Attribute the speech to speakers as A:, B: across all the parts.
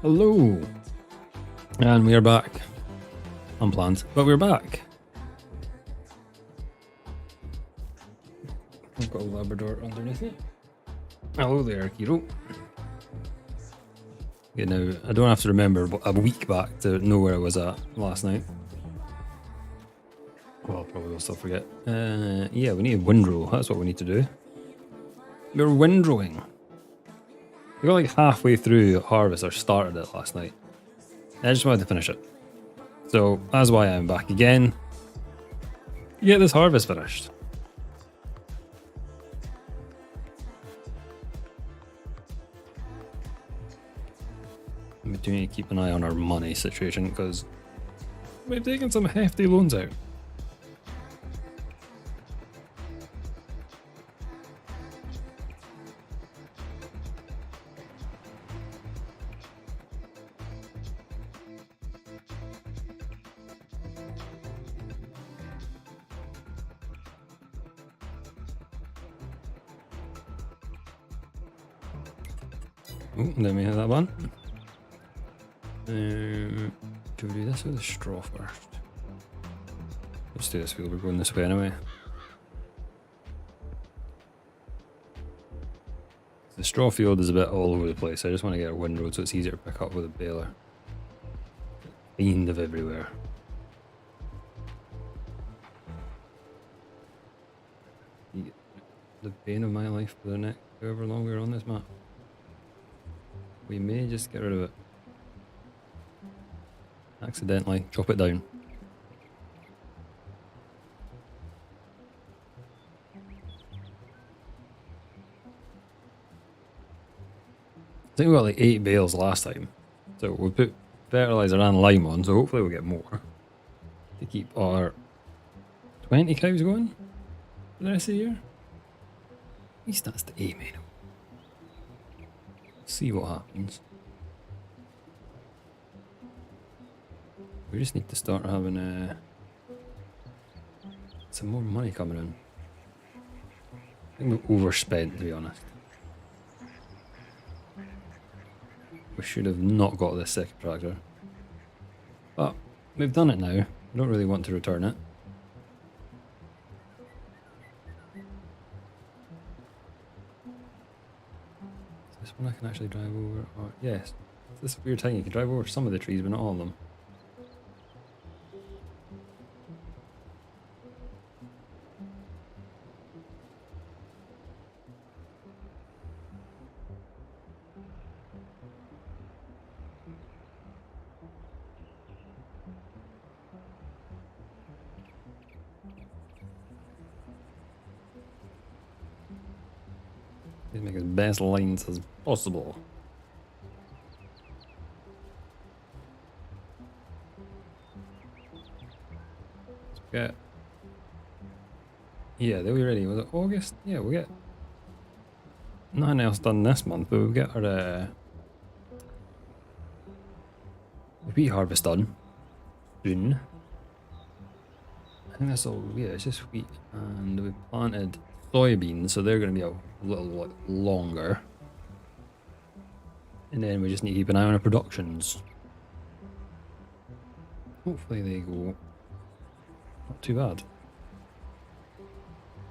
A: Hello, and we are back. Unplanned, but we're back. I've got a Labrador underneath it. Hello there, Kiro. Okay, now I don't have to remember a week back to know where I was at last night. Well, I'll probably still forget. Yeah, we need a windrow. That's what we need to do. We're windrowing. We got like halfway through harvest, or started it last night. I just wanted to finish it. So that's why I'm back again. Get this harvest finished. We do need to keep an eye on our money situation because we've taken some hefty loans out. Oh, let me hit that one. Do we do this with the straw first? Let's do this field, we're going this way anyway. The straw field is a bit all over the place. I just want to get a windrow so it's easier to pick up with a baler. Fiend of everywhere. The bane of my life for the next however long we're on this map. We may just get rid of it. Accidentally, chop it down. I think we got like 8 bales last time. So we put fertiliser and lime on, so hopefully we'll get more. To keep our 20 cows going for the rest of the year. At least that's the aim, you know. See what happens. We just need to start having some more money coming in. I think we've overspent, to be honest. We should have not got this second tractor. But we've done it now. I don't really want to return it. Is this one I can actually drive over? Or, yes. It's this weird thing, you can drive over some of the trees but not all of them. Make as best lines as possible. Let's get. Yeah, they'll be ready. Was it August? Yeah, we'll get nothing else done this month, but we'll get our wheat harvest done soon. I think that's all. Yeah, it's just wheat, and we planted soybeans, so they're going to be a little longer. And then we just need to keep an eye on our productions. Hopefully they go not too bad.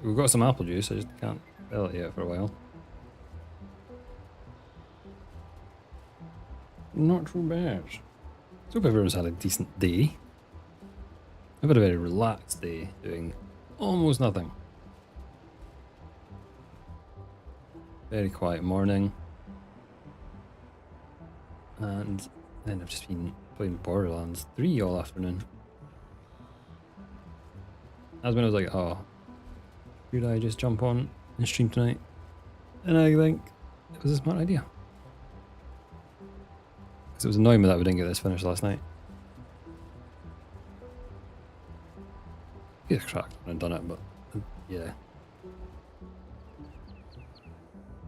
A: We've got some apple juice, I just can't sell it yet for a while. Not too bad. So hope everyone's had a decent day. I've had a very relaxed day doing almost nothing. Very quiet morning. And then I've just been playing Borderlands 3 all afternoon. That's when I was like, oh, should I just jump on and stream tonight? And I think it was a smart idea. Because it was annoying me that we didn't get this finished last night. Get cracked when I'd done it, but yeah.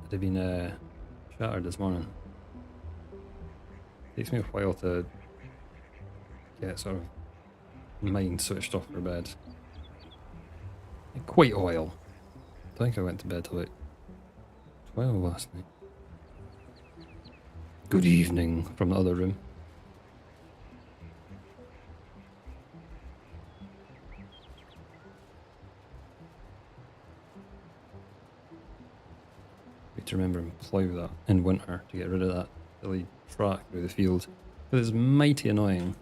A: I'd have been shattered this morning. Takes me a while to get sort of mind switched off for bed. Quite a while. I think I went to bed till like 12 last night. Good evening from the other room. Need to remember and plough that in winter to get rid of that silly track through the field. Because it's mighty annoying.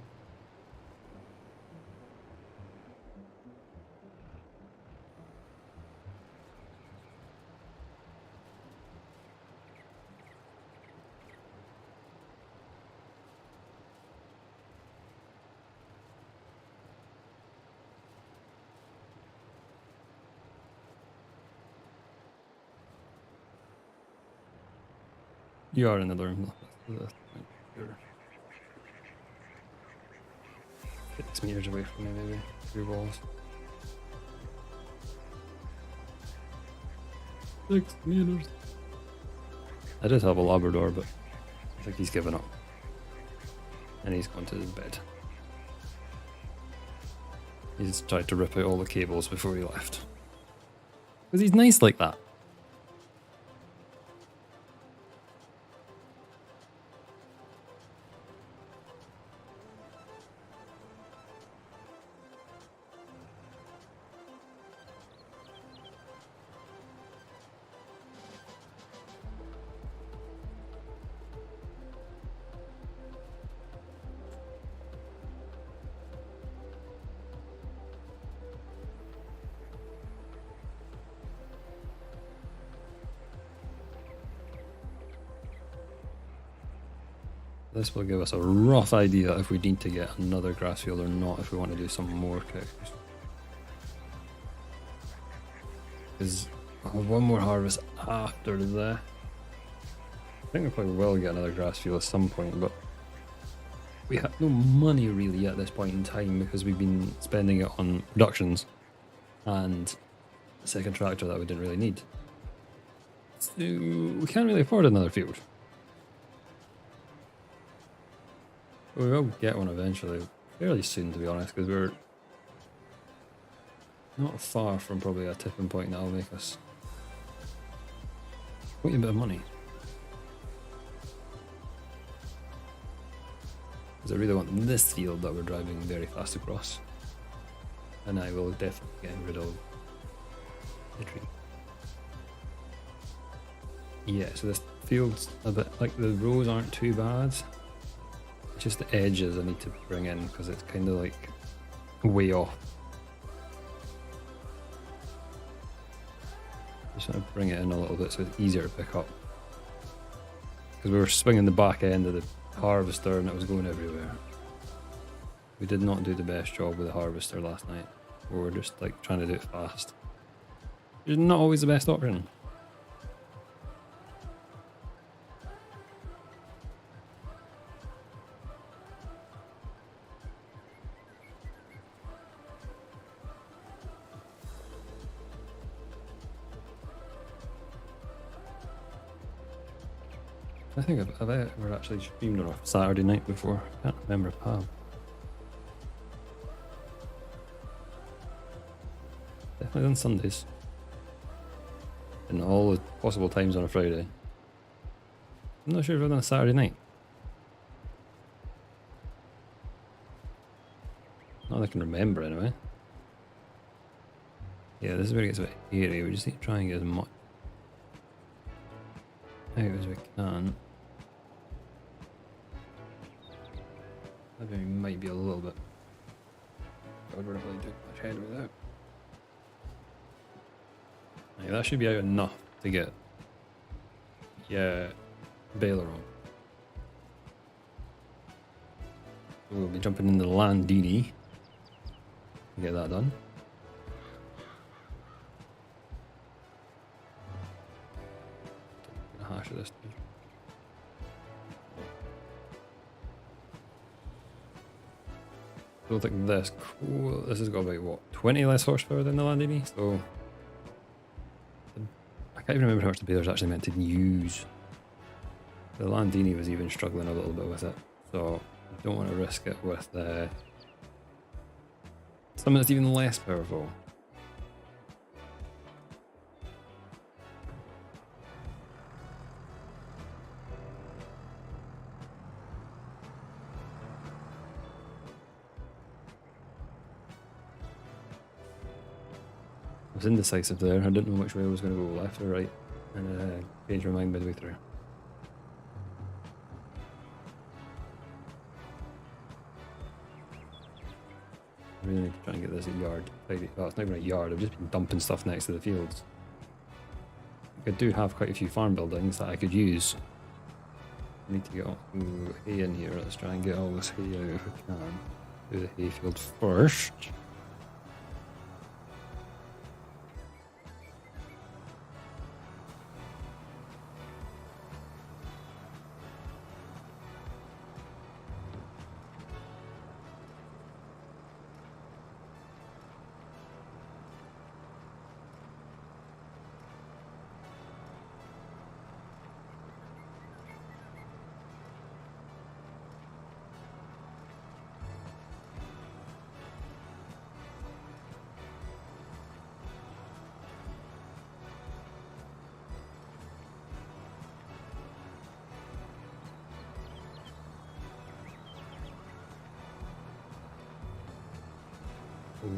A: You are in the room. 6 meters away from me, maybe. Through walls. 6 meters. I did have a Labrador, but I think he's given up. And he's gone to his bed. He's tried to rip out all the cables before he left. Because he's nice like that. This will give us a rough idea if we need to get another grass field or not, if we want to do some more cows. Because I'll have one more harvest after that. I think we probably will get another grass field at some point, but we have no money really at this point in time because we've been spending it on productions and a second tractor that we didn't really need. So we can't really afford another field. We will get one eventually, fairly soon to be honest, because we're not far from probably a tipping point that will make us quite a bit of money. Because I really want this field that we're driving very fast across. And I will definitely get rid of the tree. Yeah, so this field's a bit, like the rows aren't too bad. Just the edges I need to bring in because it's kind of like way off. Just want to bring it in a little bit so it's easier to pick up. Because we were swinging the back end of the harvester and it was going everywhere. We did not do the best job with the harvester last night. We were just like trying to do it fast. It's not always the best option. I think I've ever actually streamed on a Saturday night before. I can't remember if I have. Definitely on Sundays. And all the possible times on a Friday. I'm not sure if I've done a Saturday night. Not that I can remember anyway. Yeah, this is where it gets a bit hairy. We just need to try and get as much out as we can. Maybe we might be a little bit. I would really do much head without. Yeah, that should be out enough to get baler on. So we'll be jumping into the Landini to get that done. Hash of this stage. I don't think this cool. This has got about what 20 less horsepower than the Landini, so I can't even remember how much the baler's actually meant to use. The Landini was even struggling a little bit with it, so I don't want to risk it with something that's even less powerful. I was indecisive there. I didn't know which way I was going to go, left or right, and changed my mind midway through. I really need to try and get this yard. Well, it's not even a yard. I've just been dumping stuff next to the fields. I do have quite a few farm buildings that I could use. I need to get all hay in here. Let's try and get all this hay out if we can. Do the hayfield first.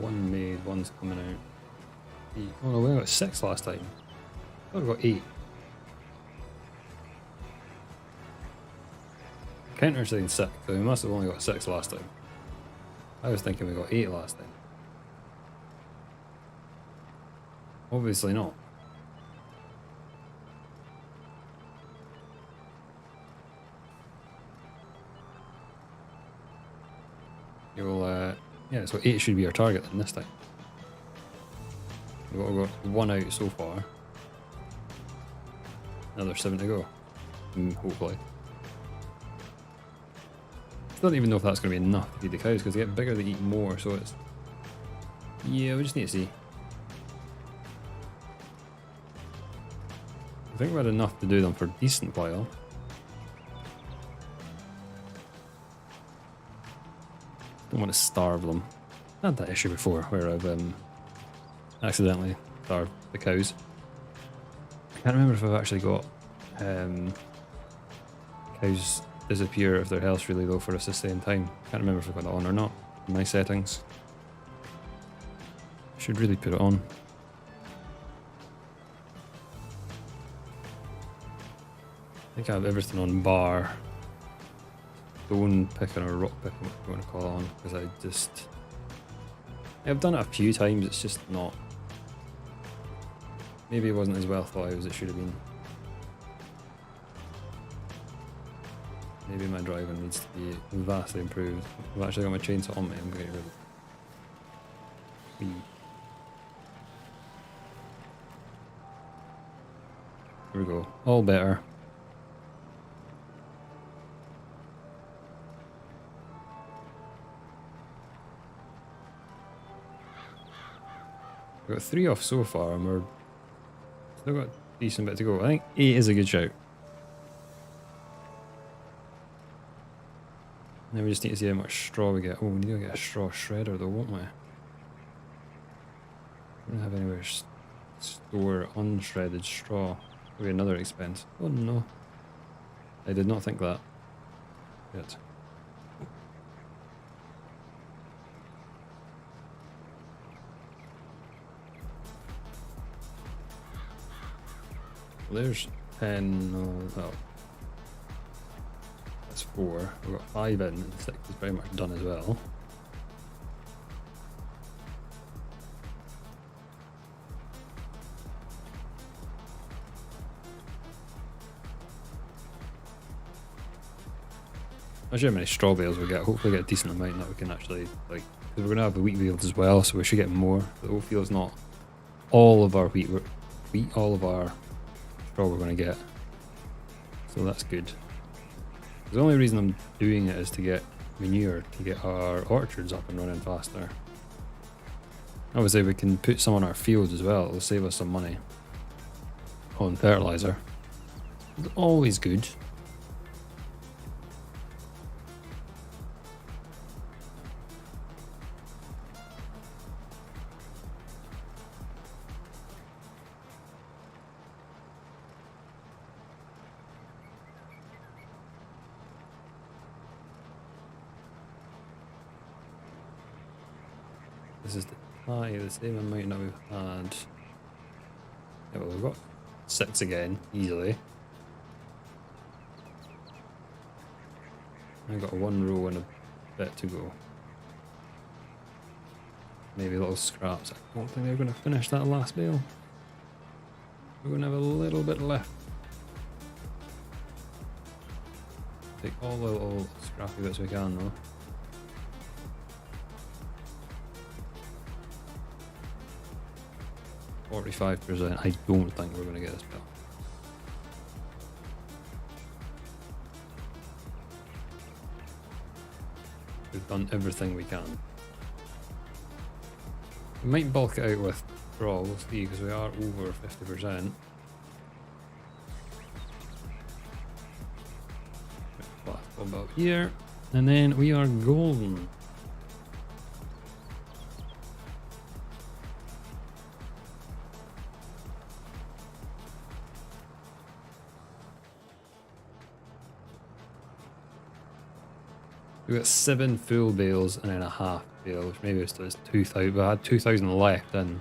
A: One made, one's coming out. Oh no, we got 6 last time. I thought we got 8. Counter's saying 6, so we must have only got 6 last time. I was thinking we got 8 last time. Obviously not. You'll, yeah, so 8 should be our target then this time. We've got 1 out so far. Another 7 to go. Hopefully. I don't even know if that's going to be enough to feed the cows because they get bigger, they eat more, so it's... Yeah, we just need to see. I think we had enough to do them for a decent while. Don't want to starve them. I had that issue before where I've accidentally starved the cows. I can't remember if I've actually got cows disappear if their health's really low for a sustained time. Can't remember if I've got that on or not in my settings. Should really put it on. I think I have everything on bar. Stone picking or rock picking, what you want to call it on, because I just... I've done it a few times, it's just not... Maybe it wasn't as well thought out as it should have been. Maybe my driving needs to be vastly improved. I've actually got my chainsaw on me, I'm going to get rid of it. Here we go, all better. We've got 3 off so far and we're still got a decent bit to go. I think 8 is a good shout. Now we just need to see how much straw we get. Oh, we need to get a straw shredder though, won't we? We don't have anywhere to store unshredded straw. That'll be another expense. Oh no. I did not think that. Yet. There's 10, oh, that's 4. We've got 5 in, and 6 is pretty much done as well. Not sure how many straw bales we get. Hopefully get a decent amount that we can actually, like, because we're going to have the wheat fields as well, so we should get more. The oat field's not all of our wheat, all of our straw we're going to get. So that's good. The only reason I'm doing it is to get manure, to get our orchards up and running faster. Obviously we can put some on our fields as well, it'll save us some money on fertilizer. It's always good. This is the tie, the same amount that we've had. Yeah, well, we've got 6 again, easily. I've got 1 row and a bit to go. Maybe little scraps. I don't think they're going to finish that last bale. We're going to have a little bit left. Take all the little scrappy bits we can though. %. I don't think we're going to get this bale. We've done everything we can. We might bulk it out with straw, we'll see, because we are over 50%. About here, and then we are golden. We got 7 full bales and then a half bale, which maybe it's 2,000. We had 2,000 left, and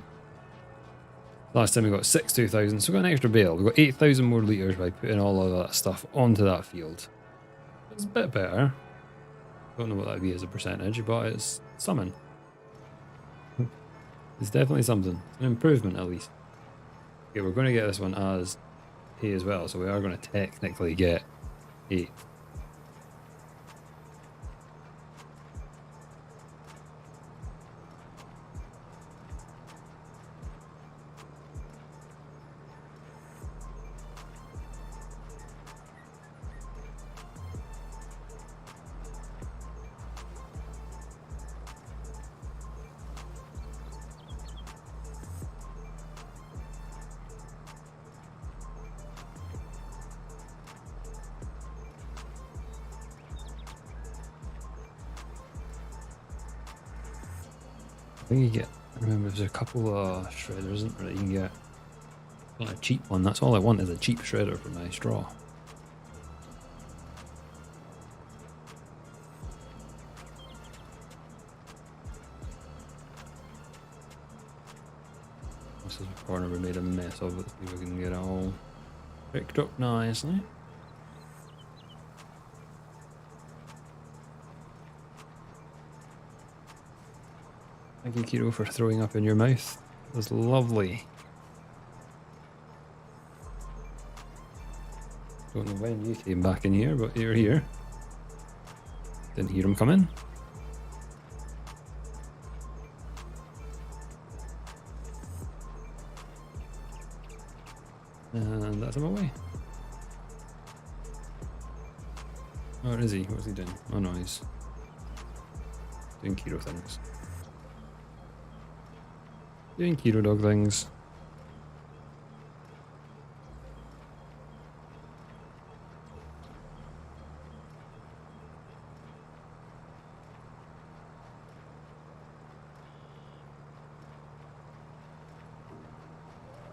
A: last time we got 6 2,000, so we got an extra bale. We got 8,000 more litres by putting all of that stuff onto that field. It's a bit better. Don't know what that'd be as a percentage, but it's something. It's definitely something. It's an improvement at least. Okay, we're going to get this one as hay as well, so we are going to technically get 8. I think you get, remember there's a couple of shredders, isn't there, that you can get. Not a cheap one, that's all I want is a cheap shredder for my straw. This is a corner we made a mess of, let's see if we can get it all picked up nicely. Thank you, Kiro, for throwing up in your mouth. It was lovely. Don't know when you came back in here, but you're here. Didn't hear him come in. And that's him away. Where is he? What's he doing? Oh no, he's doing Kiro things. Doing Kiro dog things.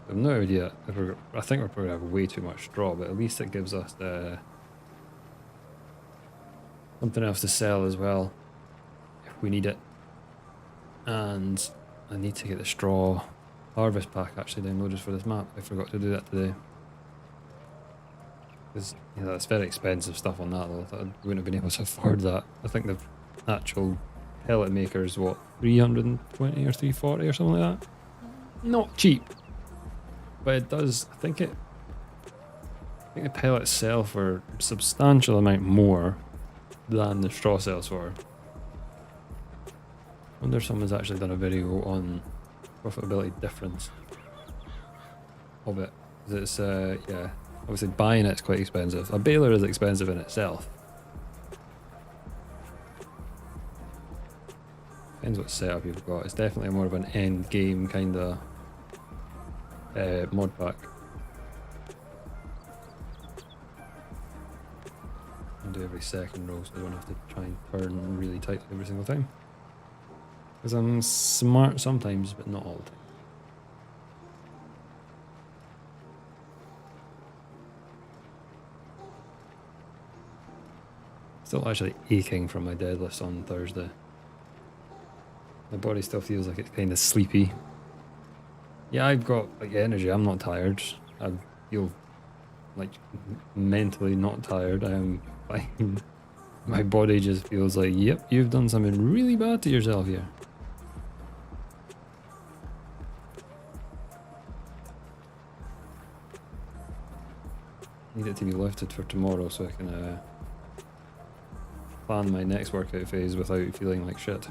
A: I have no idea if I think we're probably have way too much straw, but at least it gives us something else to sell as well if we need it. And I need to get the straw harvest pack actually downloaded for this map. I forgot to do that today. Because you know, that's very expensive stuff on that though. I wouldn't have been able to afford that. I think the actual pellet maker is what, 320 or 340 or something like that? Not cheap. But it does, I think the pellets sell for a substantial amount more than the straw sells for. I wonder if someone's actually done a video on profitability difference of it. It's yeah, obviously buying it's quite expensive. A baler is expensive in itself. Depends what setup you've got. It's definitely more of an end game kind of mod pack. And do every second row so I don't have to try and turn really tight every single time. Because I'm smart sometimes, but not all the time. Still actually aching from my deadlifts on Thursday. My body still feels like it's kind of sleepy. Yeah, I've got like energy. I'm not tired. I feel like mentally not tired. I am fine. My body just feels like, yep, you've done something really bad to yourself here. Need it to be lifted for tomorrow so I can plan my next workout phase without feeling like shit.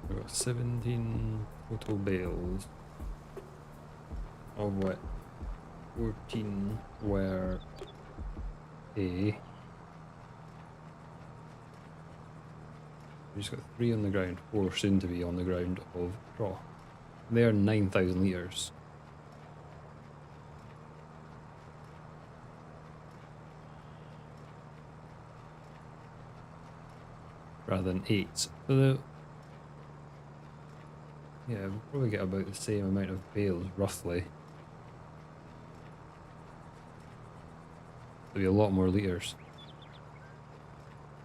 A: We've got 17 total bales, of which 14 were A. We just got 3 on the ground, 4 soon to be on the ground of straw. They are 9,000 litres. Rather than 8. So yeah, we'll probably get about the same amount of bales, roughly. There'll be a lot more litres.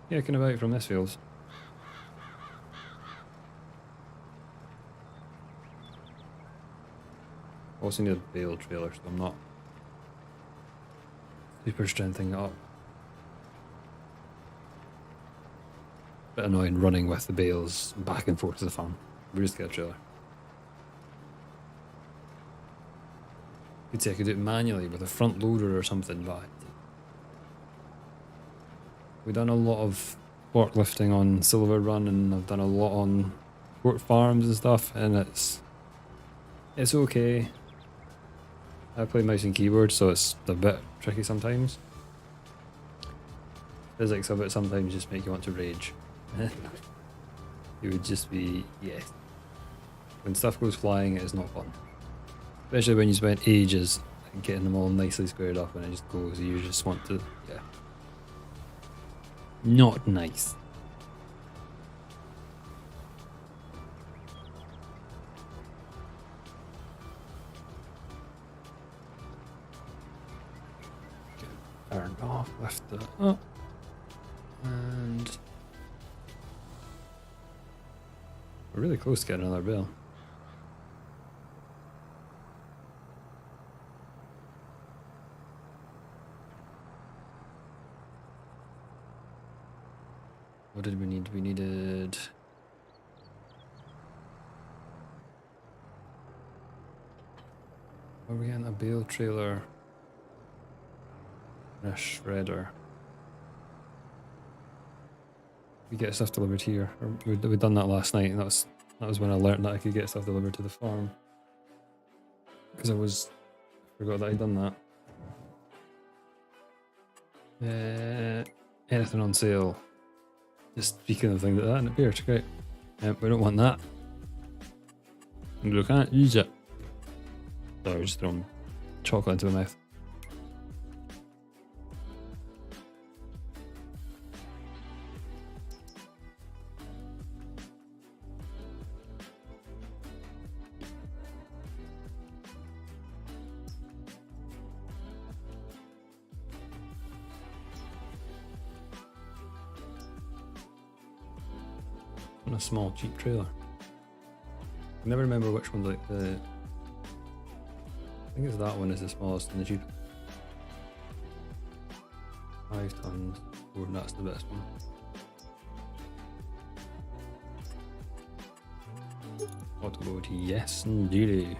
A: Yeah, can about from this field. Also need a bale trailer, so I'm not super strengthening it up. Bit annoying running with the bales back and forth to the farm. We just get a trailer. You'd say I could do it manually with a front loader or something, but we've done a lot of forklifting on Silver Run, and I've done a lot on Port Farms and stuff, and it's okay. I play mouse and keyboard, so it's a bit tricky sometimes. Physics of it sometimes just make you want to rage. It would just be, yeah. When stuff goes flying, it is not fun. Especially when you spend ages getting them all nicely squared up and it just goes, you just want to, yeah. Not nice. Turn off, lift it up, and we're really close to getting another bale. What did we need? We needed... Are we getting a bale trailer? And a shredder. We get stuff delivered here. We'd done that last night, and that was when I learned that I could get stuff delivered to the farm. Because I forgot that I'd done that. Anything on sale? Just speaking of things like that, and it beer, check it out. We don't want that. And we can't use it. Sorry, just throwing chocolate into my mouth. A small cheap trailer. I never remember which one's like the... I think it's that one is the smallest and the cheapest. 5 tons, or that's the best one. Autoload, yes indeed.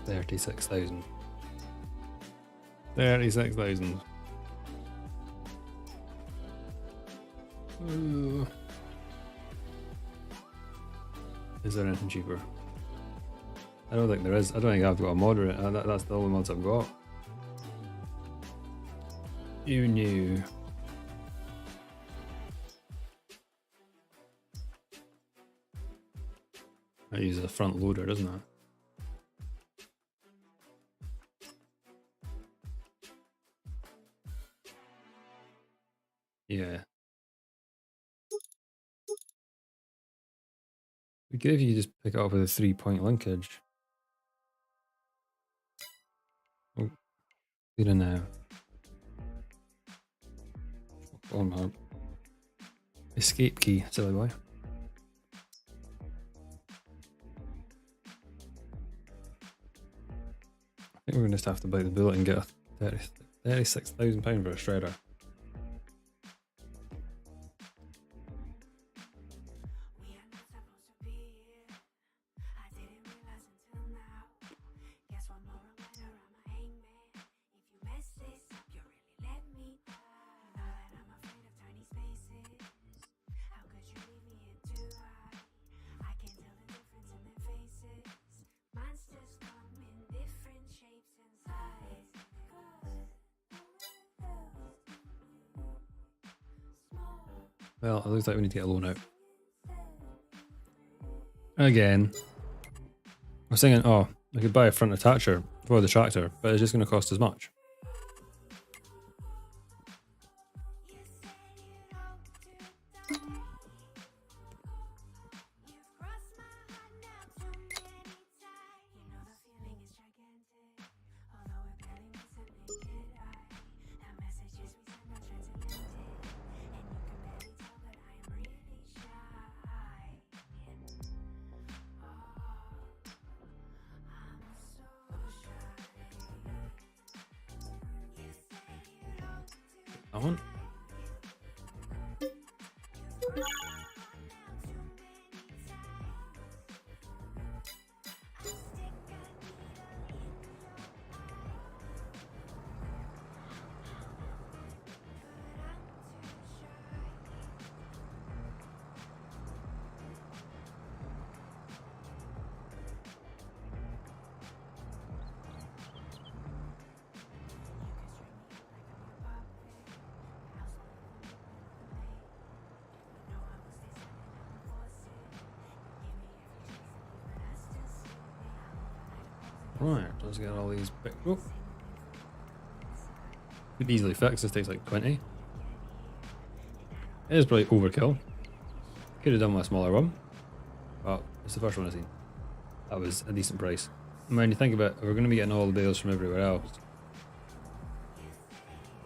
A: 36,000. 36,000. Is there anything cheaper? I don't think there is. I don't think I've got a moderate. That's the only mods I've got. You knew. That uses a front loader, doesn't it? Yeah. We could if you just pick it up with a 3-point linkage. Oh, get in now. Oh no. Escape key, silly boy. I think we're gonna just have to bite the bullet and get a £36,000 for a shredder. Well, it looks like we need to get a loan out. Again. I was thinking, oh, I could buy a front attacher for the tractor, but it's just going to cost as much. That one. Right, let's get all these big. Oh. Could easily fix. This takes like 20. It is probably overkill. Could have done with a smaller one. But it's the first one I've seen. That was a decent price. And when you think about it, we're going to be getting all the bales from everywhere else.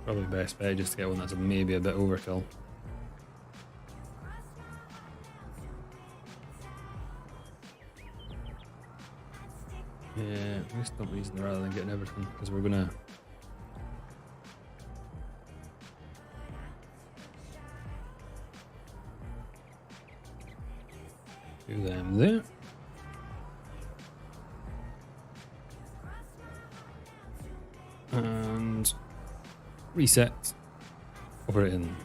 A: Probably best bet just to get one that's maybe a bit overkill. Yeah, we just don't reason rather than getting everything because we're gonna do them there. And reset. Over it in.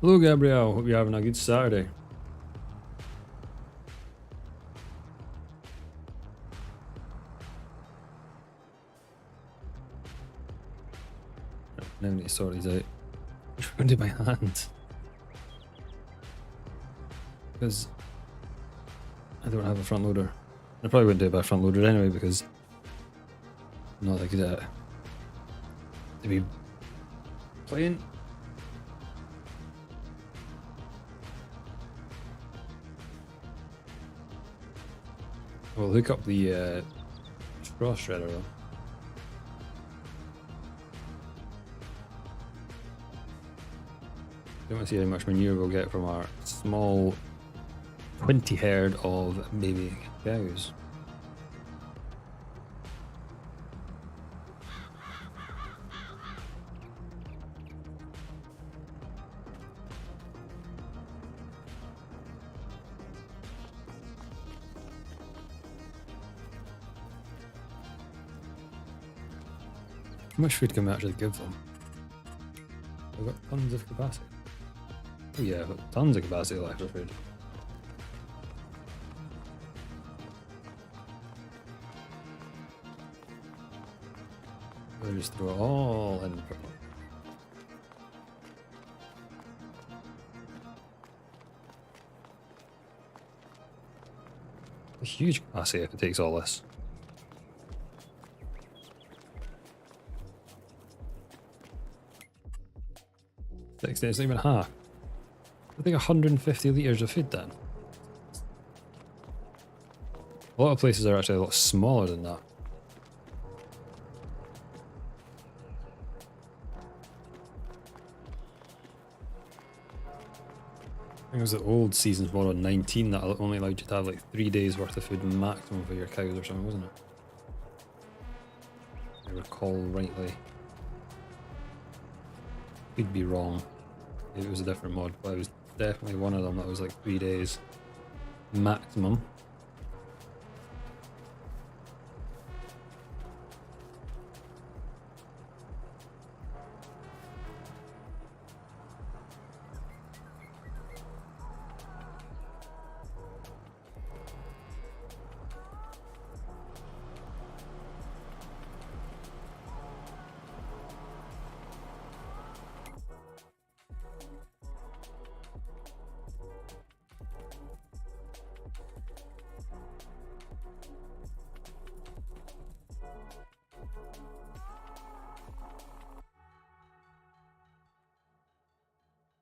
A: Hello Gabrielle, hope you're having a good Saturday. Now we need to sort these out. Which we're going to do by hand. Because I don't have a front loader. I probably wouldn't do it by front loader anyway because I'm not that good at it. to be playing. We'll hook up the straw shredder though. Don't want to see how much manure we'll get from our small 20 herd of baby cows. How much food can we actually give them? We've got tons of capacity. Oh yeah, I've got tons of capacity left for food. We'll just throw it all in. A huge capacity if it takes all this. 60, it's not even half. I think 150 litres of food then. A lot of places are actually a lot smaller than that. I think it was the old Seasons mod on 19 that only allowed you to have like 3 days worth of food maximum for your cows or something, wasn't it? If I recall rightly. Could be wrong. Maybe it was a different mod, but it was definitely one of them that was like 3 days maximum.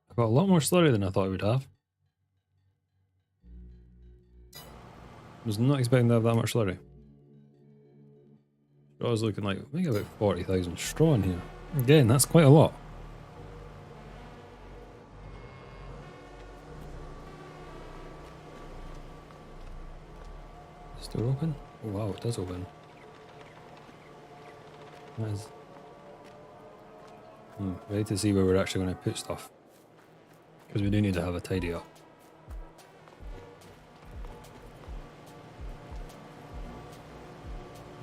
A: I've got a lot more slurry than I thought I would have. I was not expecting to have that much slurry. I was looking like, I think about 40,000 straw in here. Again, that's quite a lot. Is the door open? Oh wow, it does open. That is... ready to see where we're actually going to put stuff. Because we do need to have a tidy up.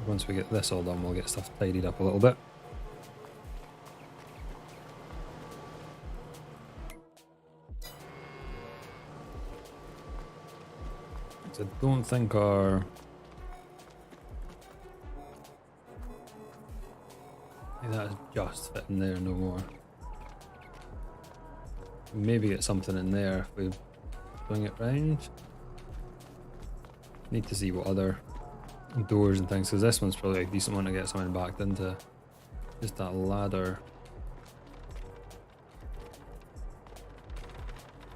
A: Once we get this all done, we'll get stuff tidied up a little bit. So I don't think our... that is just fitting there no more. Maybe get something in there if we bring it round. Need to see what other doors and things, because this one's probably a decent one to get something backed into. Just that ladder.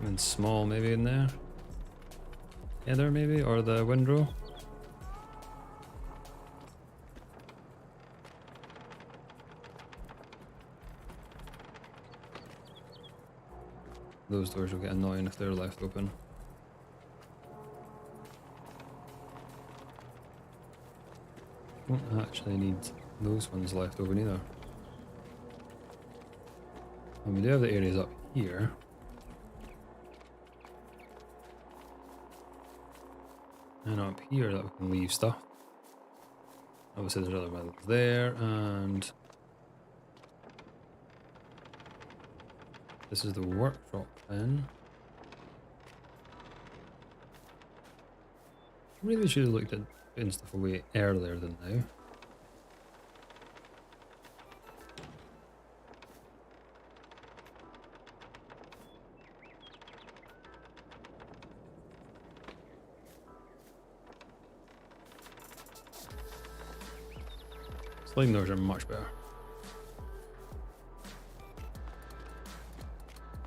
A: And small maybe in there. Heather maybe, or the windrow. Those doors will get annoying if they're left open. Don't actually need those ones left open either. And we do have the areas up here. And up here that we can leave stuff. Obviously there's other metals there, and this is the workshop pen. Really should have looked at putting stuff away earlier than now. Sliding doors are much better.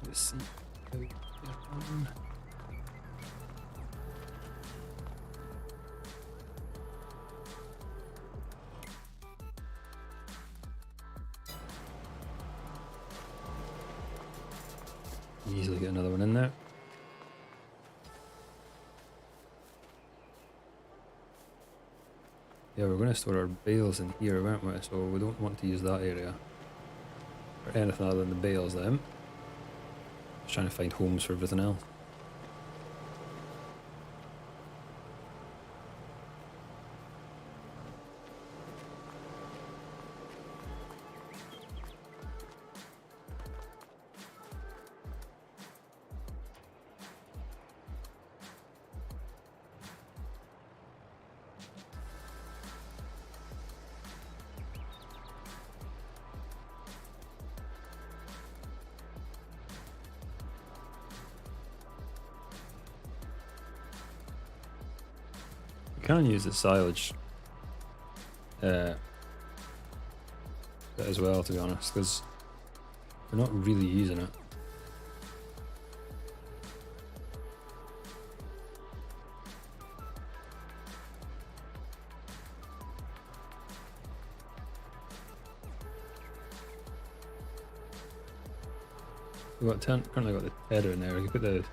A: Let's see. Easily get another one in there. Yeah, we're going to store our bales in here, weren't we? So we don't want to use that area for anything other than the bales then. Just trying to find homes for everything else. Can use the silage bit as well, to be honest, because we're not really using it. We've got currently got the header in there. We can put the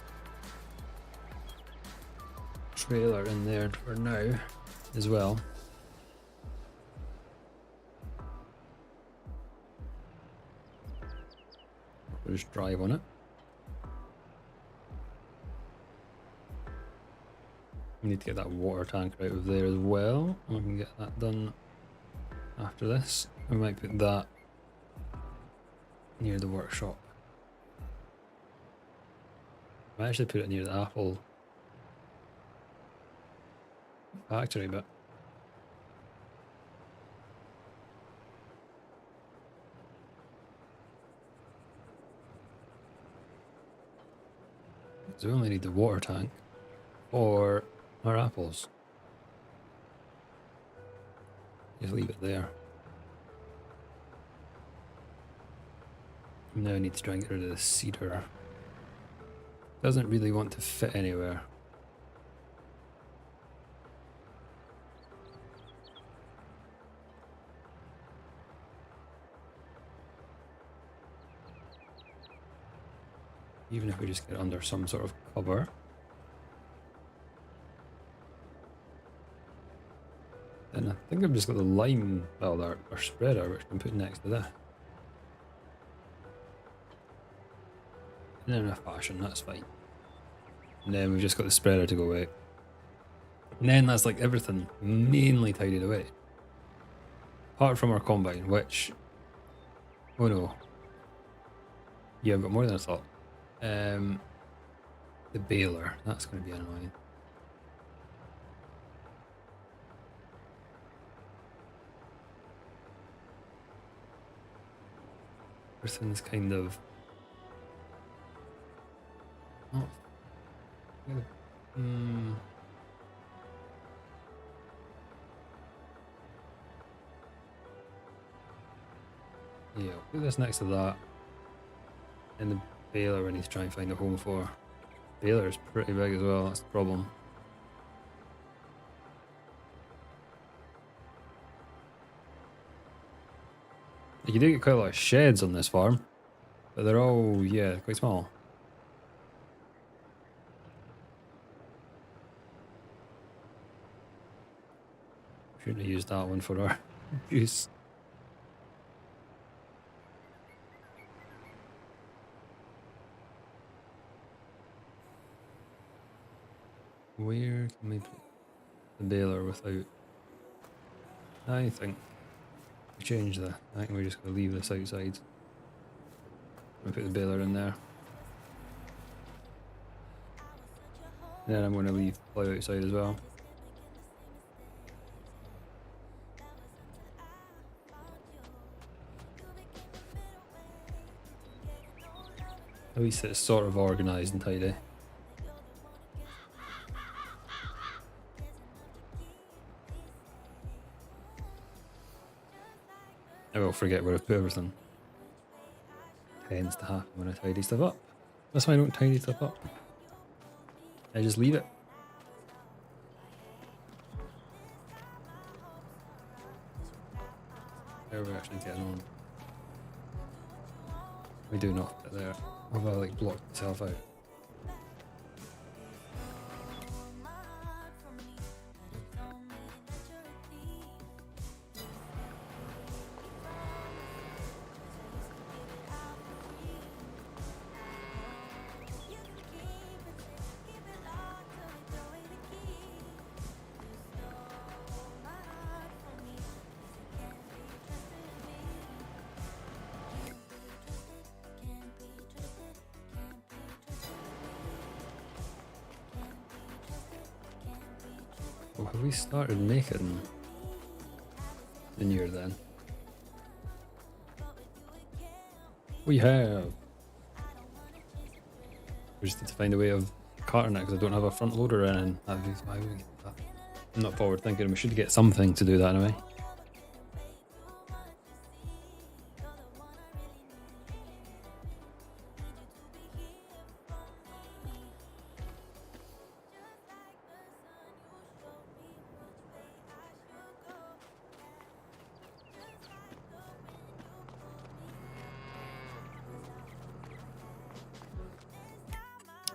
A: trailer in there for now as well. We'll just drive on it. We need to get that water tank out of there as well. We can get that done after this. We might put that near the workshop. I might actually put it near the apple factory bit. So we only need the water tank for our apples. Just leave it there. Now I need to try and get rid of the cedar. Doesn't really want to fit anywhere. Even if we just get under some sort of cover. Then I think I've just got the lime, well, our spreader, which I can put next to that. And then a fashion, that's fine. And then we've just got the spreader to go away. And then that's like everything mainly tidied away. Apart from our combine, which... Oh no. Yeah, I've got more than I thought. The baler, that's going to be annoying. Everything's kind of... Oh. Yeah, put this next to that. And the baler we need to try and find a home for. Baler is pretty big as well, that's the problem. You do get quite a lot of sheds on this farm, but they're all, yeah, quite small. Shouldn't have used that one for our juice. Where can we put the baler without... I think we change that. I think we're just going to leave this outside. We put the baler in there. And then I'm going to leave the plough outside as well. At least it's sort of organised and tidy. I will forget where I've put everything. Tends to happen when I tidy stuff up. That's why I don't tidy stuff up. I just leave it. There we're actually getting on. We do not fit there. Have I like blocked myself out? Oh, have we started making the near then? We have. We just need to find a way of carting it because I don't have a front loader in. That'd be why we get that. I'm not forward thinking. We should get something to do that anyway.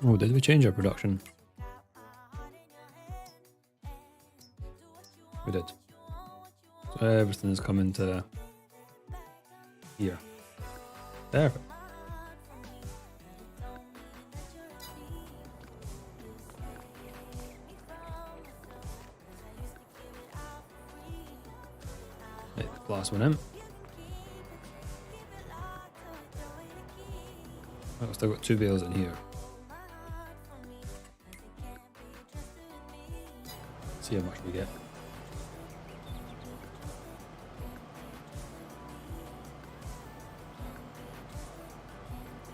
A: Oh, did we change our production? We did. So everything's coming to here. Perfect. Right, the last one in. I've still got 2 bales in here. See how much we get.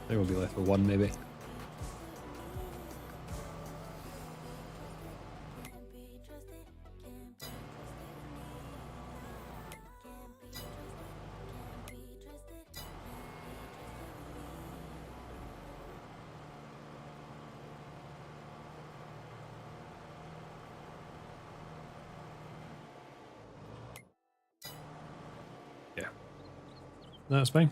A: I think we'll be left with 1 maybe. Yeah. That's fine.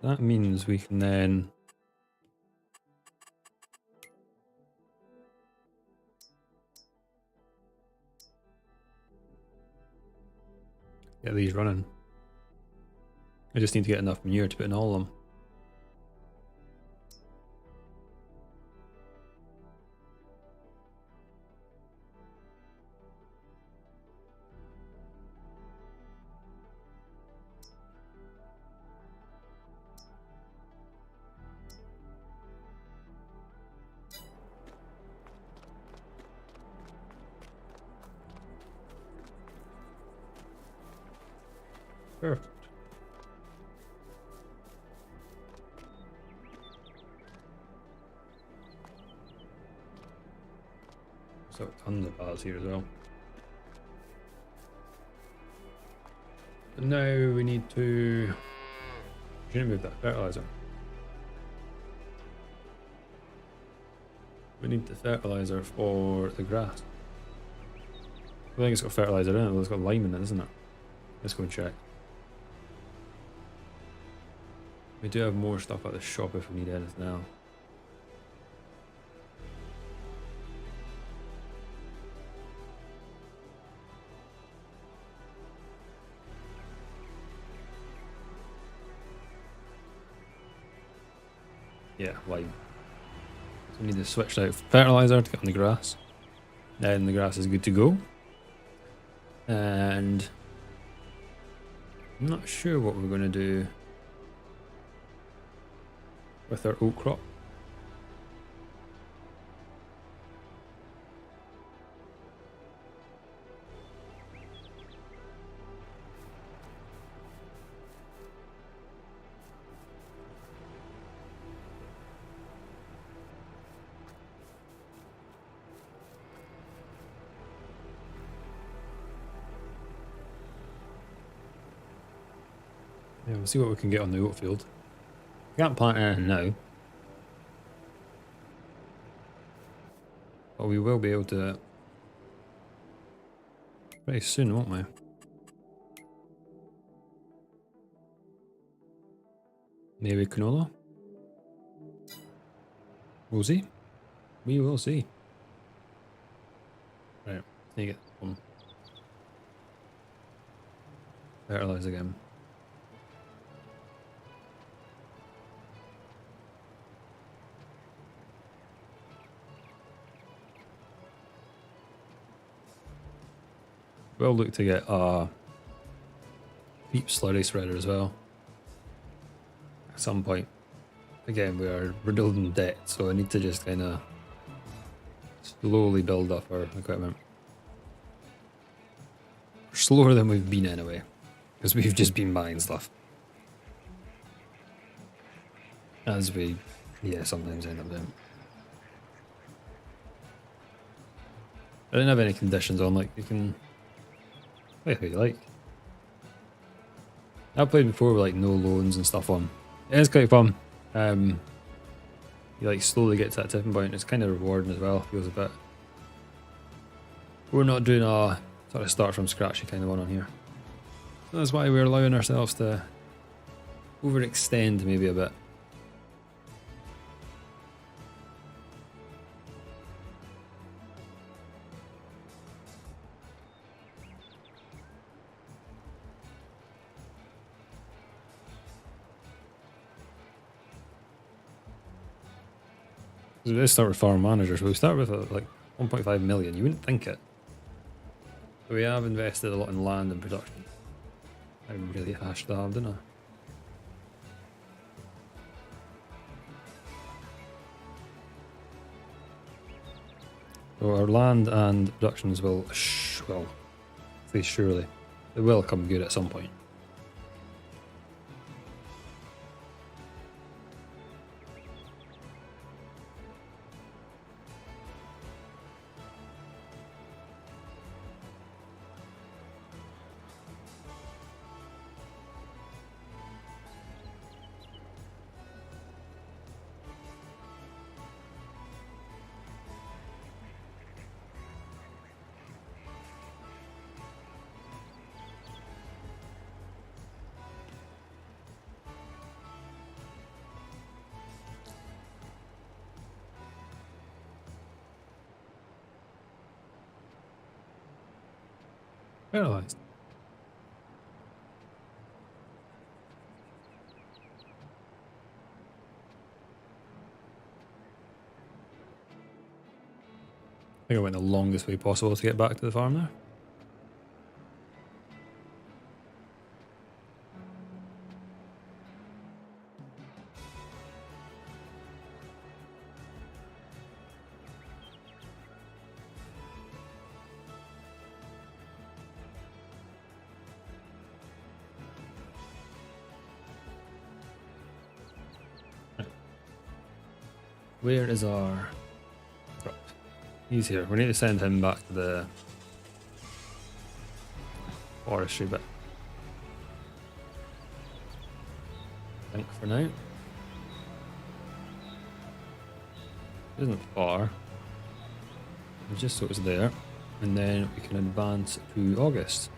A: That means we can then get these running. I just need to get enough manure to put in all of them. Perfect. So tons of pallets here as well. But now we need to move that fertilizer. We need the fertilizer for the grass. I think it's got fertilizer in it, it's got lime in it, isn't it? Let's go and check. We do have more stuff at the shop if we need anything else. Yeah, lime. So we need to switch out fertilizer to get on the grass. Then the grass is good to go. And I'm not sure what we're going to do with our oat crop. Yeah, we'll see what we can get on the oat field. We can't plant anything now. But we will be able to pretty soon, won't we? Maybe canola? We'll see. We will see. Right, need to get some fertilize again. We'll look to get a deep slurry spreader as well. At some point. Again, we're building debt, so I need to just kind of slowly build up our equipment. Slower than we've been anyway, because we've just been buying stuff. As we, yeah, sometimes end up doing. I didn't have any conditions on, like, you can play how you like. I've played before with like no loans and stuff on. It is quite fun. You like slowly get to that tipping point. It's kind of rewarding as well. Feels a bit. We're not doing a sort of start from scratchy kind of one on here. So that's why we're allowing ourselves to overextend maybe a bit. So let's start with farm managers. We start with like 1.5 million. You wouldn't think it. But we have invested a lot in land and production. I really hashed that, didn't I? So our land and productions will, well, say surely, they will come good at some point. Paralyzed. I think I went the longest way possible to get back to the farm there. Where is our crop? He's here. We need to send him back to the forestry bit. I think for now. It isn't far. Just so it's there. And then we can advance to August.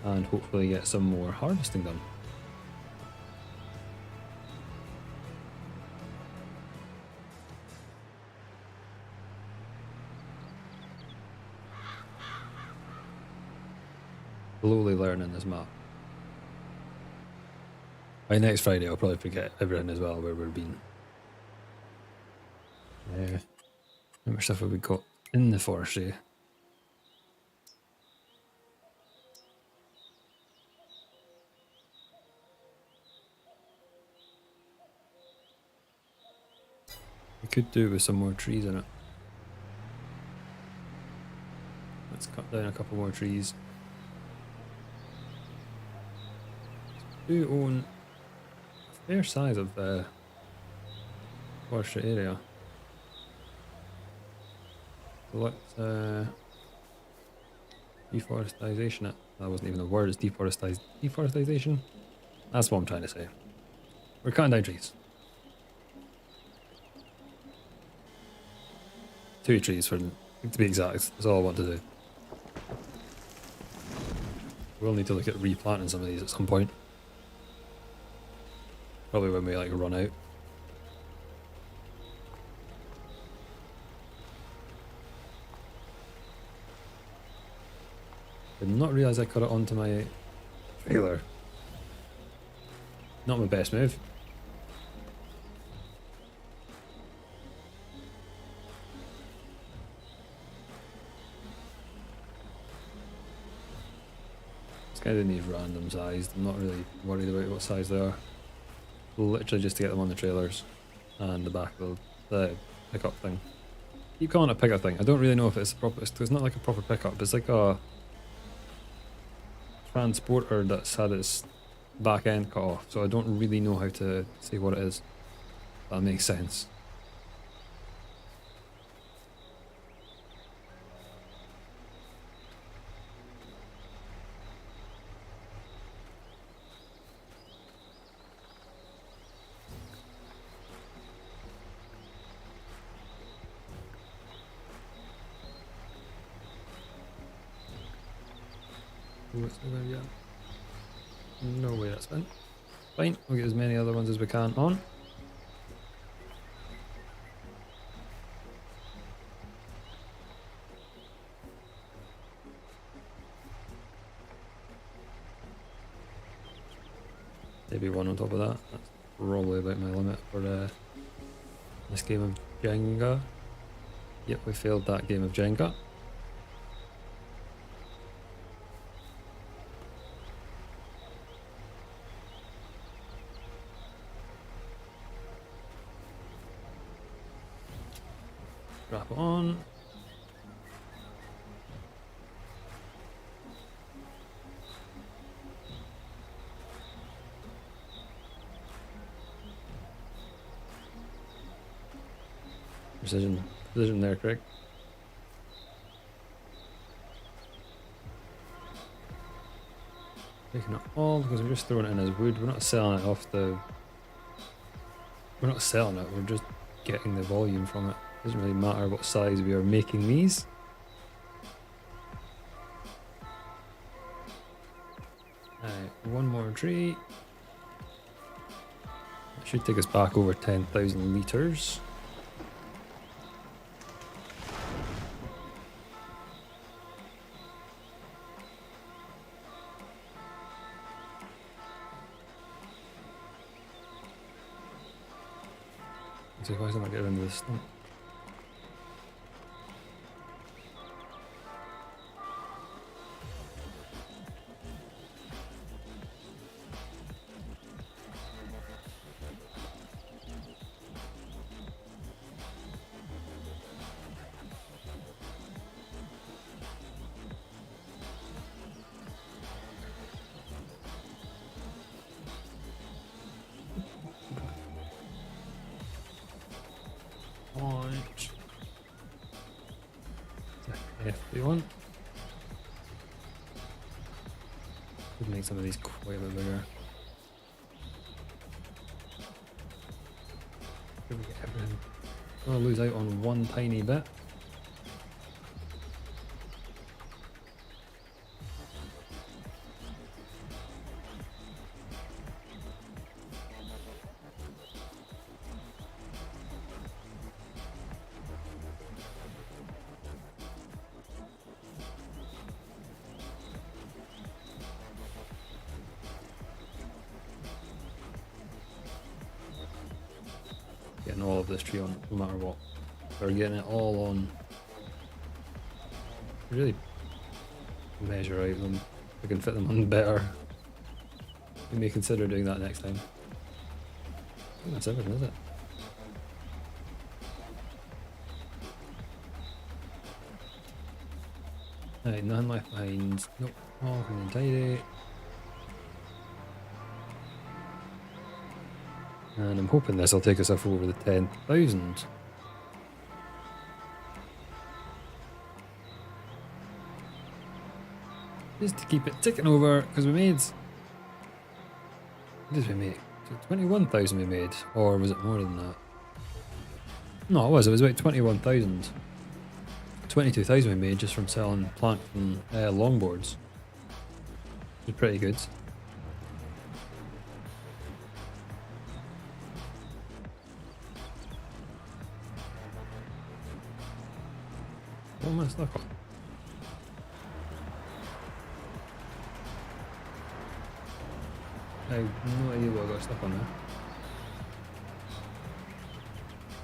A: And hopefully get some more harvesting done. Slowly learning this map. By next Friday I'll probably forget everything as well where we've been. How much stuff have we got in the forestry? We could do with some more trees in it. Let's cut down a couple more trees. We do own a fair size of the forestry area. So let's deforestation it. That wasn't even a word, it's deforestation. That's what I'm trying to say. We're cutting down trees. 2 trees to be exact. That's all I want to do. We'll need to look at replanting some of these at some point. Probably when we like run out. Did not realise I got it onto my trailer. Not my best move. It's kind of these random sized. I'm not really worried about what size they are. Literally just to get them on the trailers and the back of the pickup thing. Keep calling it a pickup thing. I don't really know if it's a proper. It's not like a proper pickup. It's like a transporter that's had its back end cut off. So I don't really know how to say what it is. That makes sense. What's the way, yeah. No way, that's fine. Fine, we'll get as many other ones as we can on. Maybe one on top of that. That's probably about my limit for this game of Jenga. Yep, we failed that game of Jenga. Strap it on. Precision there, Craig. Taking it all because we're just throwing it in as wood. We're not selling it off the. We're not selling it. We're just getting the volume from it. Doesn't really matter what size we are making these. Alright, one more tree. That should take us back over 10,000 litres. So why don't I get rid of this stump? FS22. Could make some of these quite a bit bigger. Could we get everything? I'm gonna lose out on one tiny bit. Getting all of this tree on, no matter what. We're getting it all on. Really measure out them. We can fit them on better. We may consider doing that next time. I think that's everything, is it? Alright, none left behind. Nope, all clean and tidy. And I'm hoping this will take us up over the 10,000. Just to keep it ticking over, because we made What did we make? 21,000 we made, or was it more than that? No, it was about 21,000. 22,000 we made just from selling plank and longboards. Which is pretty good. What am I stuck on? I have no idea what I got stuck on there.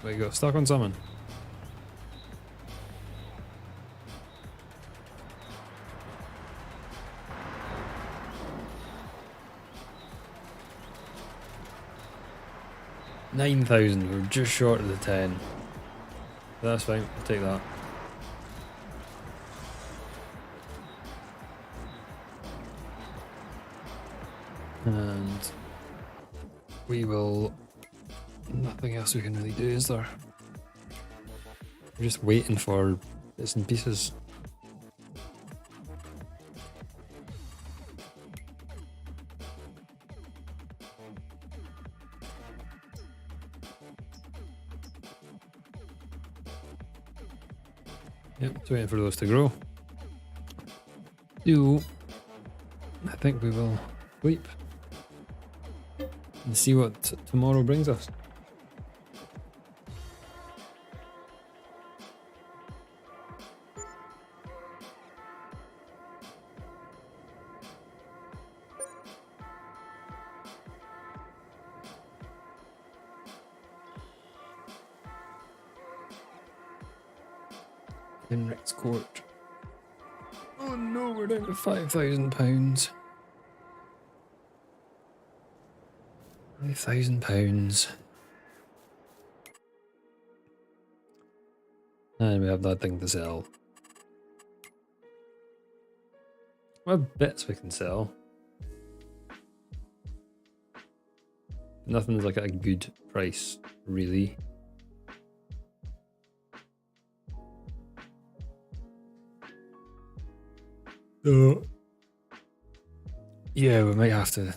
A: But you got stuck on something. $9,000, we're just short of the 10. That's fine, I'll take that. And we will... Nothing else we can really do, is there? We're just waiting for bits and pieces. Yep, just waiting for those to grow. So, I think we will sleep and see what tomorrow brings us. In Rick's Court. Oh no, we're down to £5,000. £5,000. And we have that thing to sell. What bits we can sell? Nothing's like at a good price, really. Yeah, we might have to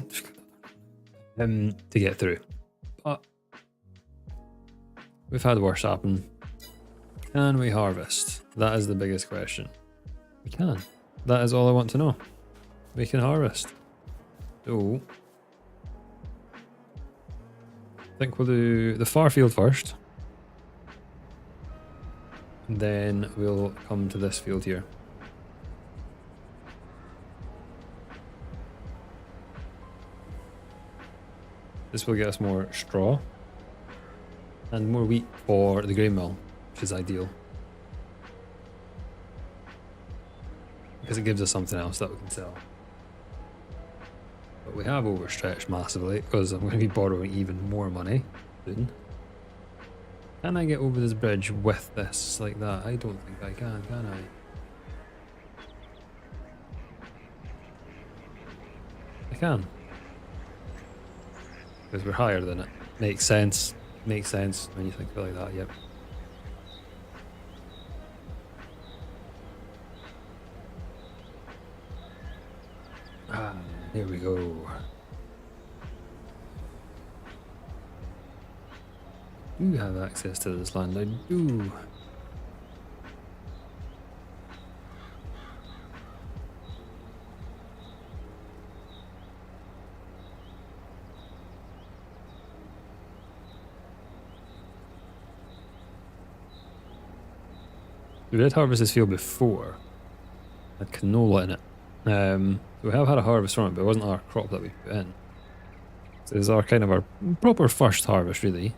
A: get through. But we've had worse happen. Can we harvest? That is the biggest question. We can. That is all I want to know. We can harvest. So I think we'll do the far field first. And then we'll come to this field here. This will get us more straw and more wheat for the grain mill, which is ideal. Because it gives us something else that we can sell. But we have overstretched massively because I'm going to be borrowing even more money soon. Can I get over this bridge with this like that? I don't think I can I? I can. Because we're higher than it. Makes sense. Makes sense when you think of it like that, yep. Ah, here we go. Do you have access to this land? I do. We did harvest this field before. Had canola in it. So we have had a harvest from it, but it wasn't our crop that we put in. So this is our kind of our proper first harvest, really.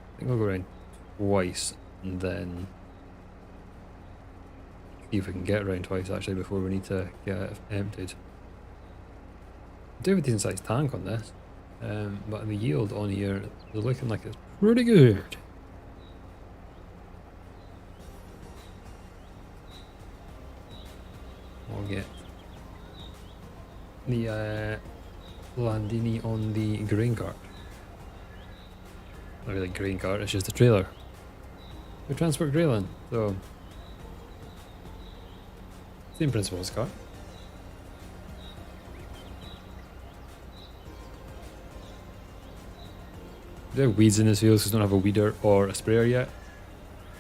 A: I think we'll go around twice and then see if we can get around twice actually before we need to get it emptied. I do have a decent sized tank on this, but the yield on here is looking like it's pretty good. We'll get the Landini on the grain cart. Not really grain cart, it's just a trailer. We transport grain, so same principle as car. There are weeds in this field because we don't have a weeder or a sprayer yet.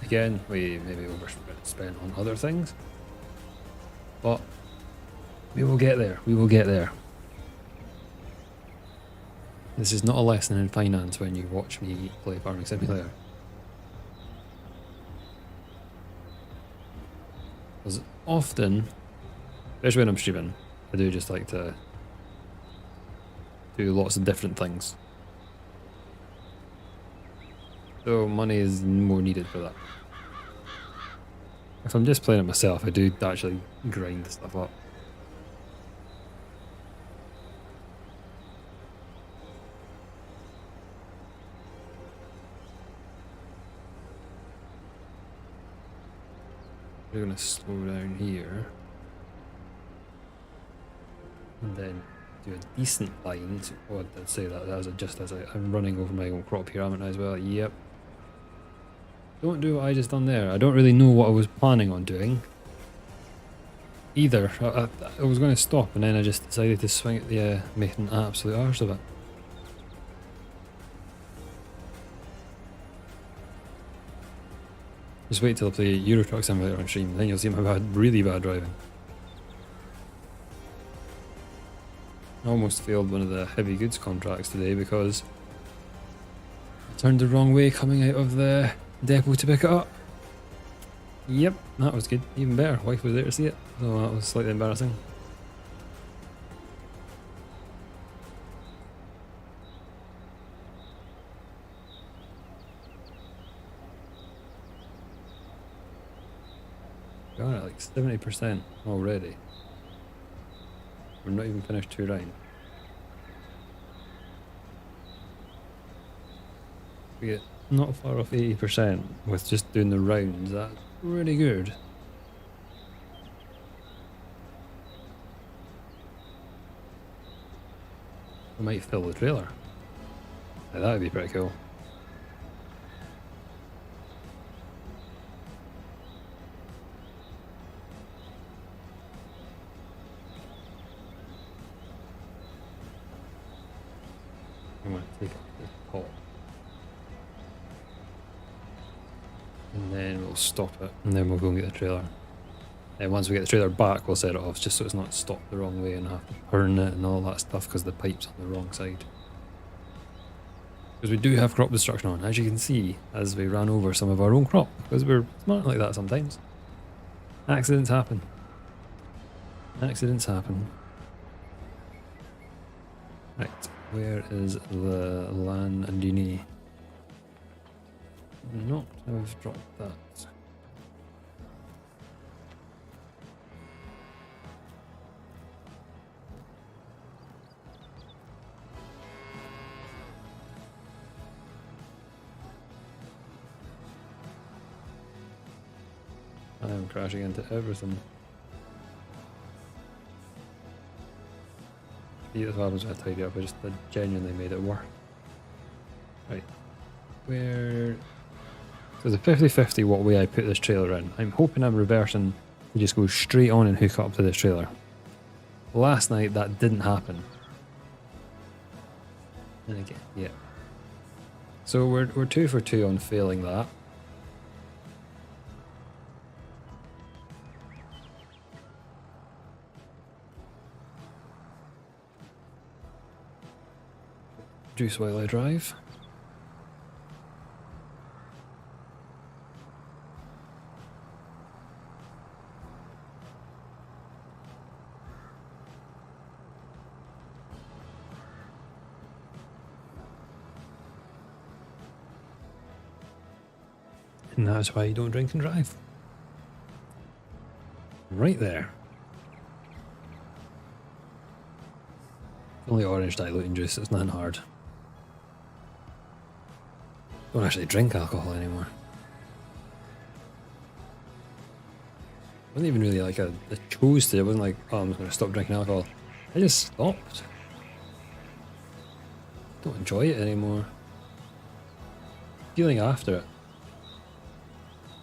A: Again, we maybe overspent on other things, but we will get there. We will get there. This is not a lesson in finance when you watch me play Farming Simulator. Because often, especially when I'm streaming, I do just like to do lots of different things. So money is more needed for that. If I'm just playing it myself, I do actually grind stuff up. We're going to slow down here. And then do a decent line. So, oh, I did say that was just as I'm running over my own crop here, haven't I, as well? Yep. Don't do what I just done there. I don't really know what I was planning on doing either. I was going to stop and then I just decided to swing at the making an absolute arse of it. Just wait till I play Euro Truck Simulator on stream, then you'll see my really bad driving. I almost failed one of the heavy goods contracts today because I turned the wrong way coming out of the depot to pick it up. Yep, that was good. Even better. Wife was there to see it, so that was slightly embarrassing. We're at like 70% already. We're not even finished 2 rounds. We get not far off 80% with just doing the rounds. That's pretty good. We might fill the trailer. Yeah, that would be pretty cool. I'm going to take up this pot. And then we'll stop it, and then we'll go and get the trailer. And once we get the trailer back, we'll set it off just so it's not stopped the wrong way and have to turn it and all that stuff because the pipe's on the wrong side. Because we do have crop destruction on, as you can see, as we ran over some of our own crop, because we're smart like that sometimes. Accidents happen. Accidents happen. Right, where is the Landini? Not have dropped that. I am crashing into everything. See, that's what happens when I tidy up. I genuinely made it work. Right. Where... So the 50-50 what way I put this trailer in. I'm hoping I'm reversing to just go straight on and hook up to this trailer. Last night that didn't happen. And again, yeah. So we're 2 for 2 on failing that. Juice while I drive. And that's why you don't drink and drive. Right there. Only orange diluting juice, it's nothing hard. Don't actually drink alcohol anymore. It wasn't even really like I chose to, it wasn't like, oh, I'm just going to stop drinking alcohol. I just stopped. Don't enjoy it anymore. Feeling after it.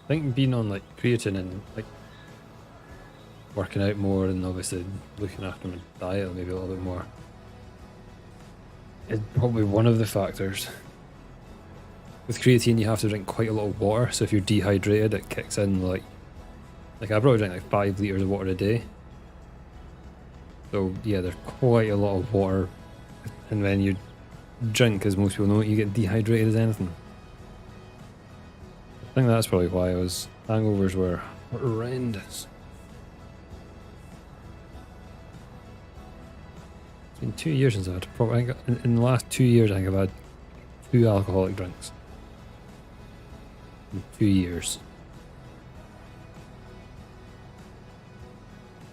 A: I think being on like creatine and like working out more and obviously looking after my diet maybe a little bit more is probably one of the factors. With creatine you have to drink quite a lot of water, so if you're dehydrated it kicks in like I probably drink like 5 litres of water a day. So yeah, there's quite a lot of water, and when you drink, as most people know, you get dehydrated as anything. I think that's probably why hangovers were horrendous. It's been 2 years since I had in the last 2 years I think I've had 2 alcoholic drinks. In 2 years.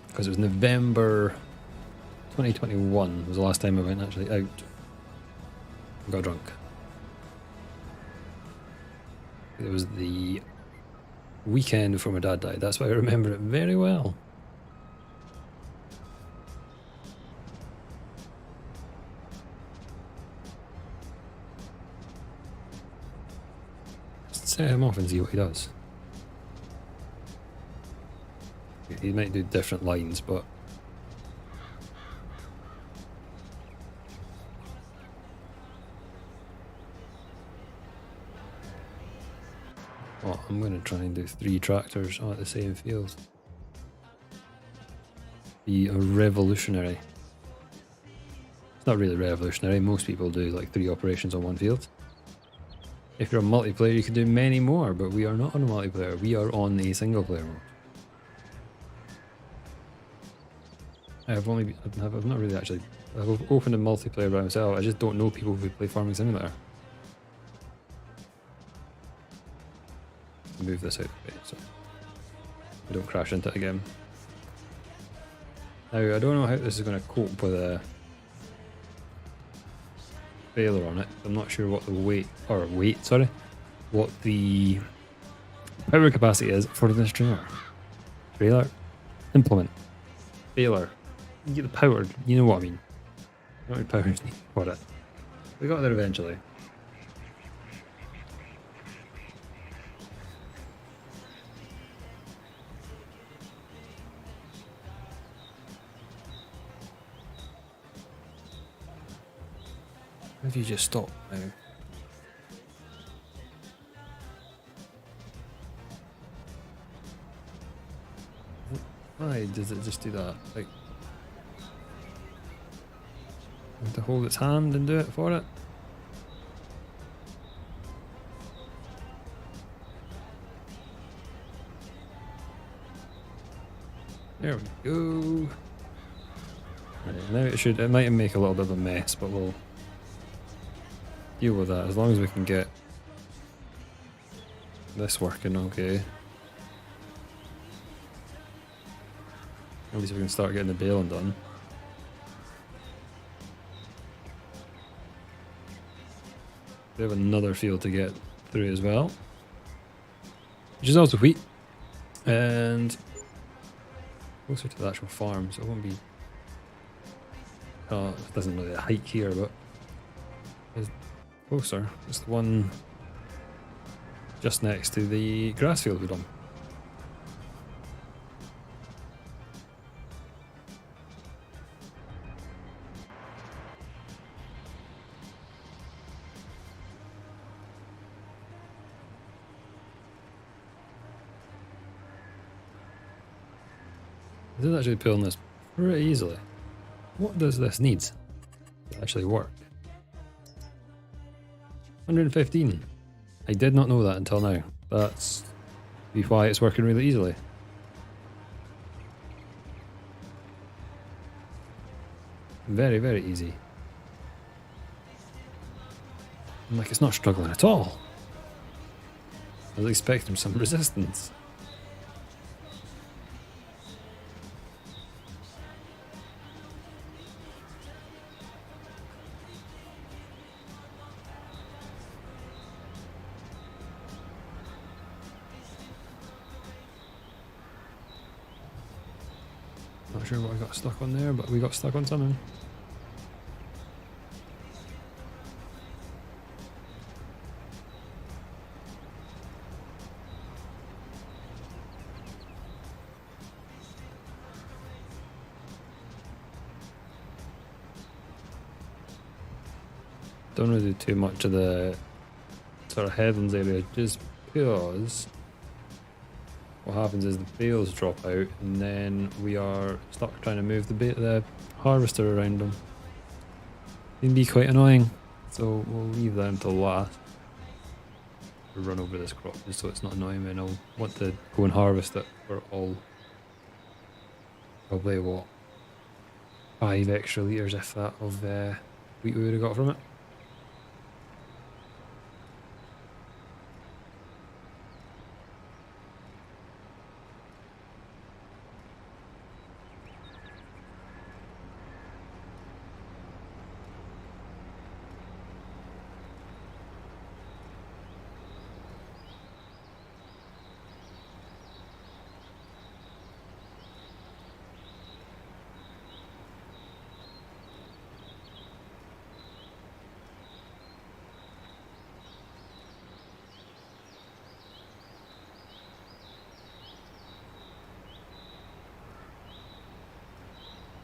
A: Because it was November 2021 was the last time I went actually out and got drunk. It was the weekend before my dad died. That's why I remember it very well. Just set him off and see what he does. He might do different lines, but well, I'm going to try and do 3 tractors at the same field. Be a revolutionary. It's not really revolutionary, most people do like 3 operations on one field. If you're a multiplayer you can do many more, but we are not on a multiplayer, we are on a single player mode. I've not really actually, I've opened a multiplayer by myself, I just don't know people who play Farming Simulator. Move this out of the way so I don't crash into it again. Now I don't know how this is going to cope with a failure on it. I'm not sure what the what the power capacity is for this trailer. Implement. Failure. You get the power, you know what I mean. How many powers need for it. We got there eventually. If you just stop now. Why does it just do that? Like, you have to hold its hand and do it for it? There we go. Right, now it might make a little bit of a mess, but we'll deal with that as long as we can get this working okay. At least we can start getting the baling done. We have another field to get through as well, which is also wheat and closer to the actual farm, so it won't be. It doesn't really hike here, but it's closer. It's the one just next to the grass field we've done. This is actually pulling this pretty easily. What does this need to actually work? 115. I did not know that until now. That's why it's working really easily. Very, very easy. I'm like, it's not struggling at all. I was expecting some resistance. Not sure what I got stuck on there, but we got stuck on something. Don't really do too much of the sort of headlands area just because what happens is the bales drop out and then we are stuck trying to move the harvester around them. It can be quite annoying, so we'll leave that until last. We'll run over this crop just so it's not annoying me, and I'll want to go and harvest it for all, probably what, 5 extra litres if that of wheat we would have got from it.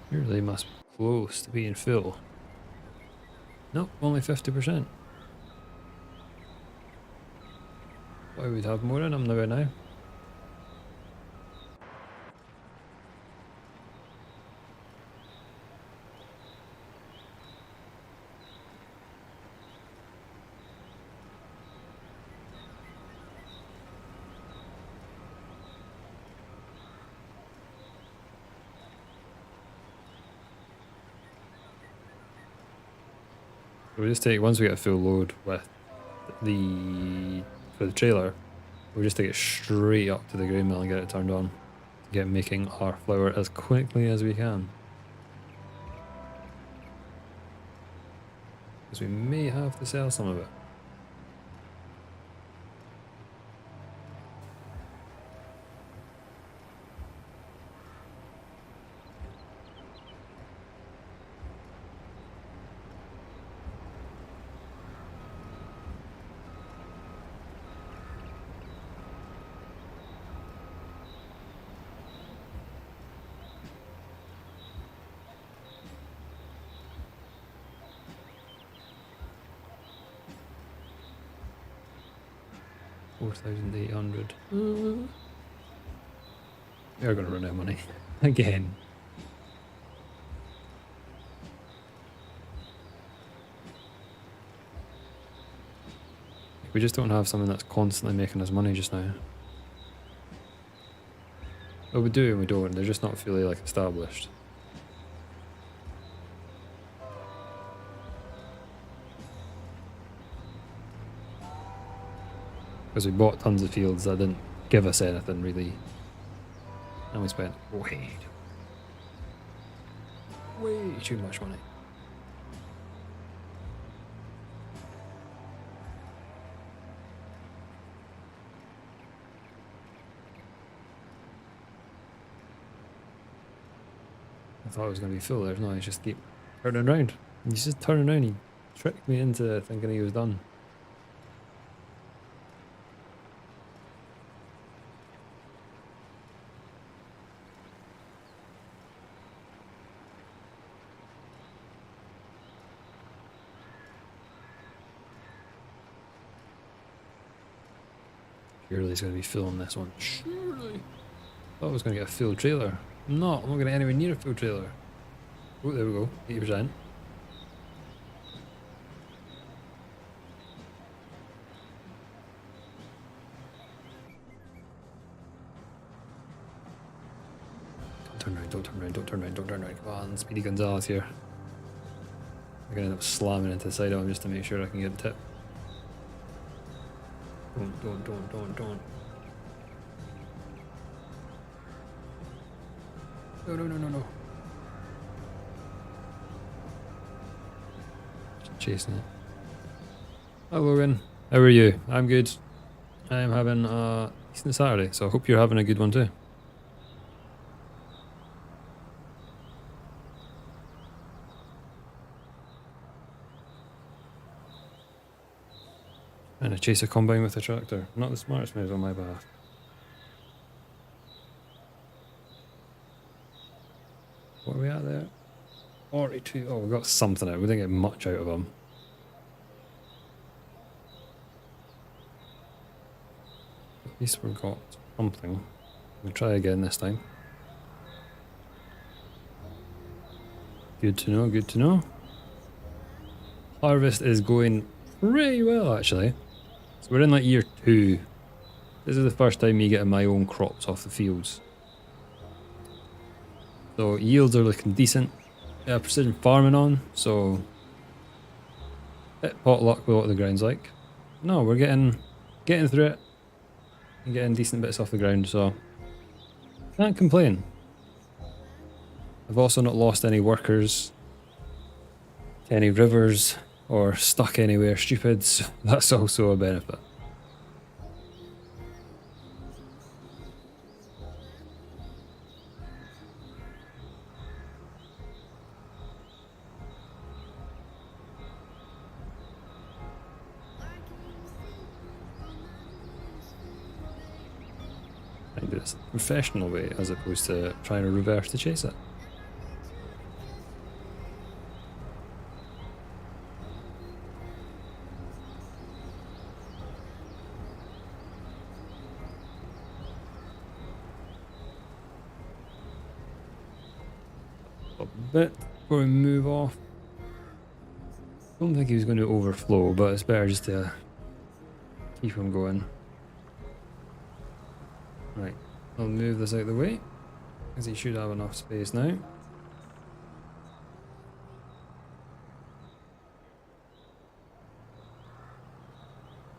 A: Really must be close to being full. Nope, only 50%. Why would have more in them now? We'll just take, once we get a full load with for the trailer, we'll just take it straight up to the grain mill and get it turned on. Get making our flour as quickly as we can. Because we may have to sell some of it. $4,800. We are going to run out of money again. We just don't have something that's constantly making us money just now. Well, we do and we don't. They're just not fully like established. Because we bought tons of fields that didn't give us anything really. And we spent way too much money. I thought it was going to be full there. No, I just keep turning around. He's just turning around. He tricked me into thinking he was done. Surely he's going to be filling this one. Surely. Thought I was going to get a full trailer. No, I'm not going to get anywhere near a full trailer. Oh, there we go. 80%. Don't turn around, don't turn around, don't turn around, don't turn around. Come on, Speedy Gonzalez here. I'm going to end up slamming into the side of him just to make sure I can get the tip. Don't. No. Just chasing it. Hi Logan, how are you? I'm good. I am having a decent Saturday, so I hope you're having a good one too. chase a combine with a tractor. Not the smartest move on my behalf. What are we at there? 42. Oh, we got something out. We didn't get much out of them. At least we got something. We'll try again this time. Good to know, good to know. Harvest is going pretty well, actually. So we're in like year 2. This is the first time me getting my own crops off the fields. So yields are looking decent. Yeah, precision farming on, so bit potluck with what the ground's like. No, we're getting through it and getting decent bits off the ground, so can't complain. I've also not lost any workers to any rivers or stuck anywhere stupid, so that's also a benefit. I do this the professional way as opposed to trying to reverse to chase it. A bit before we move off. Don't think he was going to overflow, but it's better just to keep him going. Right, I'll move this out of the way, because he should have enough space now.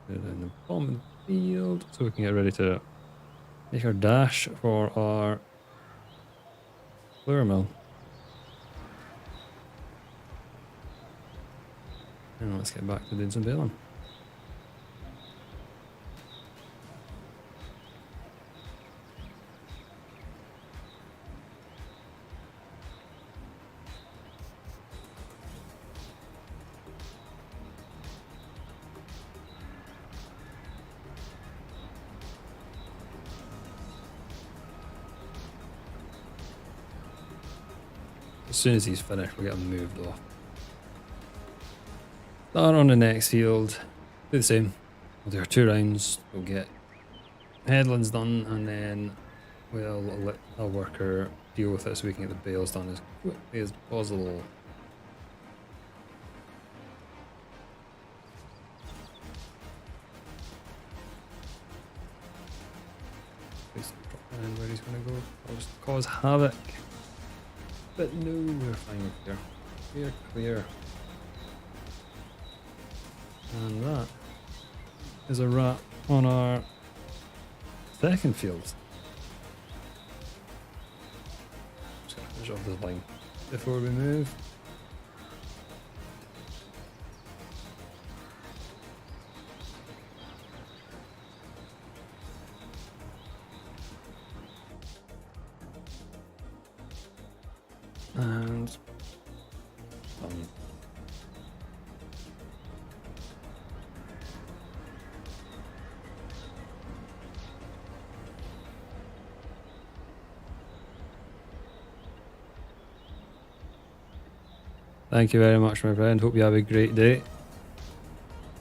A: Put it in the bottom of the field, so we can get ready to make our dash for our flour mill. And let's get back to doing some baling. As soon as he's finished, we'll get him moved off. Start on the next field. Do the same. We'll do our 2 rounds. We'll get headlands done, and then we'll let a worker deal with it so we can get the bales done as quickly as possible. And where he's going to go, cause havoc. But no, we're fine here. We're clear. And that is a wrap on our second field. Just gonna finish off this line before we move. And done. Thank you very much, my friend. Hope you have a great day.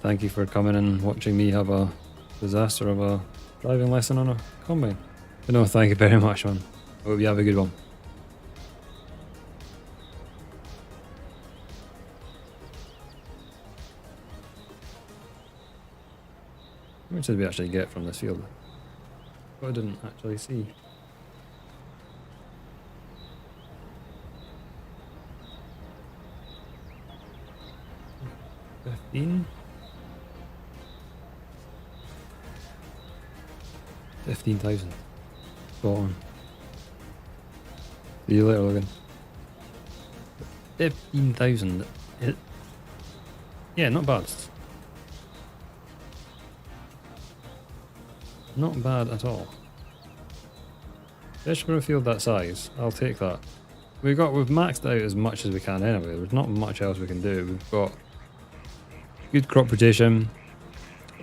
A: Thank you for coming and watching me have a disaster of a driving lesson on a combine. But no, thank you very much, man. Hope you have a good one. How much did we actually get from this field? I didn't actually see. $15,000. Spot on. See you later, Logan. 15,000. Yeah, not bad. Not bad at all. Especially for a field that size, I'll take that. We've maxed out as much as we can anyway. There's not much else we can do. We've got good crop rotation.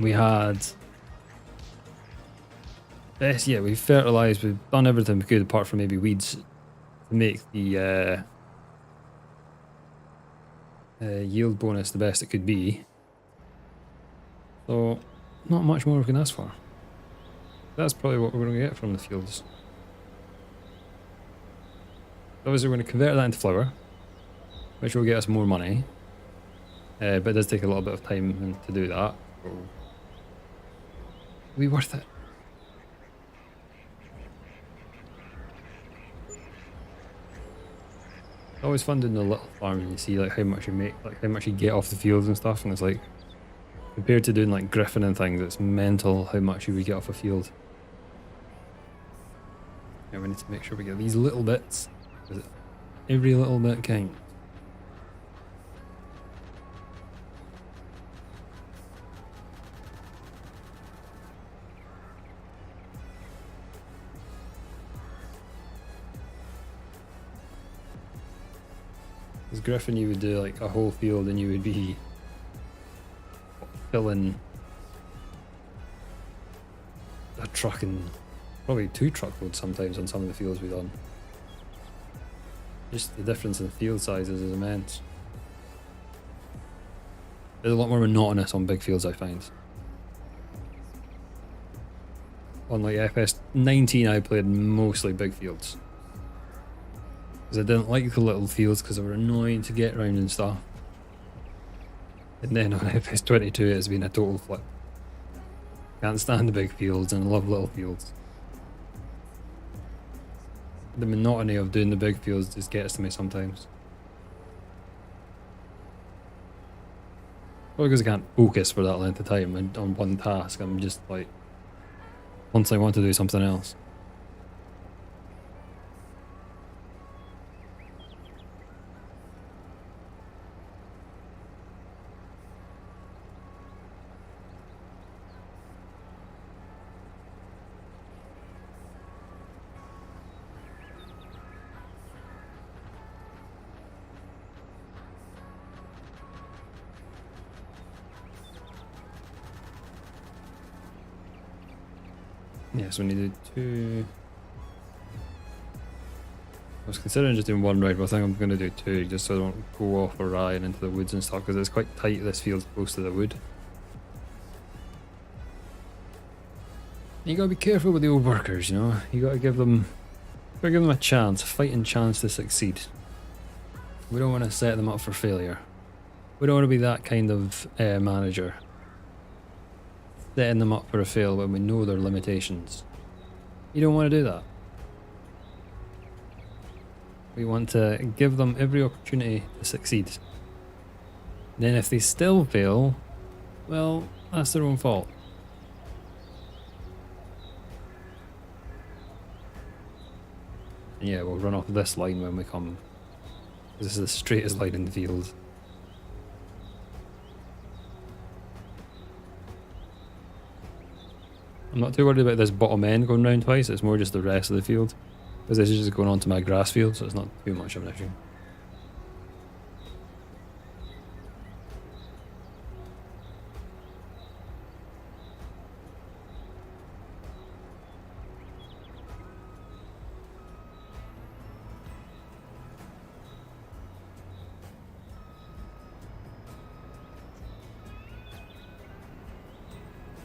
A: We had... Yes, yeah, we've fertilised, we've done everything we could apart from maybe weeds to make the yield bonus the best it could be. So, not much more we can ask for. That's probably what we're going to get from the fields. Obviously we're going to convert that into flour, which will get us more money. But it does take a little bit of time to do that. So it'll be worth it. It's always fun doing the little farm and you see like how much you make, like how much you get off the fields and stuff, and it's like compared to doing like Griffin and things, it's mental how much you would get off a field. Yeah, we need to make sure we get these little bits. Every little bit counts. As Griffin, you would do like a whole field and you would be filling a truck and probably 2 truckloads sometimes on some of the fields we've done. Just the difference in field sizes is immense. It's a lot more monotonous on big fields, I find. On like FS19 I played mostly big fields. Because I didn't like the little fields because they were annoying to get around and stuff. And then on FS22 it's been a total flip. Can't stand the big fields and I love little fields. The monotony of doing the big fields just gets to me sometimes. Probably because I can't focus for that length of time on one task. I'm just like, once I want to do something else. Yeah, so we needed 2. I was considering just doing 1 ride, but I think I'm going to do 2 just so I don't go off a ride into the woods and stuff because it's quite tight. This field's close to the wood. You gotta be careful with the old workers, you know. You gotta give them a chance, a fighting chance to succeed. We don't want to set them up for failure. We don't want to be that kind of manager. Setting them up for a fail when we know their limitations. You don't want to do that. We want to give them every opportunity to succeed. Then if they still fail, well, that's their own fault. And yeah, we'll run off this line when we come. This is the straightest line in the field. I'm not too worried about this bottom end going round twice, it's more just the rest of the field. Because this is just going on to my grass field, so it's not too much of an issue.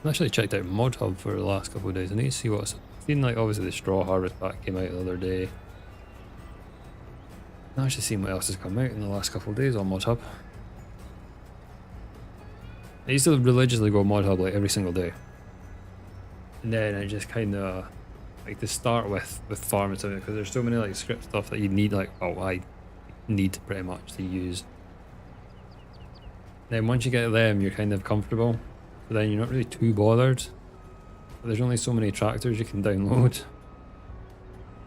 A: I actually checked out Mod Hub for the last couple of days. I need to see what's... Seen like obviously the straw harvest pack came out the other day. I've actually seen what else has come out in the last couple of days on Mod Hub. I used to religiously go Mod Hub like every single day. And then I just kind of like to start with farm and stuff because there's so many like script stuff that you need, like, oh, I need pretty much to use. Then once you get them, you're kind of comfortable. But then you're not really too bothered. But there's only so many tractors you can download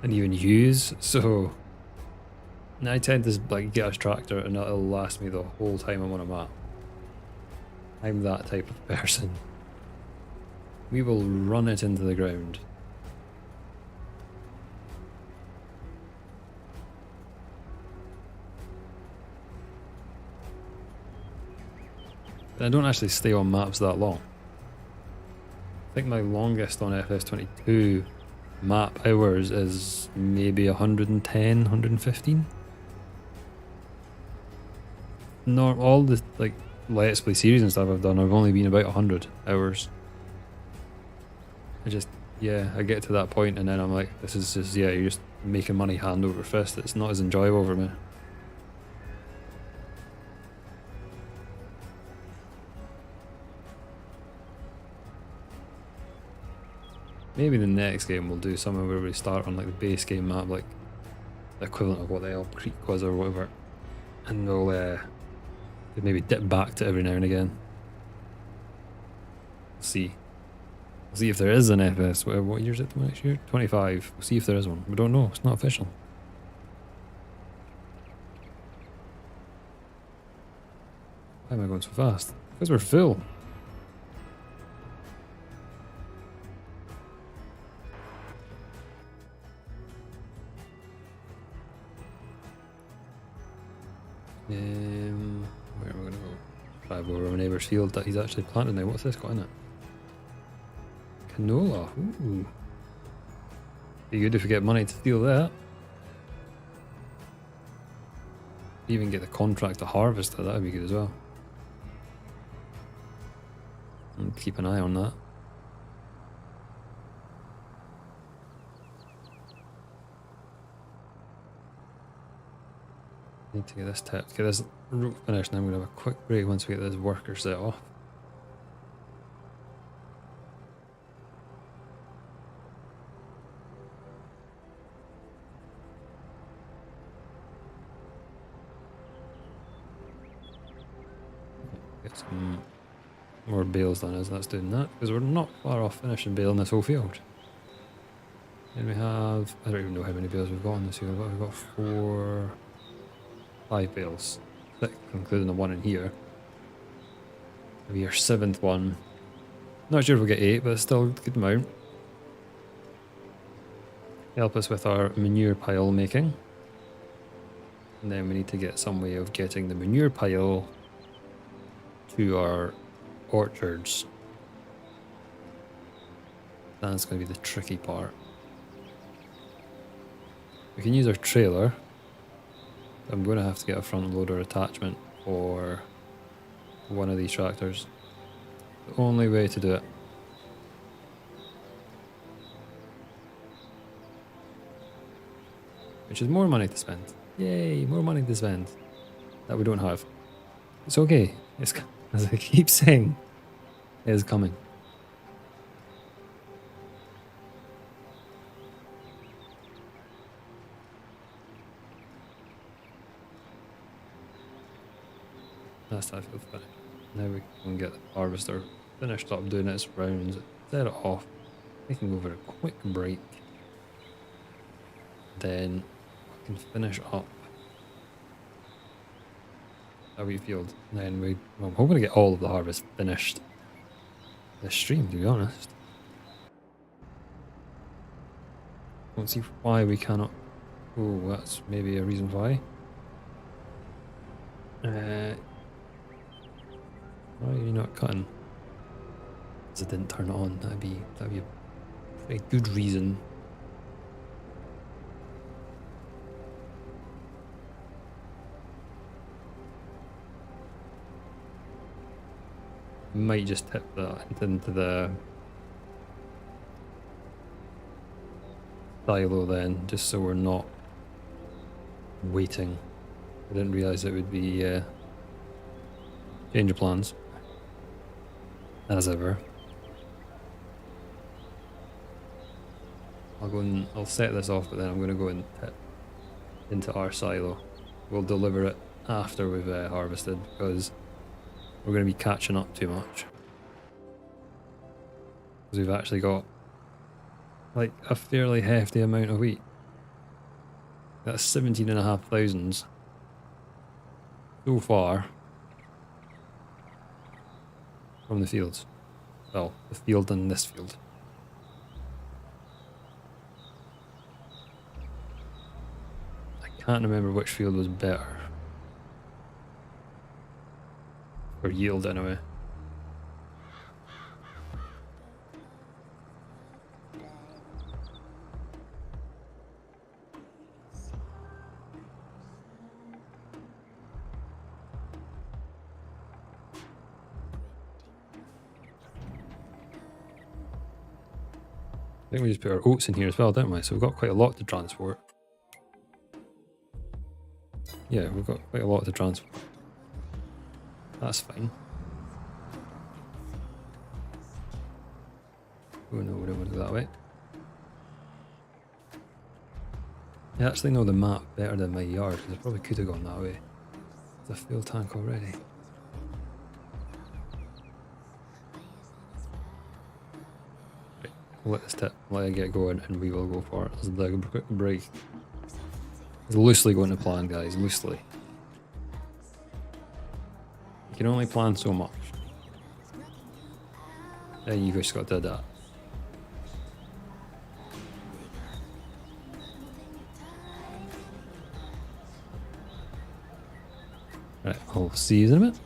A: and even use, so I tend to like get a tractor and it'll last me the whole time I'm on a map. I'm that type of person. We will run it into the ground. But I don't actually stay on maps that long. I think my longest on FS22 map hours is maybe 110, 115. No, all the like Let's Play series and stuff I've done, I've only been about 100 hours. I get to that point and then I'm like, this is just, yeah, you're just making money hand over fist. It's not as enjoyable for me. Maybe the next game we'll do something where we start on like the base game map, like the equivalent of what the Elm Creek was or whatever, and we'll maybe dip back to every now and again. See. We'll see if there is an FS. What year is it next year? 25. We'll see if there is one. We don't know. It's not official. Why am I going so fast? Because we're full. Where am I going to go? Drive over my neighbour's field that he's actually planted now. What's this got in it? Canola. Ooh. Be good if we get money to steal that. Even get the contract to harvest it, that would be good as well. And keep an eye on that. Need to get this tipped, get this route finished, and I'm going to have a quick break once we get this worker set off. Get some more bales done as that's doing that, because we're not far off finishing baling this whole field. And we have, I don't even know how many bales we've got on this field, but we've got 5 bales, 6 including the one in here. Maybe our 7th one. Not sure if we'll get 8, but it's still a good amount. Help us with our manure pile making. And then we need to get some way of getting the manure pile to our orchards. That's going to be the tricky part. We can use our trailer. I'm going to have to get a front loader attachment for one of these tractors. The only way to do it. Which is more money to spend. Yay, more money to spend. That we don't have. It's okay. It's, as I keep saying, it is coming. That's that field finished. Now we can get the harvester finished up doing its rounds, set it off, we can go for a quick break. Then we can finish up a wheat field. And then I'm hoping to get all of the harvest finished this stream, to be honest. Don't see why we cannot. Oh, that's maybe a reason why. Why are you not cutting? Because I didn't turn it on. That'd be a very good reason. Might just tip that into the silo then, just so we're not waiting. I didn't realise it would be change of plans. As ever. I'll set this off, but then I'm going to go and tip into our silo. We'll deliver it after we've harvested, because we're going to be catching up too much. Because we've actually got like a fairly hefty amount of wheat. That's 17,500 so far from the fields. Well, the field and this field. I can't remember which field was better. For yield anyway. think we just put our oats in here as well, don't we? So we've got quite a lot to transport. Yeah, we've got quite a lot to transport. That's fine. Oh no, we don't want to go that way. I actually know the map better than my yard, because I probably could have gone that way. There's a fuel tank already. Right, we'll let this tip, let it get going, and we will go for it. Let's take a quick break. It's loosely going to plan, guys, loosely. You can only plan so much. And you've just got to adapt. Right, I'll see you in a minute.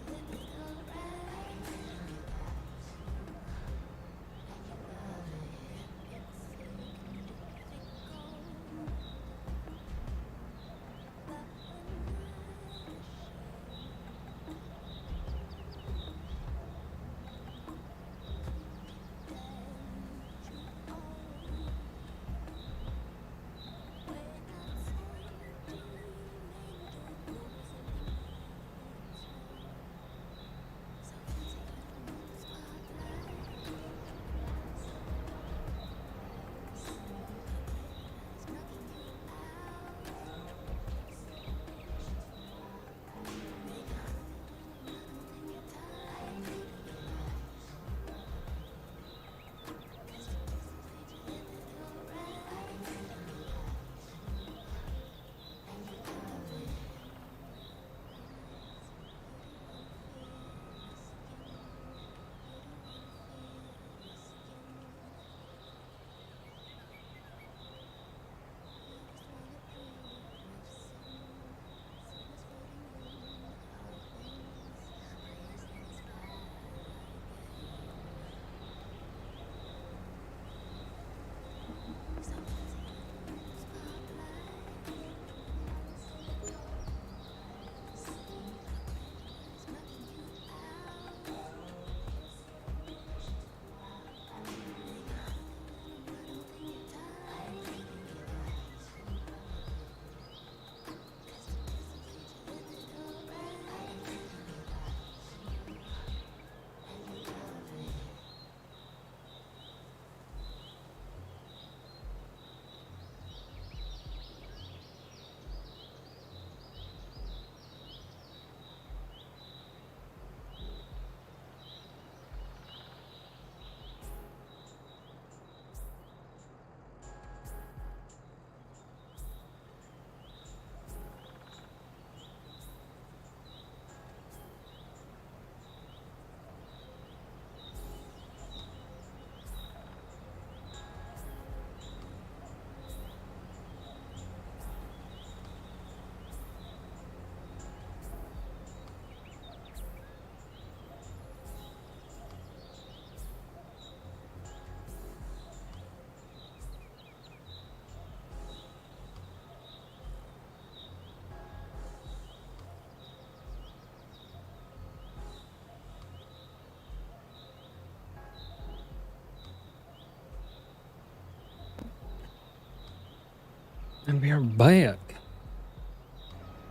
A: And we are back.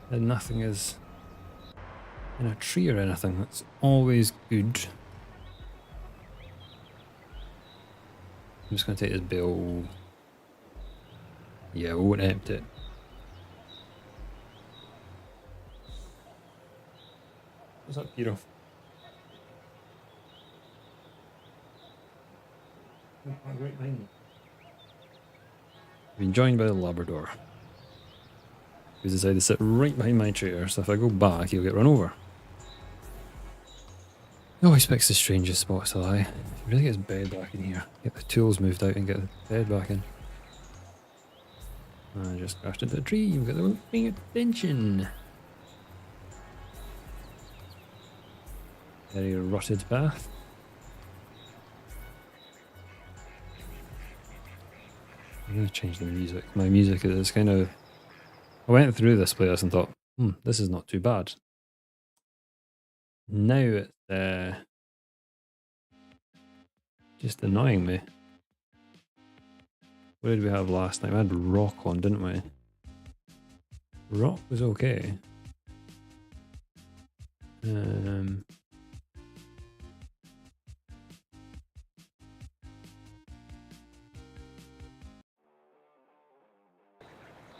A: And nothing is in a tree or anything. That's always good. I'm just going to take this bill. Yeah, we won't empty it. What's up, Hero? Right behind me. Been joined by the Labrador. He's decided to sit right behind my chair, so if I go back, he'll get run over. He always picks the strangest spots to lie. He really gets his bed back in here. Get the tools moved out and get the bed back in. I just crashed into a tree. You've got the wrong paying attention. Very rutted path. I'm going to change the music. My music is kind of... I went through this playlist and thought, this is not too bad. Now it's just annoying me. What did we have last time? We had Rock on, didn't we? Rock was okay. Now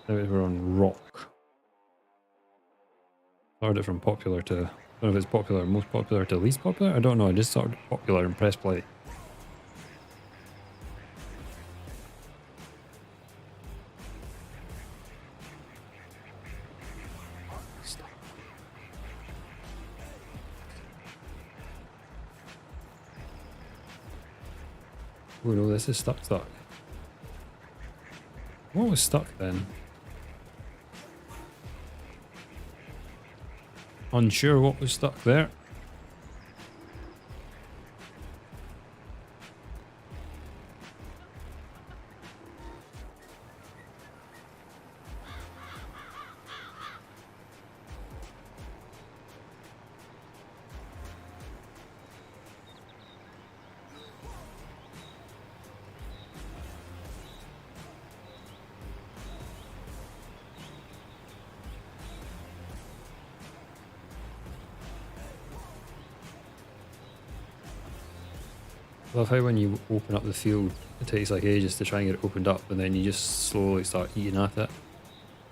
A: we're on Rock. Started it from popular to, I don't know if it's popular, most popular to least popular. I don't know. I just started popular and press play. Oh no, this is stuck. What was stuck then? Unsure what was stuck there. I love how when you open up the field, it takes like ages to try and get it opened up, and then you just slowly start eating at it.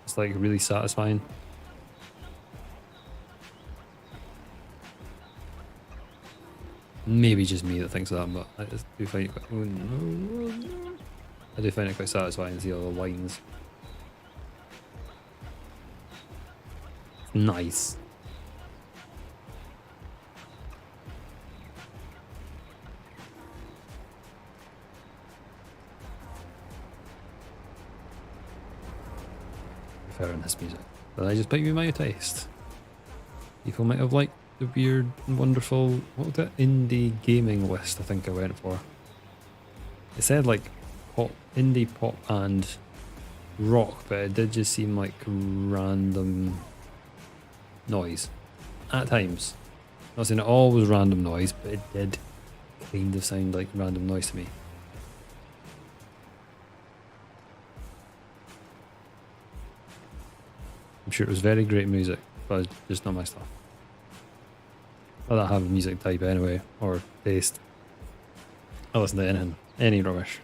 A: It's like really satisfying. Maybe just me that thinks that, but I just do find it quite, oh no. I do find it quite satisfying to see all the lines. Nice. Fair in this music. But I just picked me my taste. People might have liked the weird and wonderful, what was that, indie gaming list I think I went for. It said like pop, indie pop and rock, but it did just seem like random noise at times. Not saying it all was random noise, but it did kind of sound like random noise to me. I'm sure it was very great music, but it's just not my stuff. I don't have a music type anyway, or taste. I listen to anything, any rubbish.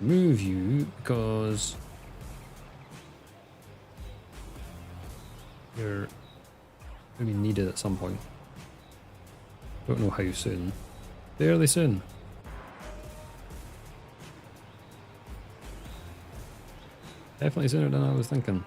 A: Move you because you're going to be needed at some point. Don't know how soon. Fairly soon. Definitely sooner than I was thinking.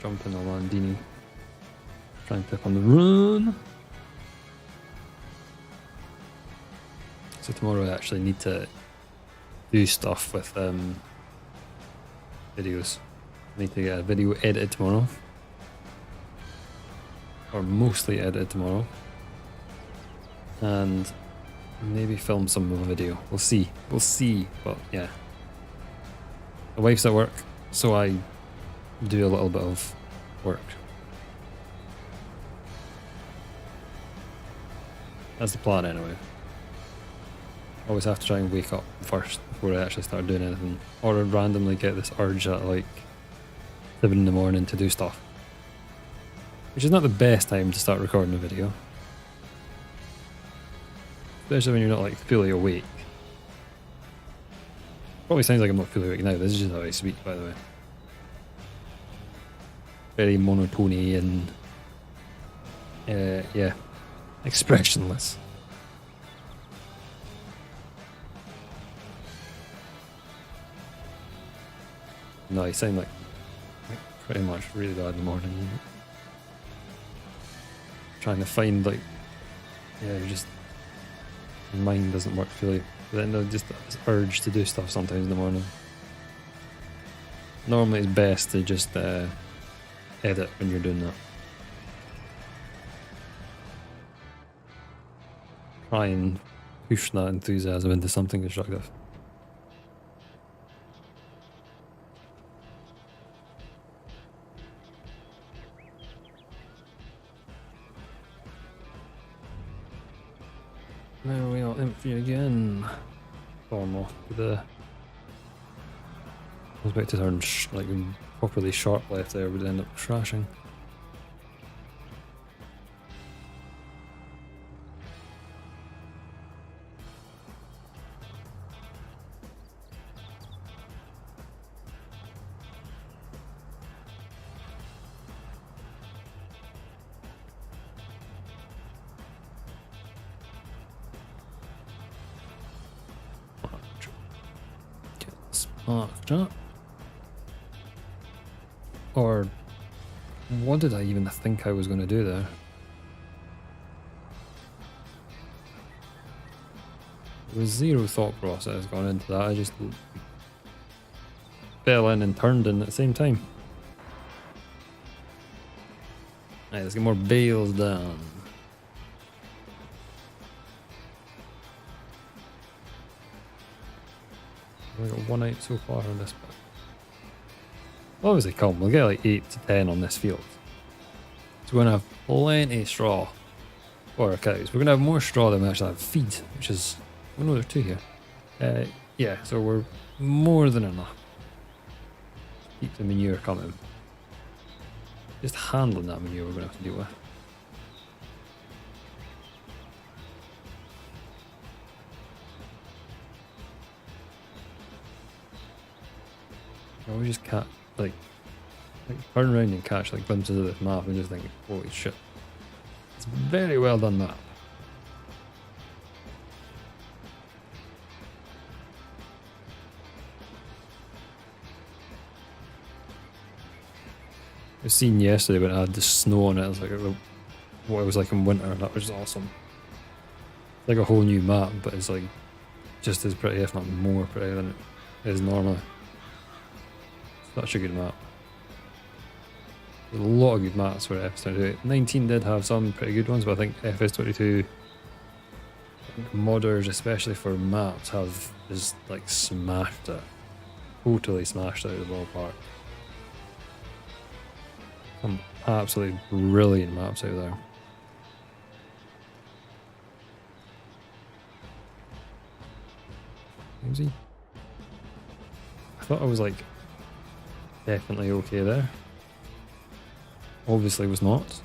A: Jump in the Landini. Try and click on the run. So tomorrow I actually need to do stuff with videos. I need to get a video edited tomorrow. Or mostly edited tomorrow. And maybe film some of a video. We'll see. We'll see. But yeah. The wife's at work, so I do a little bit of work. That's the plan anyway. Always have to try and wake up first before I actually start doing anything. Or I randomly get this urge at like 7 in the morning to do stuff. Which is not the best time to start recording a video. Especially when you're not like fully awake. Probably sounds like I'm not fully awake now, this is just how I speak by the way. Very monotony and yeah, expressionless. No, you sound like pretty much really bad in the morning. Trying to find like, yeah, just your mind doesn't work fully. But then there's just this urge to do stuff sometimes in the morning. Normally it's best to just edit when you're doing that. Try and push that enthusiasm into something constructive. There we are, empty again. Normal. I was about to turn like properly sharp left there, but end up crashing. Marked up. Or what did I even think I was going to do there? There was zero thought process going into that. I just fell in and turned in at the same time. Right, let's get more bales down. We got 1 out so far on this bit. Obviously come, we'll get like 8 to 10 on this field. So we're going to have plenty of straw for our cows. We're going to have more straw than we actually have feed, which is, oh no, there are 2 here. Yeah, so we're more than enough. Keep the manure coming. Just handling that manure we're going to have to deal with. We just can't like turn around and catch like glimpses of this map and just think, holy shit. It's a very well done map. I seen yesterday when it had the snow on it, it was like what it was like in winter. That was awesome. It's like a whole new map, but it's like just as pretty, if not more pretty than it is normally. Such a good map. There's a lot of good maps for FS22. 19 did have some pretty good ones, but I think FS22 modders, especially for maps, have just like smashed it. Totally smashed it out of the ballpark. Some absolutely brilliant maps out there. Easy. I thought I was like definitely okay there. Obviously was not.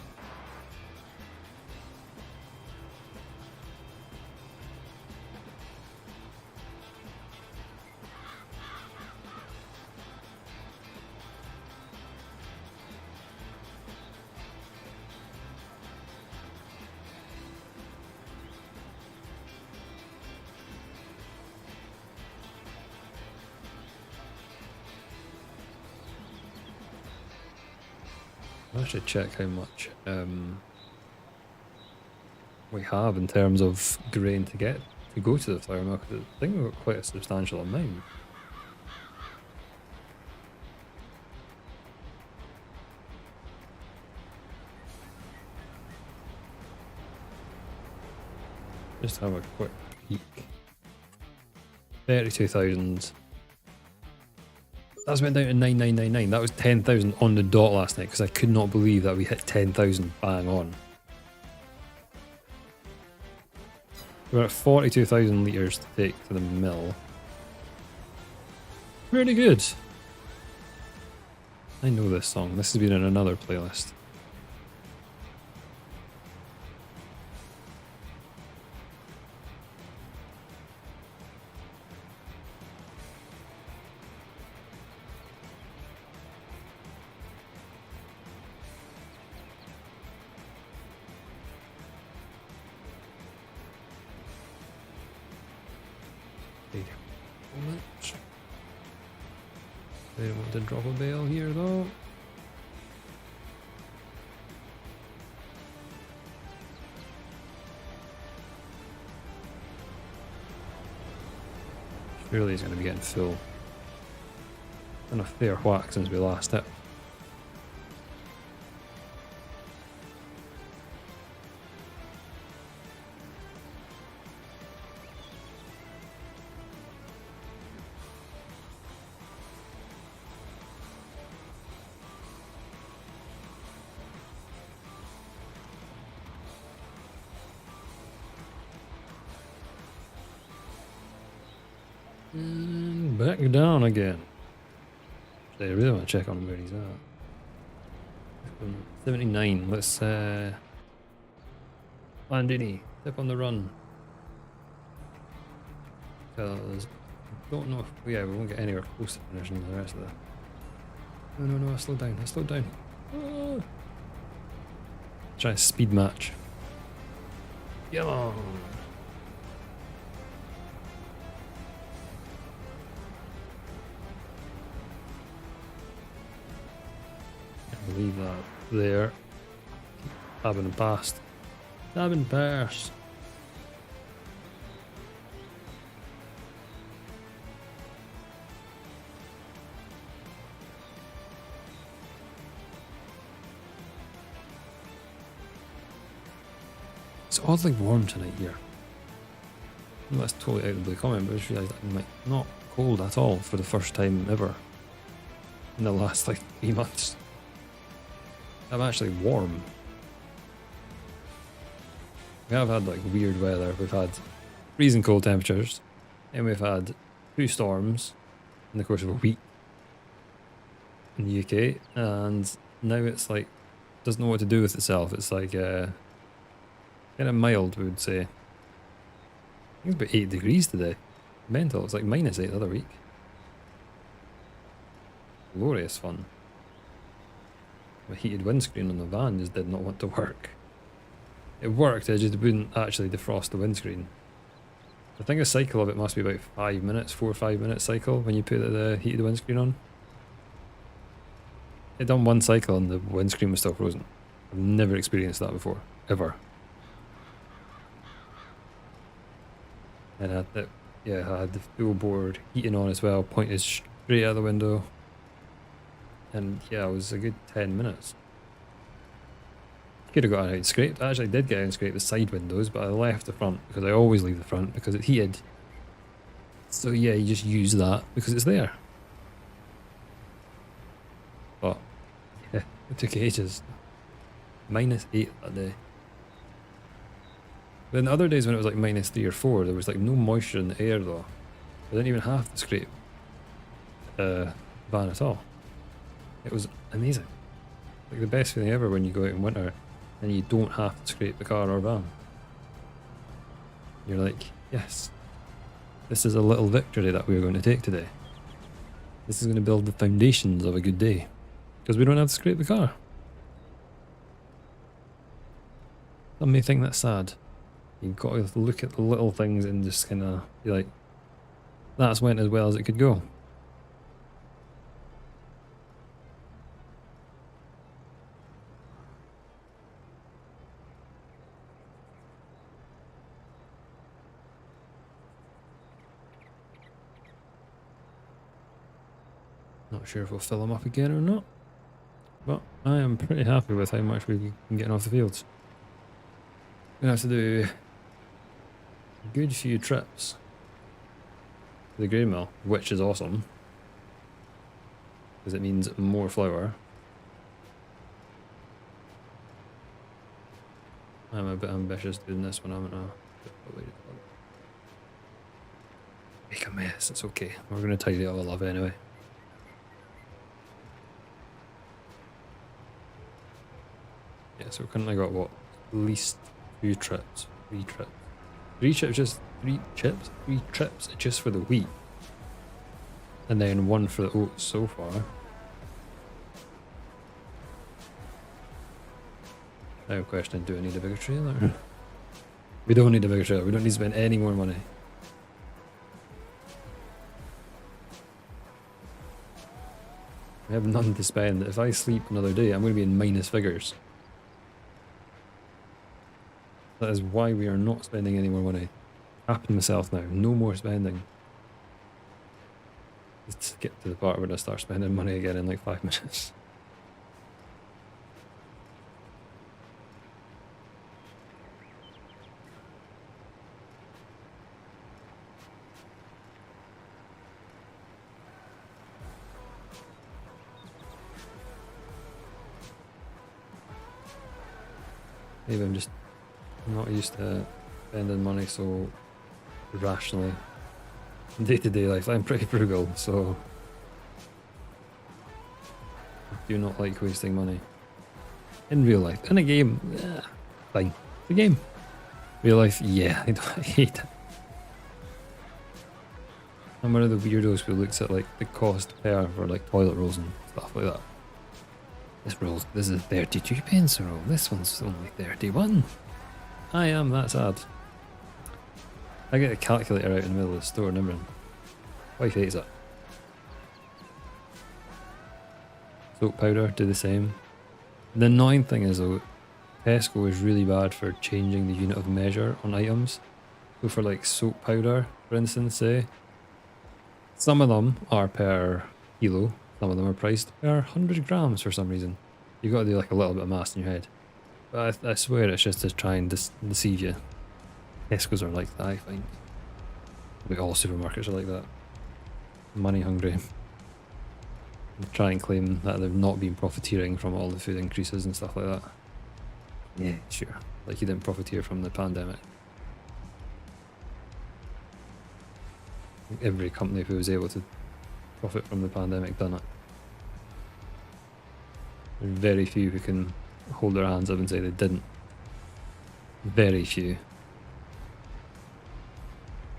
A: I should check how much we have in terms of grain to go to the flour mill, because I think we've got quite a substantial amount. Just have a quick peek. 32,000. That's went down to 9,999. That was 10,000 on the dot last night, because I could not believe that we hit 10,000 bang on. We're at 42,000 litres to take to the mill. Really good. I know this song. This has been in another playlist. They don't want to drop a bale here though. Surely he's going to be getting full. Done a fair whack since we last hit. And back down again. I really want to check on where he's at. 79. Let's Landini, tip on the run. Because I don't know if we won't get anywhere close to finishing the rest of that. No, I slowed down. Oh. Try a speed match. Come on. Leave that there. Tabbing past. Tabbing past. It's oddly warm tonight here. Well, that's totally out of the blue comment, but I just realised I'm like not cold at all for the first time ever in the last like 3 months. I'm actually warm. We have had like weird weather. We've had freezing cold temperatures, and we've had 2 storms in the course of a week in the UK, and now it's like doesn't know what to do with itself. It's like kind of mild, we would say. I think it's about 8 degrees today. Mental. It's like -8 the other week. Glorious fun. My heated windscreen on the van just did not want to work. It worked, it just wouldn't actually defrost the windscreen. I think a cycle of it must be about 5 minutes, 4 or 5 minute cycle when you put the heated windscreen on. It done 1 cycle and the windscreen was still frozen. I've never experienced that before, ever. And I had I had the full board heating on as well, pointed straight out the window. And yeah, it was a good 10 minutes. Could have got it out and scraped. I actually did get out and scrape the side windows, but I left the front because I always leave the front because it's heated. So yeah, you just use that because it's there. But yeah, it took ages. -8 that day. Then the other days when it was like -3 or 4, there was like no moisture in the air though. I didn't even have to scrape van at all. It was amazing. Like the best feeling ever when you go out in winter and you don't have to scrape the car or van. You're like, yes, this is a little victory that we're going to take today. This is going to build the foundations of a good day. Because we don't have to scrape the car. Some may think that's sad. You've got to look at the little things and just kind of be like, that's went as well as it could go. Not sure if we'll fill them up again or not, but I am pretty happy with how much we've been getting off the fields. Gonna have to do a good few trips to the grain mill, which is awesome, because it means more flour. I'm a bit ambitious doing this one, I'm gonna make a mess, it's okay. We're gonna tidy it all up anyway. Yeah, so we've currently got what? At least 3 trips just for the wheat. And then 1 for the oats so far. Now question, do I need a bigger trailer? We don't need a bigger trailer, we don't need to spend any more money. I have none to spend. If I sleep another day, I'm going to be in minus figures. That is why we are not spending any more money. Happy myself now. No more spending. Let's get to the part where I start spending money again in like 5 minutes. Maybe I'm just not used to spending money so rationally. In day-to-day life, I'm pretty frugal, so I do not like wasting money. In real life. In a game, fine. It's a game. Real life, yeah, I hate it. I'm one of the weirdos who looks at like the cost per for like toilet rolls and stuff like that. This is 32 pence a roll. This one's only 31. I am that sad. I get a calculator out in the middle of the store and everything. Wife hates it. Soap powder, do the same. The annoying thing is though, Tesco is really bad for changing the unit of measure on items. So for like soap powder, for instance, say, some of them are per kilo, some of them are priced per 100 grams for some reason. You've got to do like a little bit of maths in your head. But I swear it's just to try and deceive you. Tesco's are like that, I find. Like all supermarkets are like that. Money hungry. They try and claim that they've not been profiteering from all the food increases and stuff like that. Yeah, sure. Like you didn't profiteer from the pandemic. Every company who was able to profit from the pandemic done it. There's very few who can hold their hands up and say they didn't. Very few.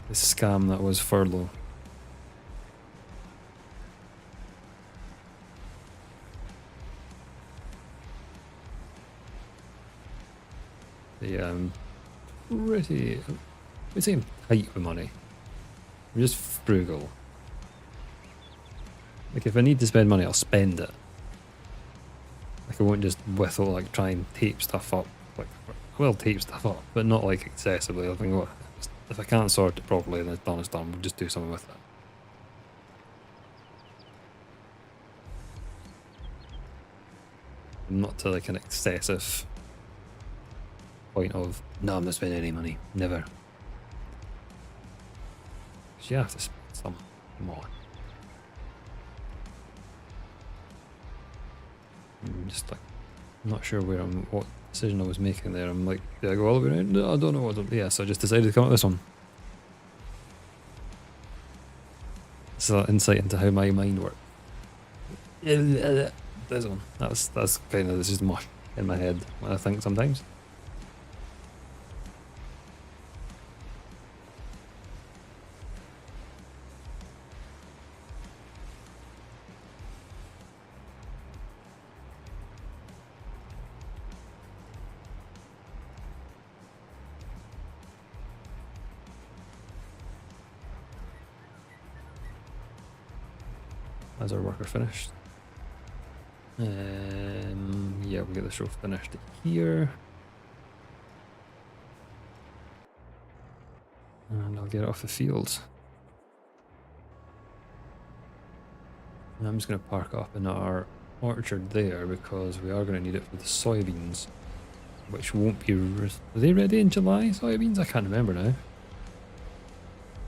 A: The scam that was furlough. Yeah, I'm pretty... I'd say I'm tight with money. I'm just frugal. Like if I need to spend money, I'll spend it. Like I won't just whistle, like try and tape stuff up. Like I will tape stuff up, but not like excessively. I think, well, if I can't sort it properly, then it's done, it's done. We'll just do something with it. Not to like an excessive point of, no, I'm not spending any money. Never. Because you have to spend some. Come on. I'm just like, I'm not sure what decision I was making there. I'm like, did I go all the way around? No, I don't know what to, yeah, so I just decided to come up with this one. It's an insight into how my mind works. This one. That's kind of, this is mush in my head when I think sometimes. As our worker finished. Yeah, we'll get the show finished here. And I'll get it off the fields. And I'm just going to park up in our orchard there because we are going to need it for the soybeans. Which won't be... Are they ready in July, soybeans? I can't remember now.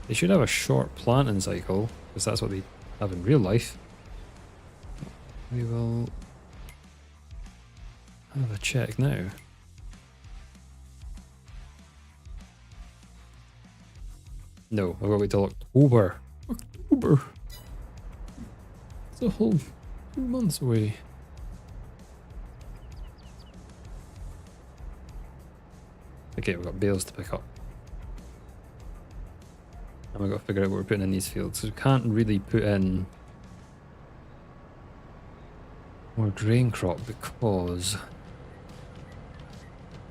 A: They should have a short planting cycle because that's what they have in real life. We will have a check now. No, I've got to wait till October. October! It's a whole 2 months away. Okay, we've got bales to pick up. And we've got to figure out what we're putting in these fields. So we can't really put in more grain crop because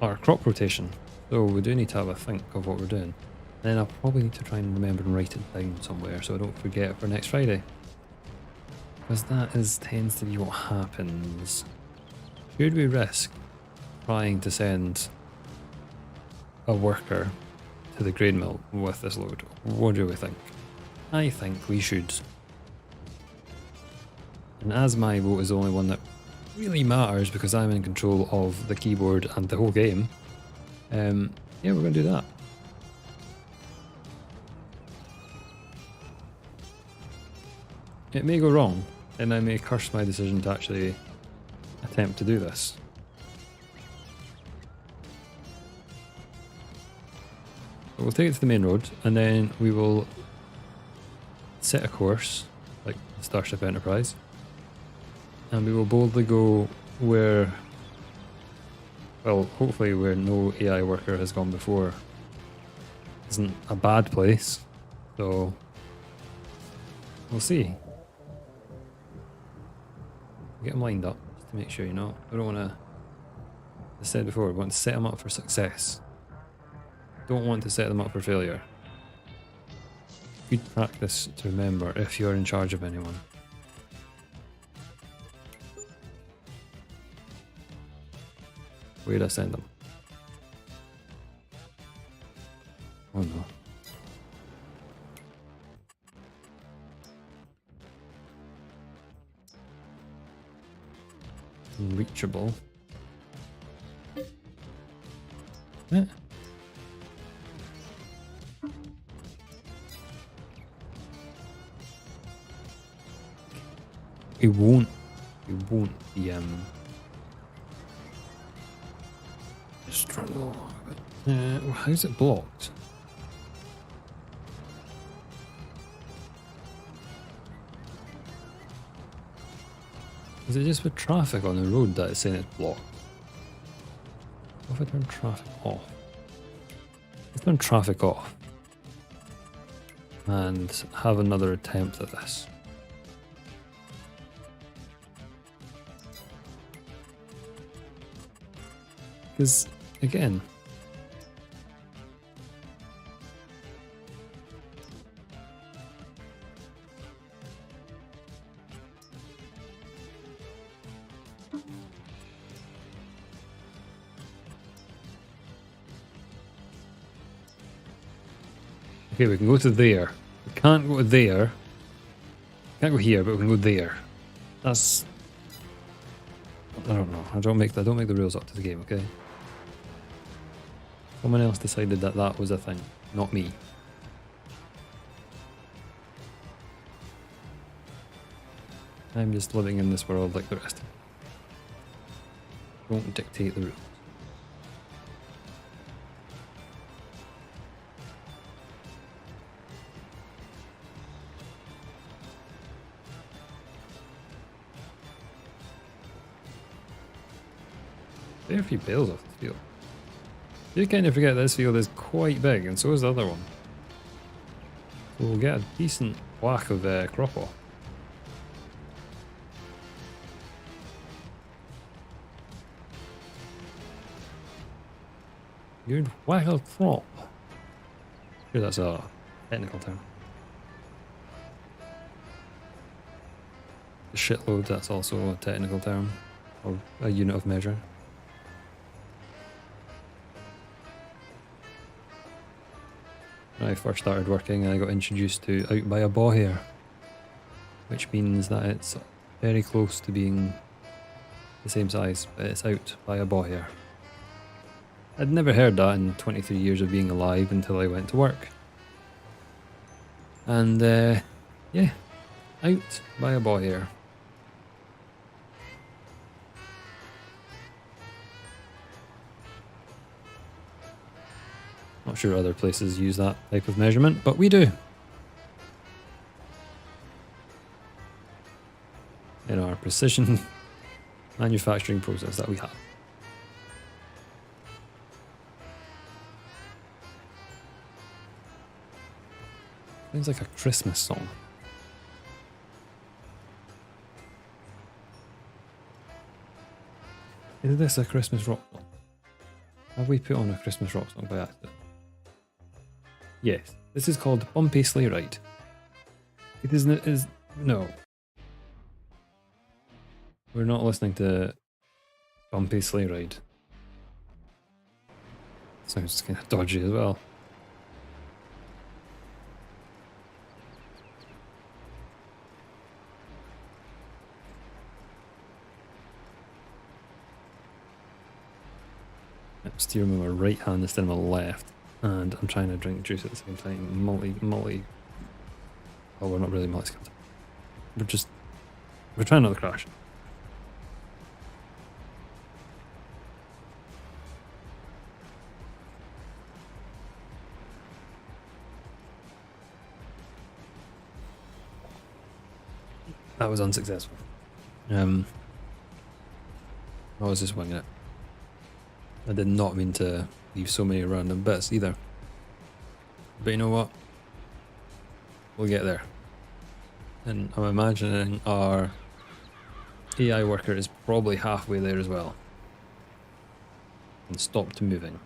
A: our crop rotation. So we do need to have a think of what we're doing. Then I'll probably need to try and remember and write it down somewhere so I don't forget for next Friday. Because that tends to be what happens. Should we risk trying to send a worker to the grain mill with this load? What do we think? I think we should. And as my vote is the only one that really matters because I'm in control of the keyboard and the whole game, yeah, we're going to do that. It may go wrong, and I may curse my decision to actually attempt to do this. But we'll take it to the main road, and then we will set a course, like Starship Enterprise, and we will boldly go where, well, hopefully where no AI worker has gone before. Isn't a bad place, so we'll see. Get them lined up just to make sure, you know. I don't want to, as I said before, we want to set them up for success. Don't want to set them up for failure. Good practice to remember if you're in charge of anyone. Where'd I send them? Oh no. Unreachable. Yeah. It won't be struggle. How's it blocked? Is it just with traffic on the road that it's saying it's blocked? What if I turn traffic off? Let's turn traffic off and have another attempt at this. Because, again, okay, we can go to there. We can't go to there. Can't go here, but we can go there. That's, I don't know. I don't make the rules up to the game, okay? Someone else decided that that was a thing, not me. I'm just living in this world like the rest of them. Don't dictate the rules. There are a few bales off the field. You kind of forget this field is quite big, and so is the other one. So we'll get a decent whack of crop off. Good whack of crop. Sure, that's a technical term. A shitload, that's also a technical term, or a unit of measure. When I first started working, I got introduced to out by a bow-hare, which means that it's very close to being the same size, but it's out by a bow-hare. I'd never heard that in 23 years of being alive until I went to work. And yeah, out by a bow-hare. Not sure other places use that type of measurement, but we do. In our precision manufacturing process that we have. Sounds like a Christmas song. Is this a Christmas rock song? Have we put on a Christmas rock song by accident? Yes, this is called Bumpy Sleigh Ride. It isn't. It is no. We're not listening to Bumpy Sleigh Ride. Sounds kind of dodgy as well. I'm steering with my right hand instead of my left, and I'm trying to drink juice at the same time. Oh, we're not really multi. We're trying not to crash. That was unsuccessful. I was just winging it. I did not mean to leave so many random bits either. But you know what? We'll get there. And I'm imagining our AI worker is probably halfway there as well. And stopped moving.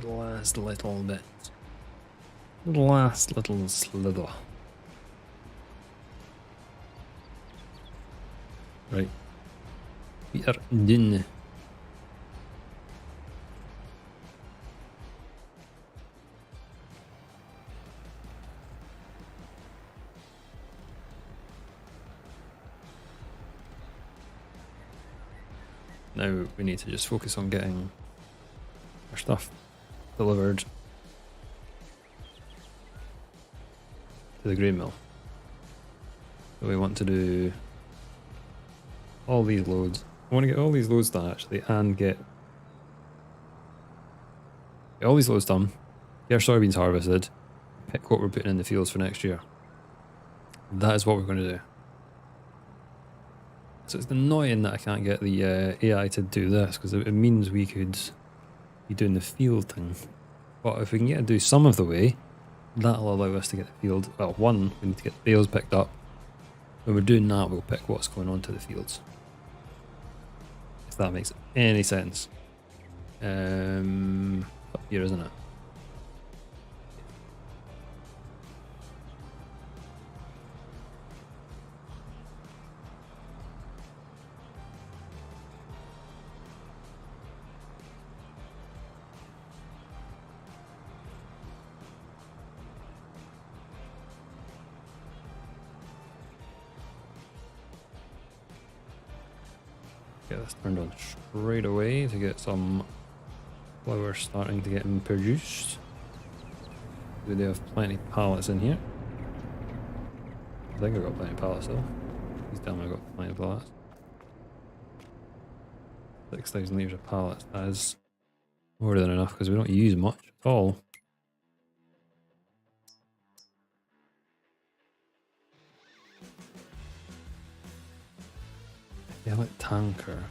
A: The last little bit. The last little slither. Right. We are done. Now we need to just focus on getting our stuff delivered to the grain mill. So we want to do all these loads. I want to get all these loads done actually, and get all these loads done, get our soybeans harvested, pick what we're putting in the fields for next year. That is what we're going to do. So it's annoying that I can't get the AI to do this, because it means we could be doing the field thing. But if we can get it to do some of the way, that'll allow us to get the field. Well, one, we need to get the bales picked up. When we're doing that, we'll pick what's going on to the fields. If that makes any sense. Up here, isn't it? Get this turned on straight away to get some flour starting to get produced. Do they have plenty of pallets in here? I think I've got plenty of pallets though. Please tell me I've got plenty of pallets. 6,000 litres of pallets. That is more than enough because we don't use much at all. Pellet tanker.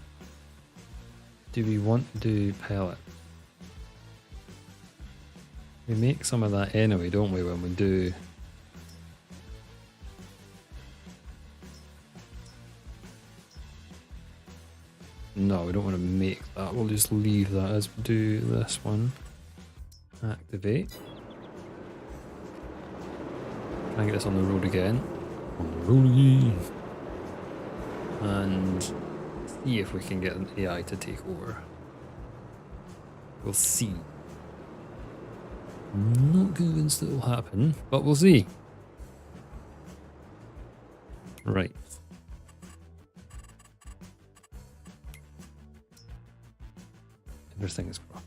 A: Do we want to do pellet? We make some of that anyway, don't we, when we do... No, we don't want to make that. We'll just leave that as we do this one. Activate. Try and get this on the road again. On the road again. And see if we can get an AI to take over. We'll see. Not convinced it will happen, but we'll see. Right. Everything is crossed.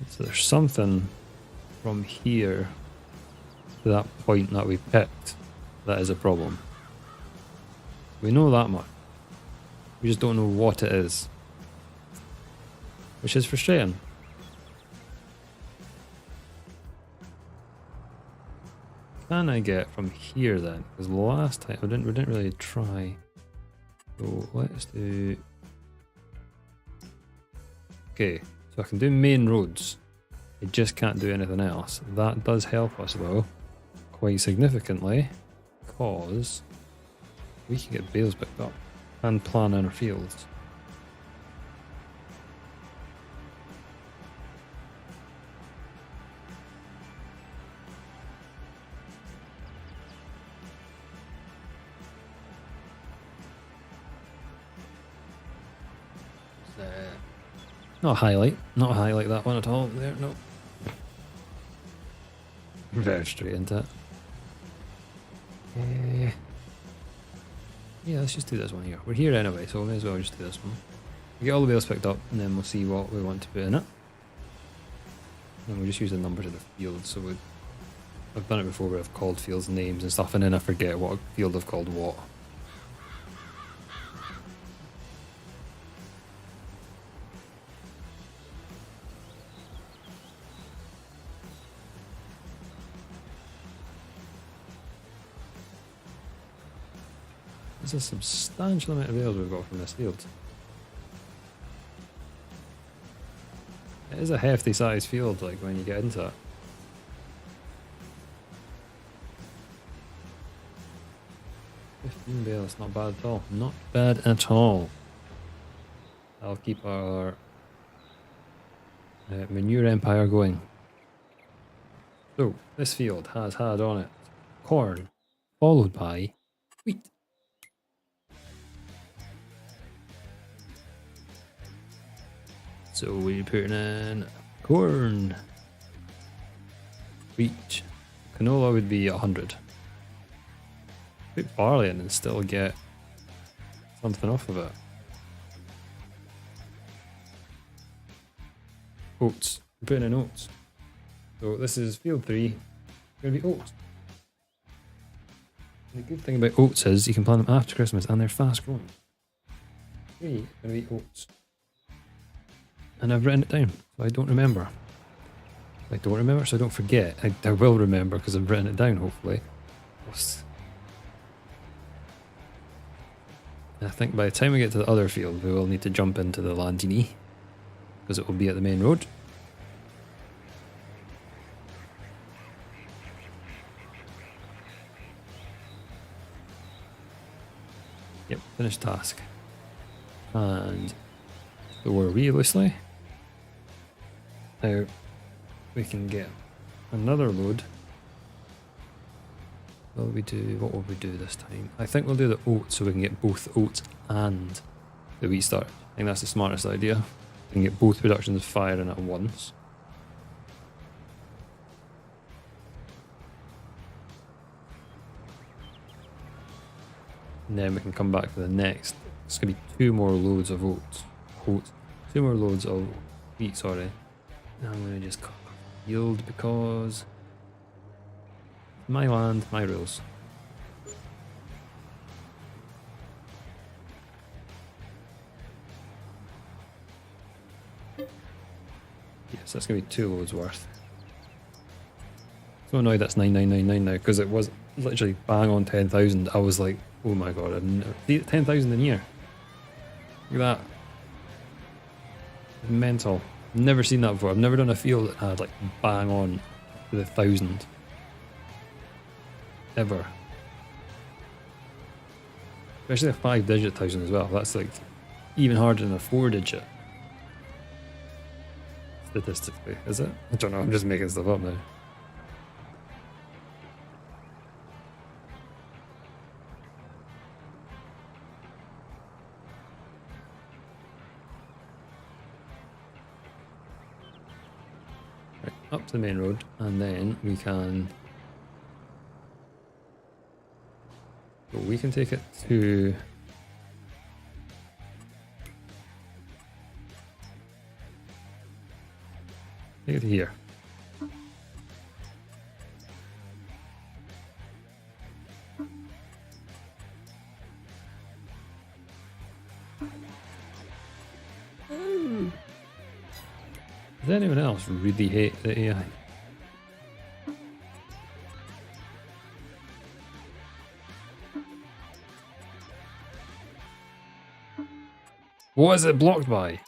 A: So there's something from here to that point that we picked that is a problem. We know that much. We just don't know what it is. Which is frustrating. Can I get from here then? Because last time we didn't really try. So let's do... Okay, so I can do main roads. I just can't do anything else. That does help us though. quite significantly because we can get bales picked up and plan in our fields. Not a highlight, not a highlight that one at all there, no. Very straight into it. Yeah, let's just do this one here. We're here anyway, so we may as well just do this one. We get all the bales picked up, and then we'll see what we want to put in it. And we'll just use the numbers of the fields, so I've done it before where I've called fields names and stuff, and then I forget what field I've called what. There's a substantial amount of bales we've got from this field. It is a hefty sized field, like when you get into it. Bales, not bad at all. Not bad at all. I'll keep our manure empire going. So, this field has had on it corn, followed by wheat. So we're putting in corn, wheat, canola would be 100. Put barley in and still get something off of it. Oats, we're putting in oats. So this is field 3, going to be oats. And the good thing about oats is you can plant them after Christmas and they're fast growing. 3 is going to be oats. And I've written it down, so I don't remember. I don't remember, so I don't forget. I will remember because I've written it down, hopefully. I think by the time we get to the other field, we will need to jump into the Landini, because it will be at the main road. Yep, finished task. And so where are we loosely? Now we can get another load. What will we do this time? I think we'll do the oats so we can get both oats and the wheat started. I think that's the smartest idea. We can get both productions firing at once. And then we can come back to the next. It's going to be 2 more loads of oats. 2 more loads of wheat, sorry. Now I'm going to just yield because my land, my rules. Yes, that's going to be 2 loads worth. So annoyed that's 9999 now because it was literally bang on 10,000. I was like, oh my god, I've never 10,000 in a year. Look at that. Mental. Never seen that before. I've never done a field that had like bang on with 1,000. Ever. Especially a 5-digit 1,000 as well. That's like even harder than a 4-digit. Statistically, is it? I don't know, I'm just making stuff up now. Up to the main road, and then we can take it to here. Does anyone else really hate the AI? What is it blocked by?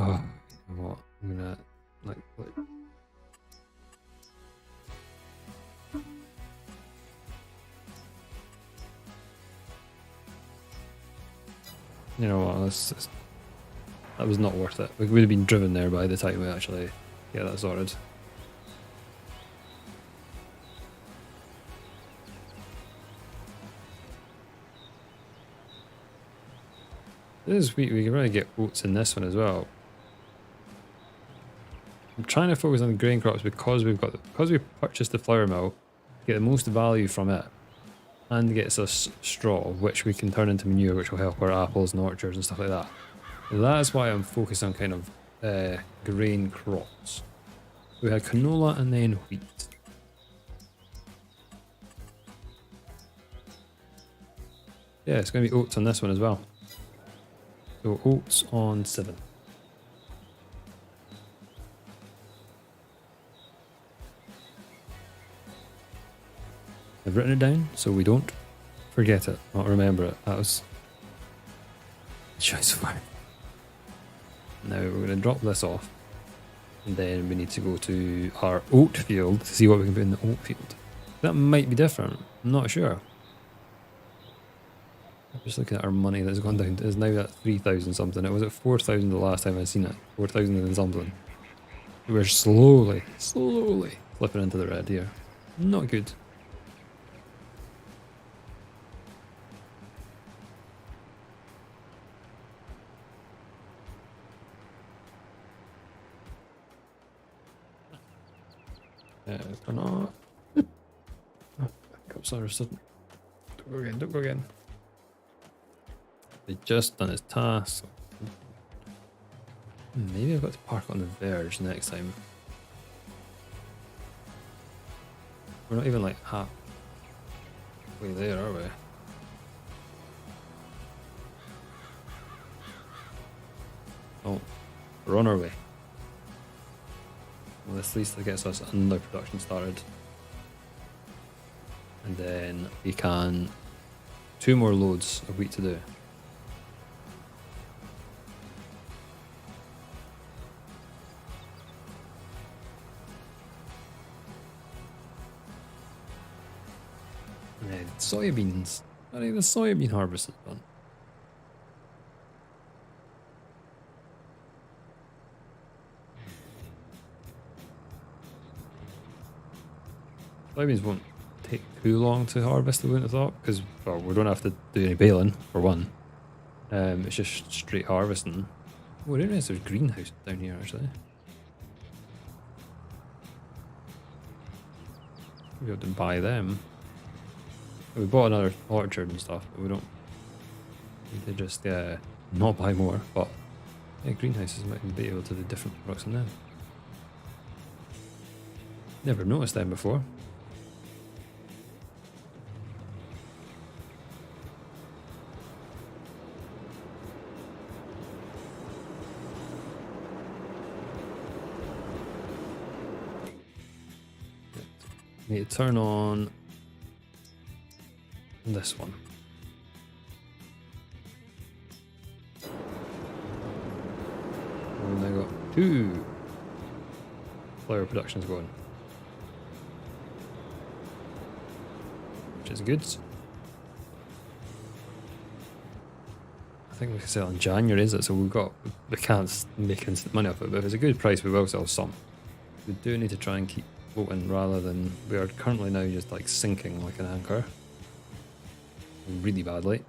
A: Oh, you know what? I'm gonna like. You know what? That was not worth it. We would have been driven there by the time we actually get that sorted. This is sweet. We can really get oats in this one as well. I'm trying to focus on the grain crops because we purchased the flour mill, get the most value from it, and gets us straw, which we can turn into manure, which will help our apples and orchards and stuff like that. That's why I'm focused on kind of grain crops. We had canola and then wheat. Yeah, it's going to be oats on this one as well. So oats on 7. I've written it down so we don't forget it, not remember it. That was choice fine. Now we're going to drop this off, and then we need to go to our oat field to see what we can put in the oat field. That might be different. I'm not sure. I'm just looking at our money that's gone down. It's now at 3,000 something. It was at 4,000 the last time I seen it. 4,000 and something. We're slowly slipping into the red here. Not good. Turn off. Cups are sudden. Don't go again. They just done his task. Maybe I've got to park on the verge next time. We're not even like half way there, are we? Oh, we're on our way. Well, this at least gets us another production started. And then we can 2 more loads of wheat to do. And soybeans. Not even soybean harvest is done. Soybeans won't take too long to harvest, I wouldn't have thought, because well, we don't have to do any baling for one. It's just straight harvesting. Oh, I didn't realize there's greenhouse down here actually. We have to buy them. We bought another orchard and stuff, but we don't need to just not buy more. But yeah, greenhouses might be able to do different products than them. Never noticed them before. Need to turn on this one. And I got 2 flower productions going, which is good. I think we can sell in January, is it? So we can't make instant money off it, but if it's a good price, we will sell some. We do need to try and keep floating rather than we are currently now just like sinking like an anchor really badly.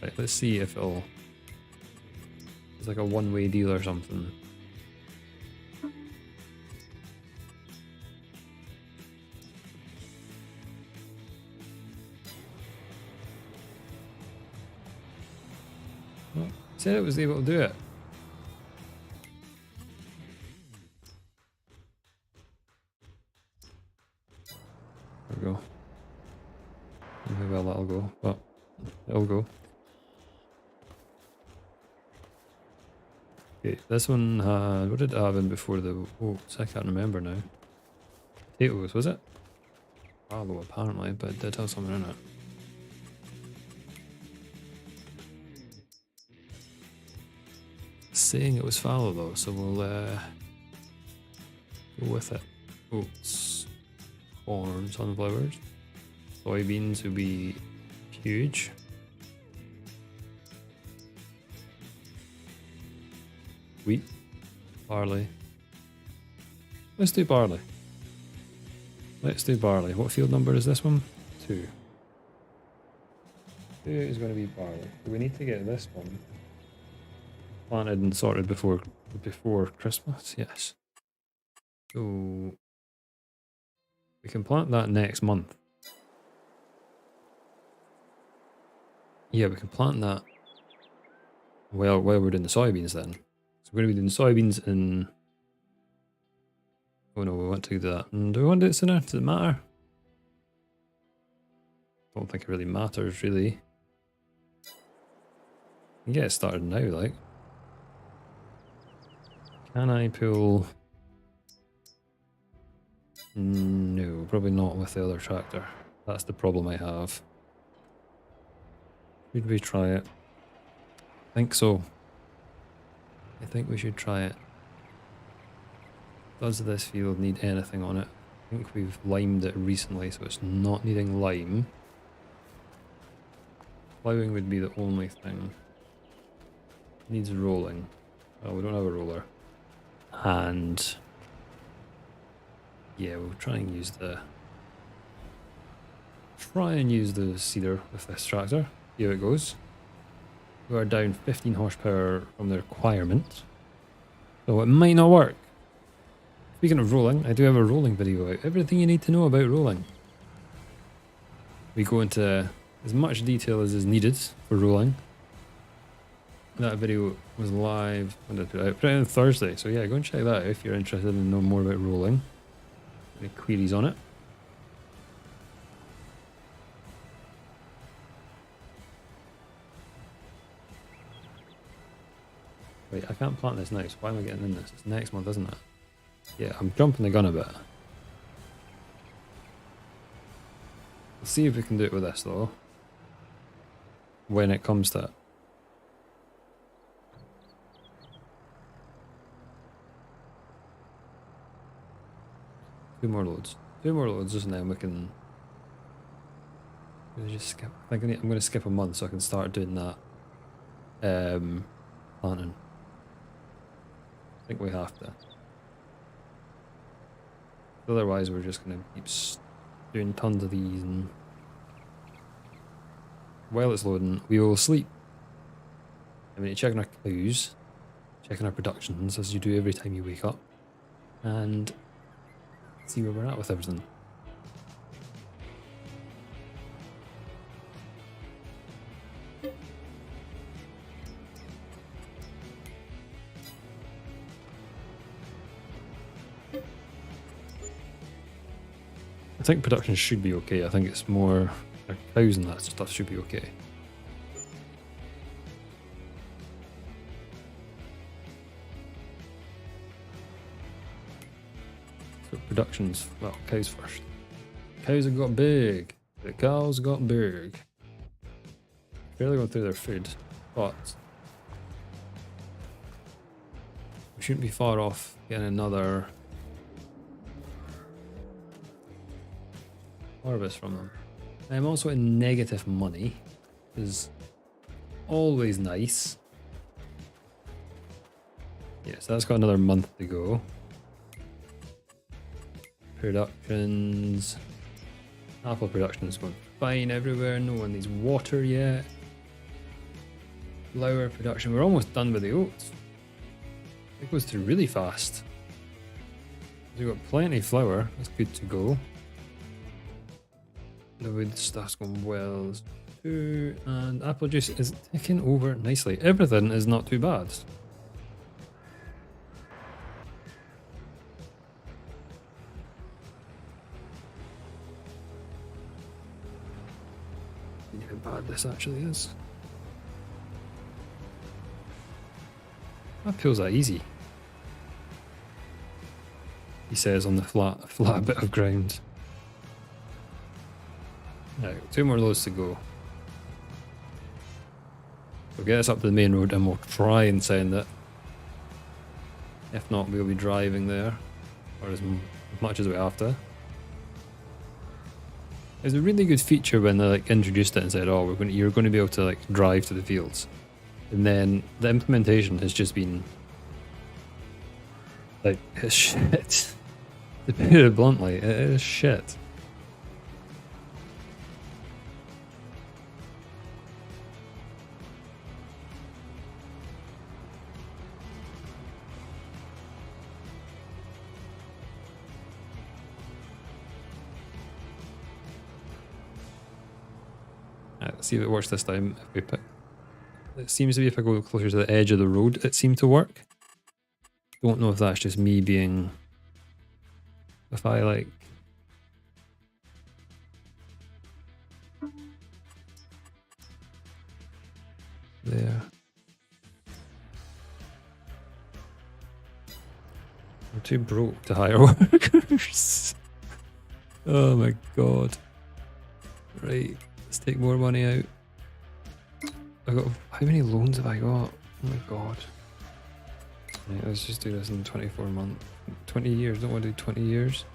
A: Right, let's see if it's like a one-way deal or something. Well, said it was able to do it. There we go. How well that'll go, but it'll go. Okay, this one had, what did it have in before the oats? I can't remember now. Potatoes, was it? Fallow apparently, but it did have something in it. saying it was fallow though, so we'll go with it. Oats, corn, sunflowers, soybeans would be huge. Wheat, barley. Let's do barley. Let's do barley. What field number is this one? 2. 2 is going to be barley. So we need to get this one planted and sorted before Christmas. Yes. So we can plant that next month. Yeah, we can plant that while we're doing the soybeans then. So we're going to be doing soybeans in... Oh no, we want to do that. Do we want to do it sooner? Does it matter? I don't think it really matters, really. We can get it started now, like. Can I pull... No, probably not with the other tractor. That's the problem I have. Should we try it? I think so. I think we should try it. Does this field need anything on it? I think we've limed it recently, so it's not needing lime. Ploughing would be the only thing. Needs rolling. Oh, we don't have a roller. And yeah, we'll try and use the seeder with this tractor. See how it goes. We are down 15 horsepower from the requirement, so it might not work. Speaking of rolling, I do have a rolling video out. Everything you need to know about rolling. We go into as much detail as is needed for rolling. That video was live, when did I put it out? Put it out on Thursday, so yeah, go and check that out if you're interested in knowing more about rolling. Any queries on it? Wait, I can't plant this now, so why am I getting in this? It's next month, isn't it? Yeah, I'm jumping the gun a bit. Let's see if we can do it with this though. When it comes to it. 2 more loads. 2 more loads and then we can... just skip. I think I'm going to skip a month so I can start doing that planting. I think we have to. Otherwise we're just going to keep doing tons of these, and while it's loading we will sleep. I mean, checking our clues, checking our productions as you do every time you wake up, and see where we're at with everything. I think production should be okay. I think it's more our cows and that stuff should be okay. So production's, well, cows first. Cows have got big. The cows got big. Barely going through their food, but we shouldn't be far off getting another harvest from them. I'm also in negative money, which is always nice. Yes, that's got another month to go. Productions. Apple production is going fine everywhere. No one needs water yet. Flour production. We're almost done with the oats. It goes through really fast. We've got plenty of flour. That's good to go. The wood stuff's going well too, and apple juice is ticking over nicely. Everything is not too bad. How bad this actually is. That feels that easy, he says on the flat bit of ground. Right, 2 more loads to go. We'll get us up to the main road and we'll try and send it. If not, we'll be driving there, or as much as we have to. It's a really good feature when they like introduced it and said, "Oh, you're going to be able to like drive to the fields," and then the implementation has just been like it's shit. To put it bluntly, it is shit. Let's see if it works this time. If we pick, it seems to be if I go closer to the edge of the road, it seemed to work. Don't know if that's just me being. If I like. There. I'm too broke to hire workers. Oh my god. Right. Let's take more money out. I got. How many loans have I got? Oh my god. Right, let's just do this in 24 months. 20 years. Don't want to do 20 years.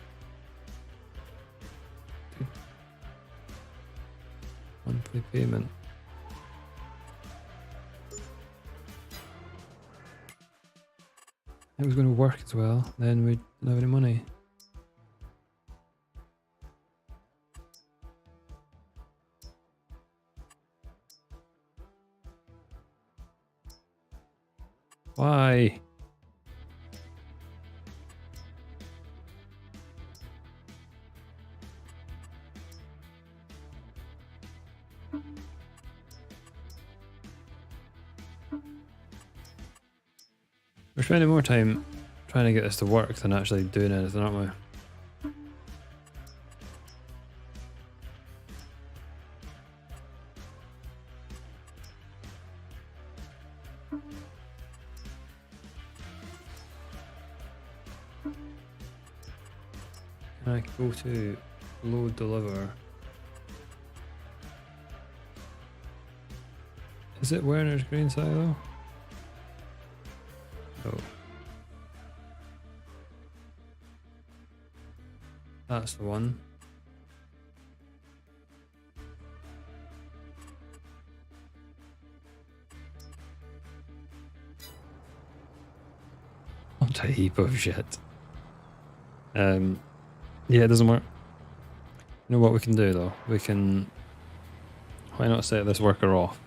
A: Monthly payment. It was going to work as well. Then we didn't have any money. Why? We're spending more time trying to get this to work than actually doing anything, aren't we? Can I go to load deliver? Is it Werner's green silo? Oh. That's the one. What a heap of shit. Yeah, it doesn't work. You know what we can do though? We can... Why not set this worker off?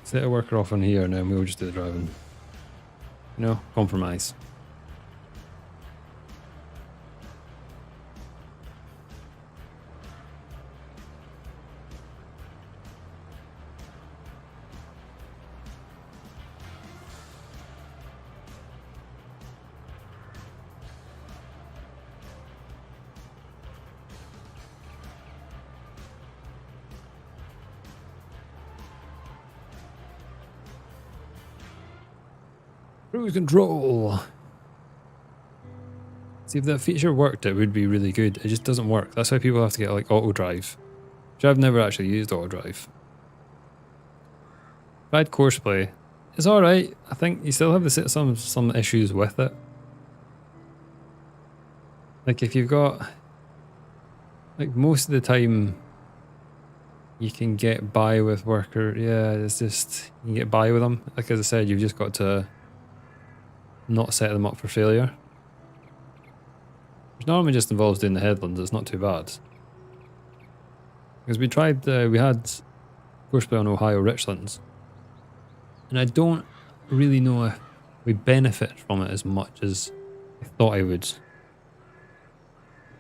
A: Set a worker off on here and then we'll just do the driving. You know, compromise. Cruise control. See, if that feature worked, it would be really good. It just doesn't work. That's why people have to get like auto drive, which I've never actually used auto drive. Tried course play. It's all right. I think you still have some issues with it. Like if you've got like most of the time, you can get by with worker. Yeah, it's just you can get by with them. Like as I said, you've just got to not set them up for failure. Which normally just involves doing the headlands, it's not too bad. Because we tried, we had course play on Ohio Richlands, and I don't really know if we benefit from it as much as I thought I would.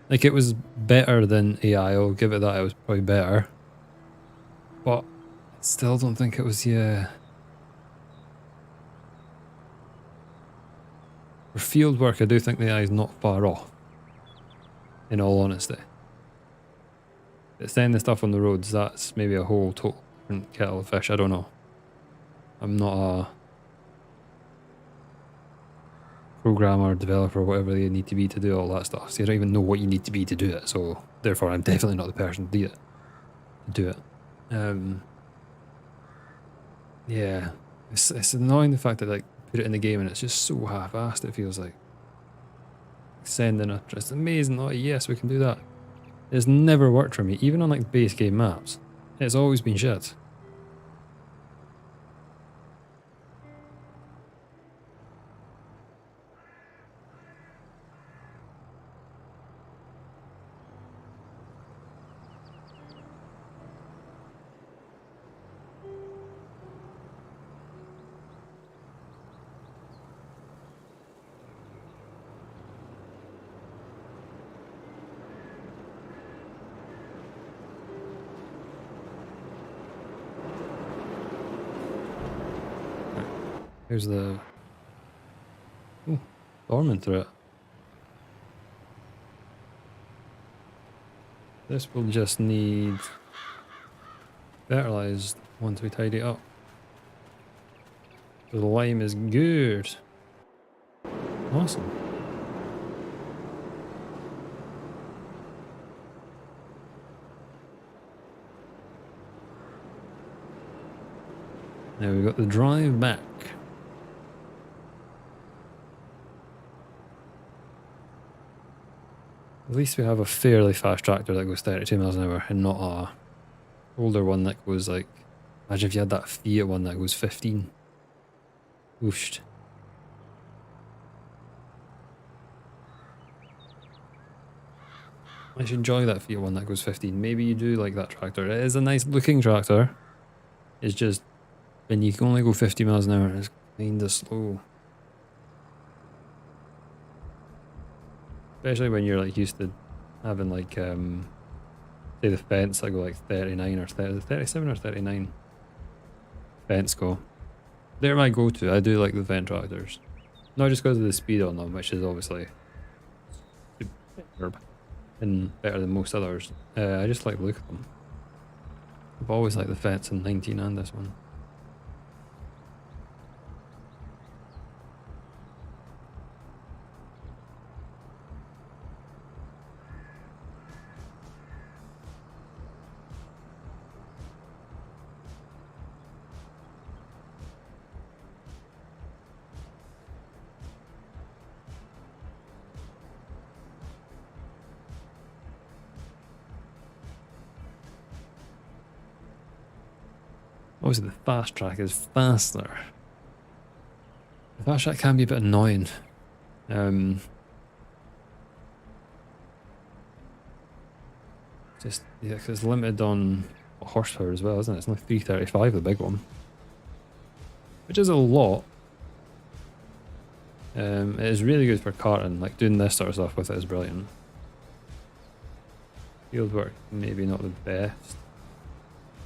A: Like it was better than AI, I'll give it that, it was probably better. But I still don't think it was, yeah. For field work, I do think the AI is not far off, in all honesty. But sending the stuff on the roads, that's maybe a whole total different kettle of fish, I don't know. I'm not a programmer, developer, whatever they need to be to do all that stuff. So you don't even know what you need to be to do it, so therefore I'm definitely not the person to do it. Yeah, it's annoying the fact that like put it in the game and it's just so half-assed, it feels like. Sending a, it's amazing, oh yes, we can do that. It's never worked for me, even on like base game maps. It's always been shit. Here's the... Ooh, dormant through it. This will just need fertilised once we tidy it up. The lime is good. Awesome. Now we've got the drive back. At least we have a fairly fast tractor that goes 32 miles an hour and not a older one that goes like... Imagine if you had that Fiat one that goes 15. Ooshed. I should enjoy that Fiat one that goes 15. Maybe you do like that tractor. It is a nice looking tractor. It's just when you can only go 50 miles an hour, it's kinda slow. Especially when you're like used to having like say the fence that go like 39 or 30, 37 or 39 fence go. They're my go-to. I do like the vent tractors. Not just because of the speed on them, which is obviously superb and better than most others. I just like the look of them. I've always liked the fence in 19 and this one. Obviously the fast track is faster. The fast track can be a bit annoying. Just, yeah, because it's limited on horsepower as well, isn't it? It's only 335, the big one. Which is a lot. It is really good for karting, like doing this sort of stuff with it is brilliant. Field work, maybe not the best.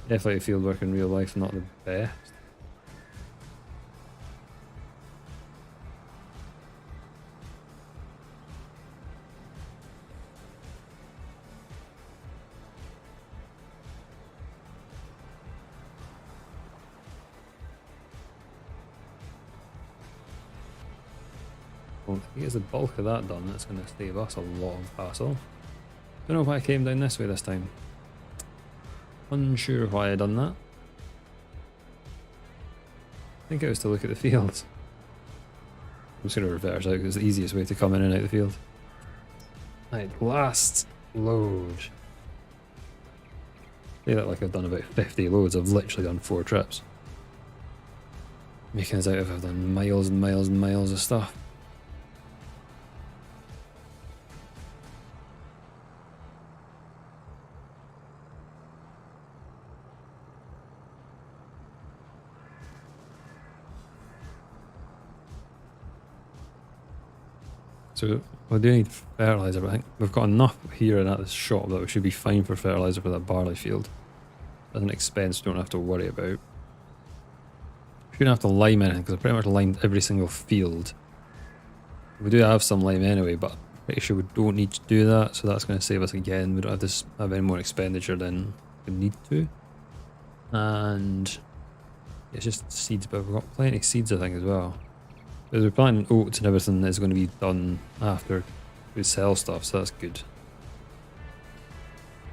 A: Definitely field work in real life, not the best. Well, if he gets the bulk of that done, that's going to save us a lot of hassle. Don't know why I came down this way this time. Unsure why I done that. I think it was to look at the fields. I'm just going to reverse out because it's the easiest way to come in and out of the field. Right, last load. I feel like I've done about 50 loads. I've literally done 4 trips. Making us out of I've done miles and miles and miles of stuff. So we do need fertiliser, but I think we've got enough here and at this shop that we should be fine for fertiliser for that barley field. That's an expense we don't have to worry about. We shouldn't have to lime anything because I pretty much limed every single field. We do have some lime anyway, but I'm pretty sure we don't need to do that, so that's going to save us again. We don't have to have any more expenditure than we need to. And it's just seeds, but we've got plenty of seeds I think as well. Because we're planting oats and everything is going to be done after we sell stuff, so that's good.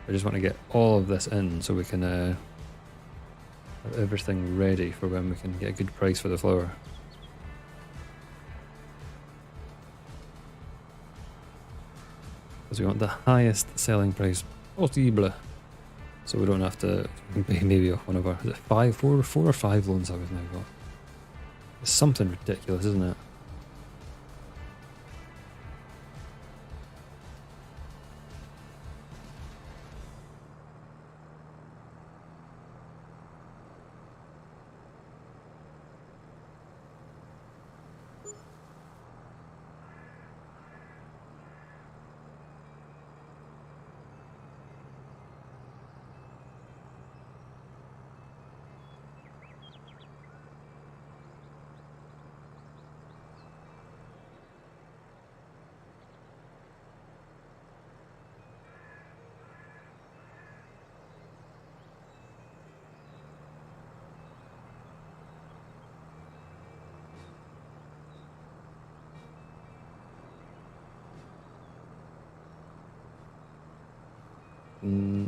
A: I just want to get all of this in so we can have everything ready for when we can get a good price for the flour. because we want the highest selling price possible. So we don't have to pay maybe off one of our, is it four or five loans I've now got. It's something ridiculous, isn't it?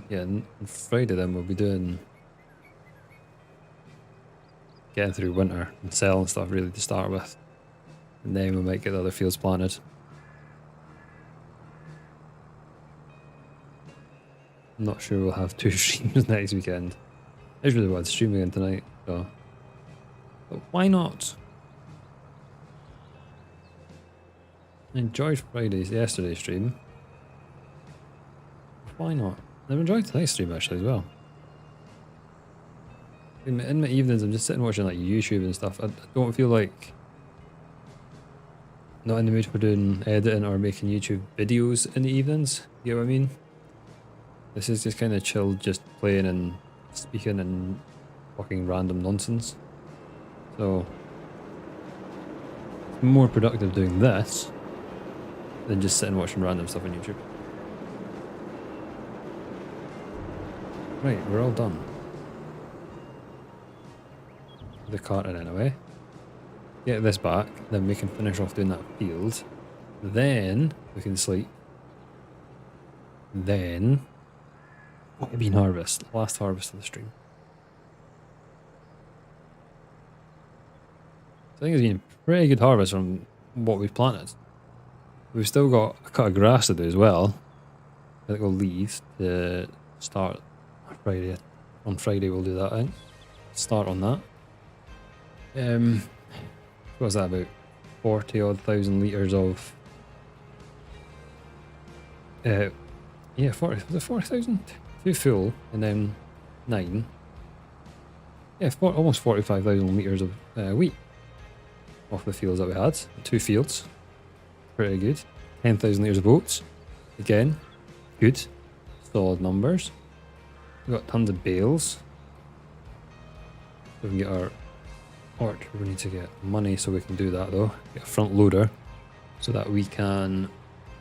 A: Yeah, on Friday then we'll be doing getting through winter and selling stuff really to start with, and then we might get the other fields planted. I'm not sure we'll have 2 streams next weekend. I really want to stream again tonight, so but why not? I enjoyed yesterday's stream. Why not? I've enjoyed tonight's stream actually as well. In my evenings I'm just sitting watching like YouTube and stuff. I don't feel like not in the mood for doing editing or making YouTube videos in the evenings. You know what I mean? This is just kind of chill, just playing and speaking and talking random nonsense. So it's more productive doing this than just sitting watching random stuff on YouTube. Right, we're all done. The carton anyway. Get this back, then we can finish off doing that field. Then we can sleep. Then bean harvest, last harvest of the stream. So I think it's been a pretty good harvest from what we've planted. We've still got a cut of grass to do as well. I think we'll leave to start Friday. On Friday we'll do that, I think. Start on that. What was that, about 40 odd thousand litres of yeah, 40, was it 40,000? 2 full and then 9. Yeah, almost 45,000 litres of wheat off the fields that we had. 2 fields. Pretty good. 10,000 litres of oats. Again, good. Solid numbers. We've got tons of bales. So we can get our orchard. We need to get money so we can do that though. Get a front loader so that we can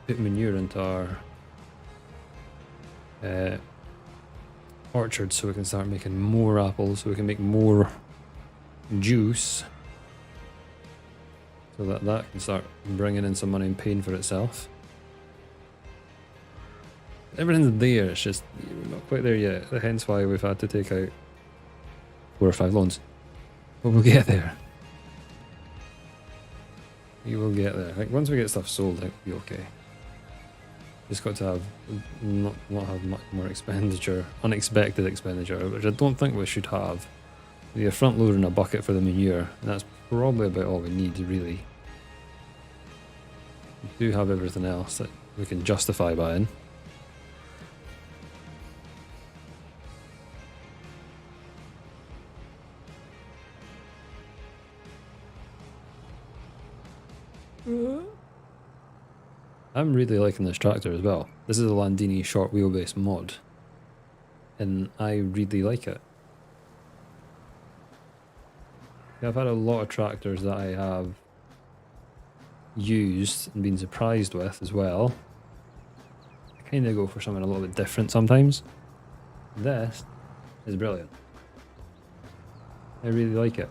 A: put manure into our orchard so we can start making more apples, so we can make more juice, so that can start bringing in some money and paying for itself. Everything's there, it's just we're not quite there yet, hence why we've had to take out 4 or 5 loans. But we'll get there. We will get there. Like once we get stuff sold, it'll be okay. Just got to have not have much more expenditure, unexpected expenditure, which I don't think we should have. We have a front loader and a bucket for the manure, and that's probably about all we need really. We do have everything else that we can justify buying. I'm really liking this tractor as well. This is a Landini short wheelbase mod, and I really like it. I've had a lot of tractors that I have used and been surprised with as well. I kind of go for something a little bit different sometimes. This is brilliant. I really like it.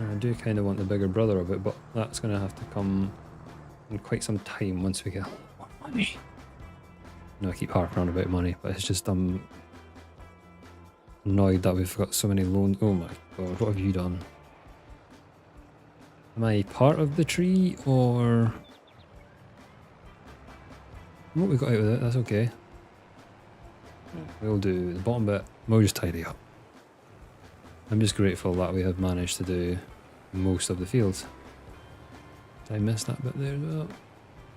A: I do kind of want the bigger brother of it, but that's going to have to come in quite some time once we get more money. I know I keep harping on about money, but it's just I'm annoyed that we've got so many loans. Oh my god, what have you done? Am I part of the tree or what we got out of it? That's okay. We'll do the bottom bit. We'll just tidy up. I'm just grateful that we have managed to do most of the fields. Did I miss that bit there as well?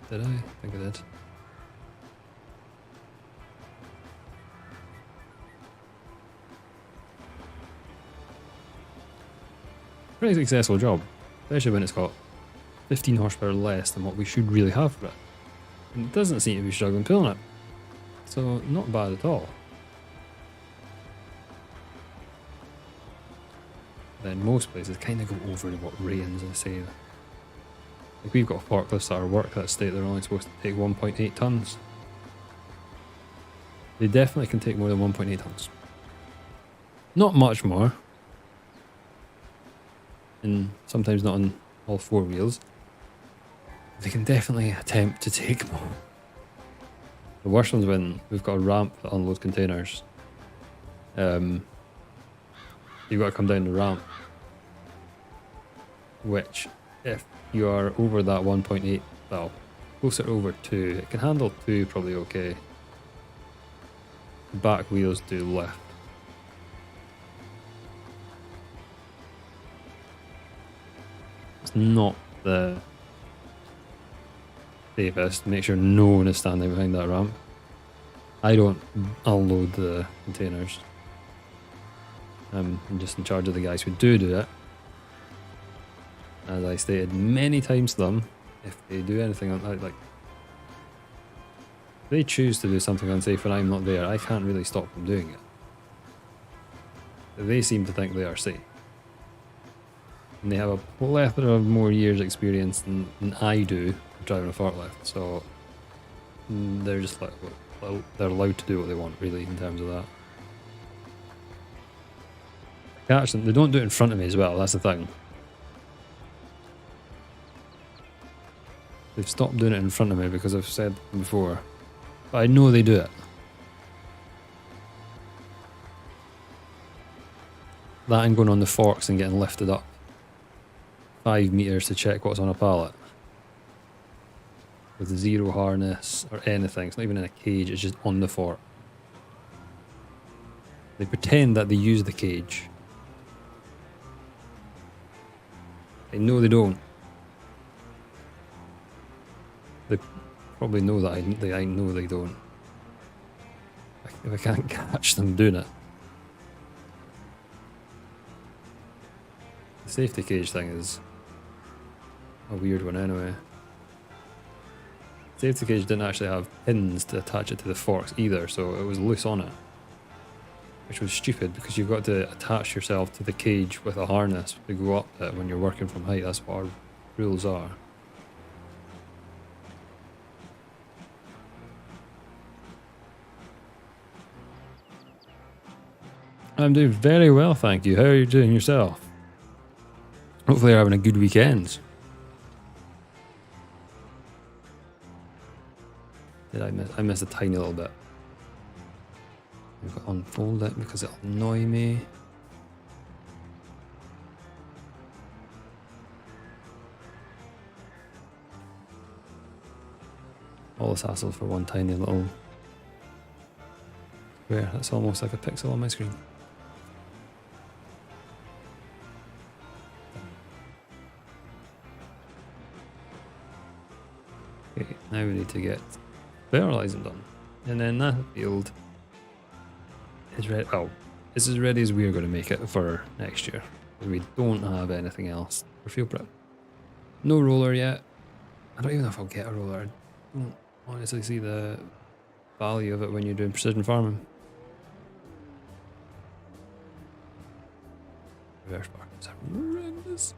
A: Did I? I think I did. Pretty successful job, especially when it's got 15 horsepower less than what we should really have for it. And it doesn't seem to be struggling pulling it. So, not bad at all. Then most places kind of go over what rains, I say. Like we've got forklifts that are work that state they're only supposed to take 1.8 tons. They definitely can take more than 1.8 tons. Not much more. And sometimes not on all four wheels. They can definitely attempt to take more. The worst one's when we've got a ramp that unloads containers. You've got to come down the ramp, which if you are over that 1.8, well, closer over 2, it can handle 2 probably okay. The back wheels do lift. It's not the safest. Make sure no one is standing behind that ramp. I don't unload the containers. I'm just in charge of the guys who do it. As I stated many times to them, if they do anything like if they choose to do something unsafe when I'm not there, I can't really stop them doing it. They seem to think they are safe. And they have a plethora of more years experience than I do driving a forklift, so they're just like, they're allowed to do what they want really in terms of that. Catch them, they don't do it in front of me as well, that's the thing. They've stopped doing it in front of me because I've said before, but I know they do it. That and going on the forks and getting lifted up 5 meters to check what's on a pallet. With zero harness or anything, it's not even in a cage, it's just on the fork. They pretend that they use the cage. They know they don't. They probably know that I know they don't. If I can't catch them doing it. The safety cage thing is a weird one anyway. Safety cage didn't actually have pins to attach it to the forks either, so it was loose on it. Which was stupid because you've got to attach yourself to the cage with a harness to go up it when you're working from height. That's what our rules are. I'm doing very well, thank you. How are you doing yourself? Hopefully you're having a good weekend. Did I miss? I missed a tiny little bit. I've got to unfold it because it'll annoy me. All this hassle for one tiny little square. That's almost like a pixel on my screen. Okay, now we need to get fertilizing done. And then that field is ready. Oh, it's as ready as we're going to make it for next year. We don't have anything else for field prep. No roller yet. I don't even know if I'll get a roller. I don't honestly see the value of it when you're doing precision farming. Reverse park is horrendous.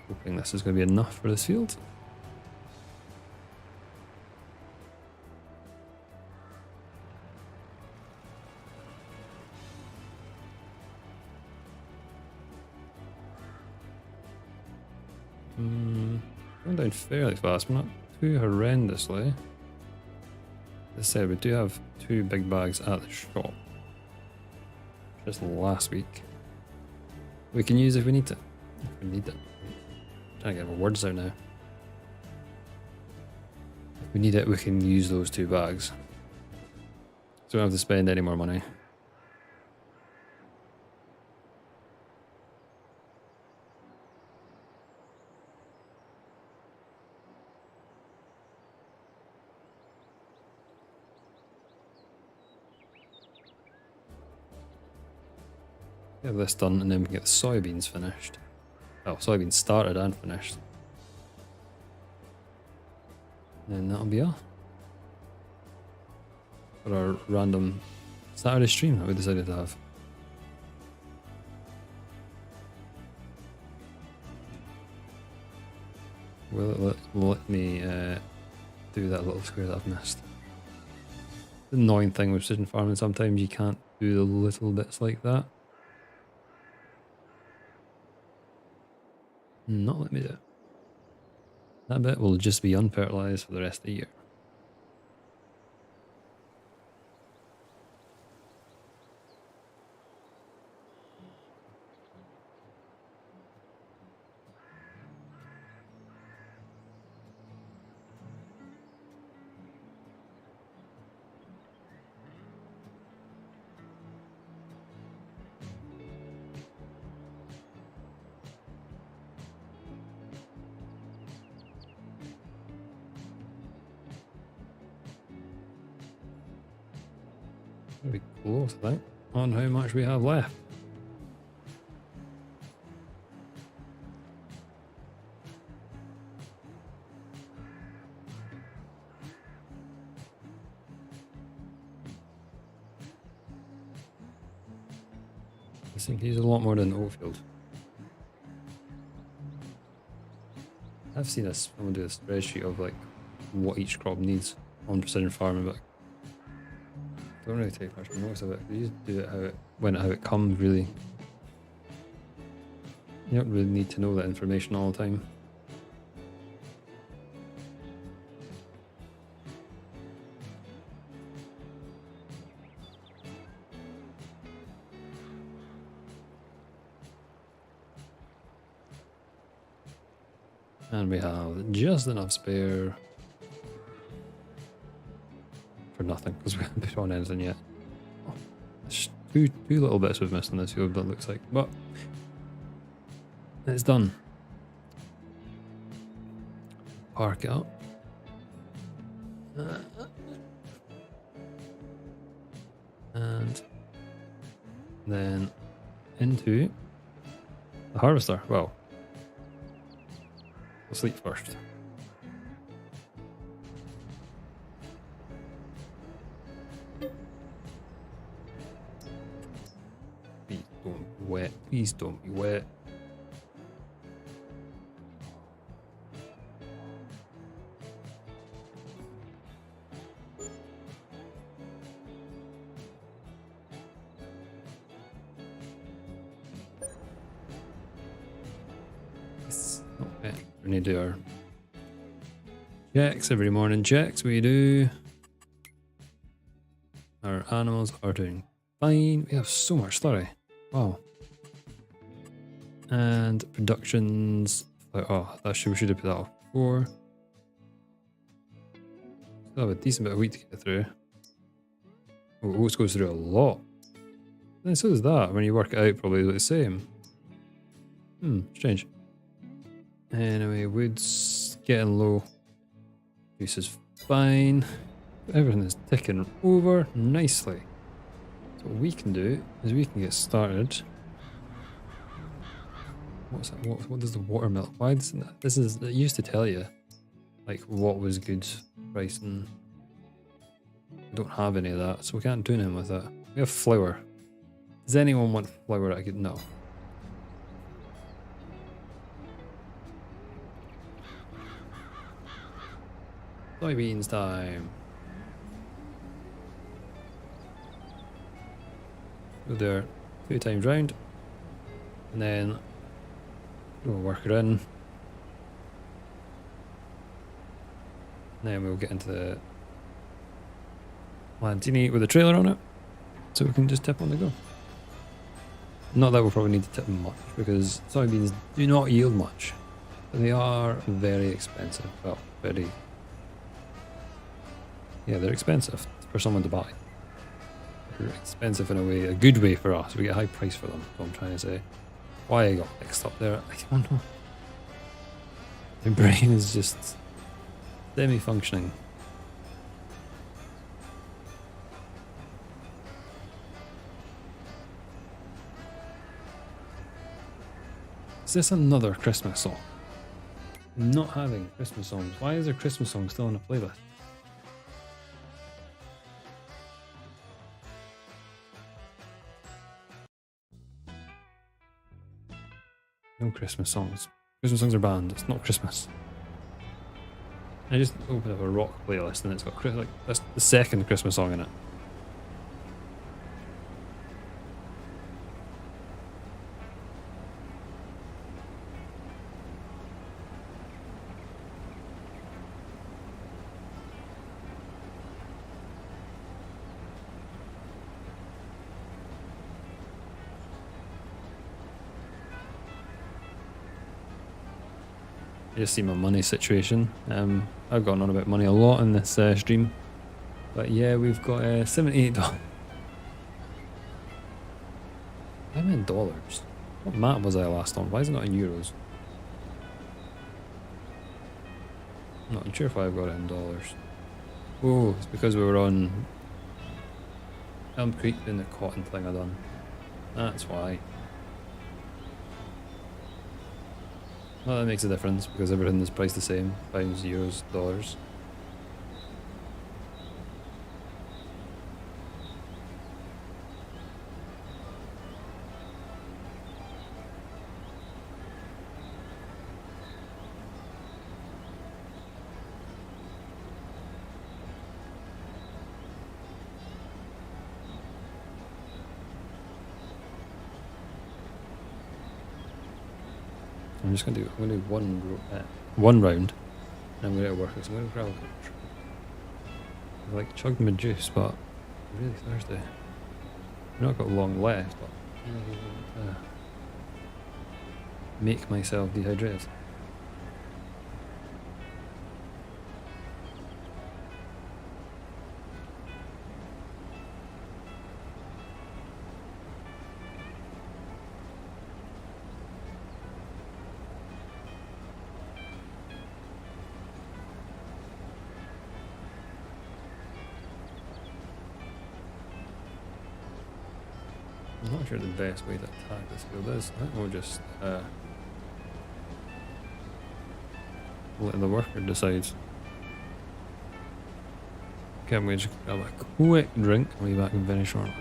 A: Hoping this is going to be enough for this field. Going down fairly fast, but not too horrendously. As I said, we do have 2 big bags at the shop. Just last week. We can use if we need to. If we need it. I'm trying to get my words out now. If we need it, we can use those 2 bags. So we don't have to spend any more money. Get this done and then we can get the soybeans finished. Oh, soybeans started and finished. And that'll be all. For our random Saturday stream that we decided to have. Will it let me do that little square that I've missed? The annoying thing with precision farming, sometimes you can't do the little bits like that. Not let me do it. That bit will just be unfertilized for the rest of the year. Be close, I think, on how much we have left. I think he's a lot more than the Oatfield. I've seen this. I'm gonna do a spreadsheet of like what each crop needs on precision farming, but don't really take much notice of it. You just do it how it comes, really. You don't really need to know that information all the time. And we have just enough spare for nothing, because we haven't put on anything yet. Oh, there's two little bits we've missed in this field, that looks like, but it's done. Park it up. And then into the harvester. Well, we'll sleep first. Please don't be wet. Please don't be wet. Okay, we need to do our checks every morning. Checks we do. Our animals are doing fine. We have so much slurry. Wow. And productions. Oh, we should have put that off before. Still have a decent bit of wheat to get through. Oh, oats goes through a lot. And so does that. When you work it out, probably the same. Strange. Anyway, wood's getting low. Juice is fine. Everything is ticking over nicely. So what we can do is we can get started. What's that? What does the watermelon? Why does this is? It used to tell you like what was good pricing. We don't have any of that, so we can't do anything with that. We have flour. Does anyone want flour? I could no. Soybeans time. Go there 2 times round, and then we'll work her in. then we'll get into the Lantini with a trailer on it, so we can just tip on the go. Not that we'll probably need to tip them much, because soybeans do not yield much. But they are very expensive. Well, very... yeah, they're expensive for someone to buy. They're expensive in a way, a good way for us. We get a high price for them, is what I'm trying to say. Why I got mixed up there, I don't know. My brain is just semi-functioning. Is this another Christmas song? I'm not having Christmas songs. Why is there Christmas songs still on a playlist? No Christmas songs. Christmas songs are banned. It's not Christmas. I just opened up a rock playlist and it's got like that's the second Christmas song in it. You just see my money situation. I've gone on about money a lot in this stream, but yeah, we've got $78. I'm in dollars. What map was I last on? Why is it not in euros? I'm not sure if I've got it in dollars. Oh, it's because we were on Elm Creek doing the cotton thing I done. That's why. Well, that makes a difference because everything is priced the same. Pounds, euros, dollars. I'm just gonna do one round, and I'm gonna work this. I'm gonna grab I like chugged my juice, but I'm really thirsty. I've not got long left, but make myself dehydrated. I'm not sure the best way to attack this field is. I think we'll just let the worker decide. Okay, I'm going to just grab a quick drink. I'll be back in very shortly.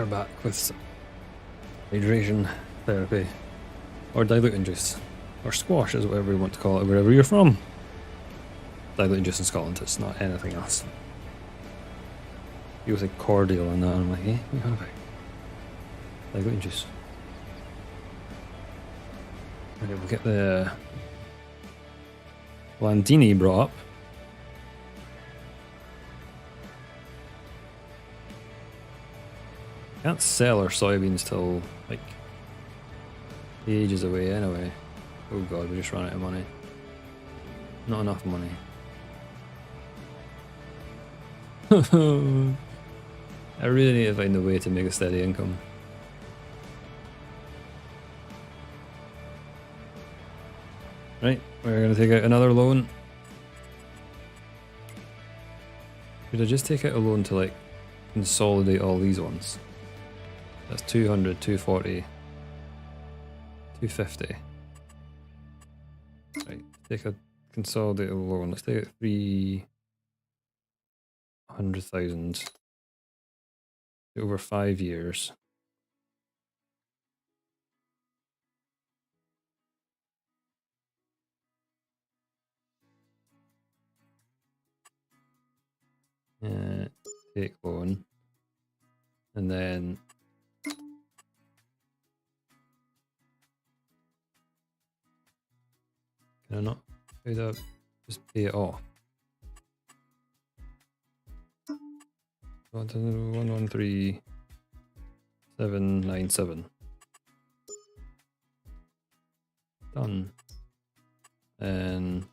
A: We're back with some hydration therapy, or diluting juice, or squash is whatever you want to call it, wherever you're from. Diluting juice in Scotland, it's not anything else. You was like cordial and that, and I'm like, eh, what are you on about? Diluting juice. Okay, we'll get the Landini brought up. Can't sell our soybeans till like ages away anyway. Oh god, we just ran out of money. Not enough money. I really need to find a way to make a steady income. Right, we're gonna take out another loan. Should I just take out a loan to like consolidate all these ones? That's 200, 240, 250. Right, take a consolidated loan. Let's take out 300,000 over 5 years. Take loan, and then can I not do that? Just pay it off. 113797. Done. And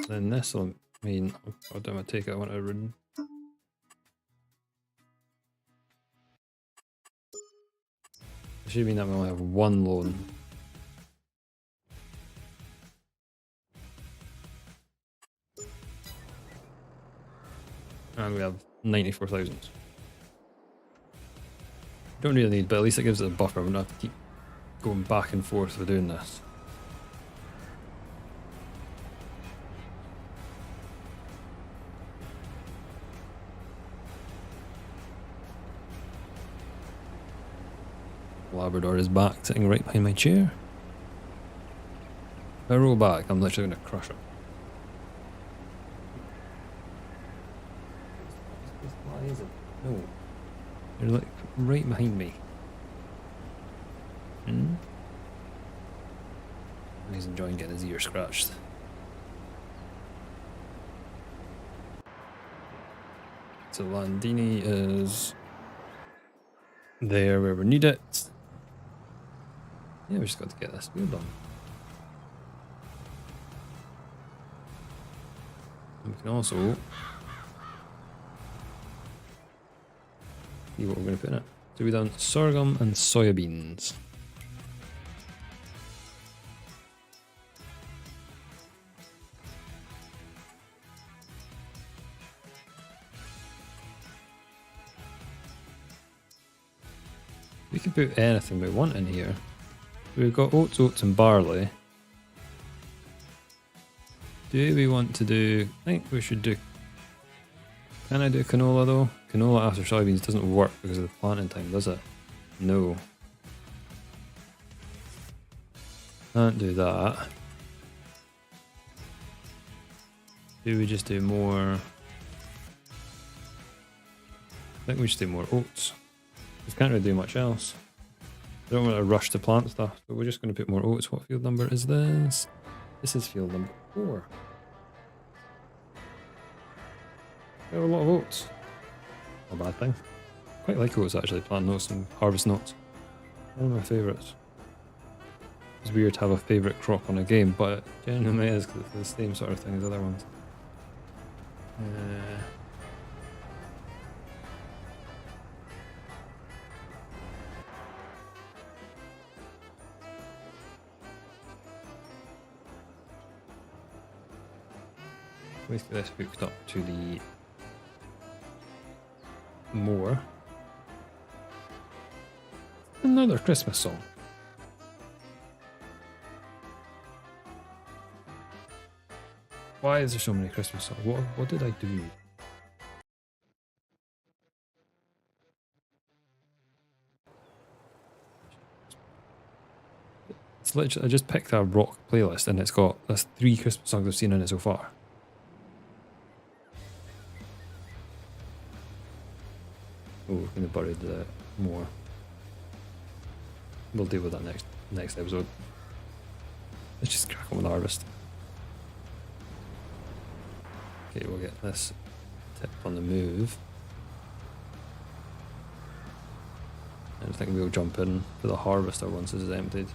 A: then this will mean, oh damn, I take it, I want to run. It should mean that we only have one loan. And we have 94,000. Don't really need, but at least it gives it a buffer. We don't have to keep going back and forth for doing this. Labrador is back, sitting right behind my chair. If I roll back, I'm literally going to crush him. Why is it? No. You're like right behind me. Hmm? He's enjoying getting his ear scratched. So Landini is there where we need it. Yeah, we just got to get this wheel done. And we can also see what we're going to put in it. So we've done sorghum and soybeans. We can put anything we want in here. We've got oats, and barley. Do we want to do... I think we should do... Can I do canola though? Canola after soybeans doesn't work because of the planting time, does it? No. Can't do that. Do we just do more... I think we should do more oats. We can't really do much else. I don't want to rush to plant stuff, but we're just going to put more oats. What field number is this? This is field number 4. We have a lot of oats. Not a bad thing. Quite like oats actually, plant oats and harvest oats. One of my favourites. It's weird to have a favourite crop on a game, but it genuinely is because it's the same sort of thing as other ones. Let's get this hooked up to the mower. Another Christmas song. Why is there so many Christmas songs? What did I do? It's literally, I just picked a rock playlist and it's got, there's 3 Christmas songs I've seen in it so far. Oh, we're gonna bury the more. We'll deal with that next episode. Let's just crack on with the harvest. Okay, we'll get this tip on the move. And I think we'll jump in for the harvester once this is emptied.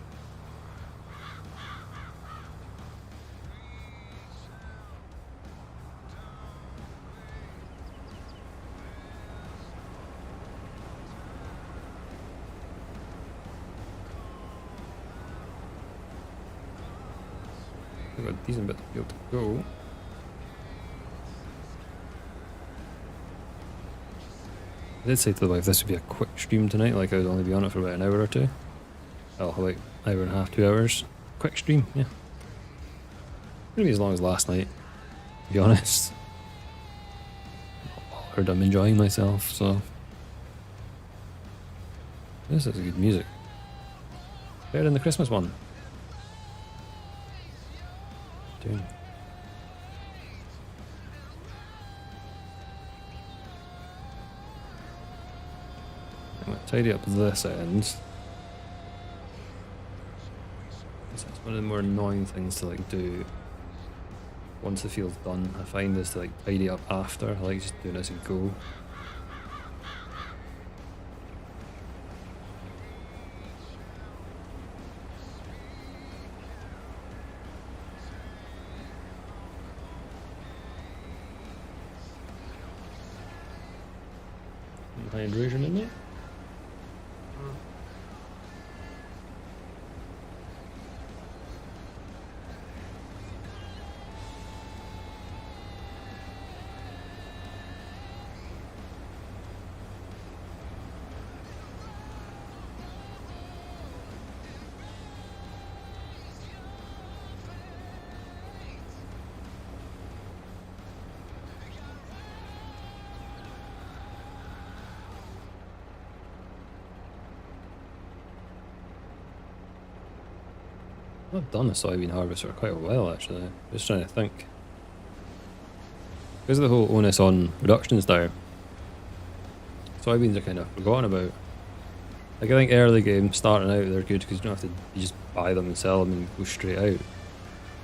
A: We've got a decent bit of field to go. I did say to the wife this would be a quick stream tonight, like I would only be on it for about an hour or two. Oh, about an hour and a half, 2 hours. Quick stream, yeah. Gonna be as long as last night, to be honest. I heard I'm enjoying myself, so. This is good music. Better than the Christmas one. Doing. I'm gonna tidy up this end. That's one of the more annoying things to like do once the field's done. I find is to like tidy up after. I like just doing it as a go. Hydration in it. I've done a soybean harvest for quite a while actually. Just trying to think. Because of the whole onus on reductions there, soybeans are kind of forgotten about. Like I think early game starting out they're good because you don't have to, you just buy them and sell them and go straight out.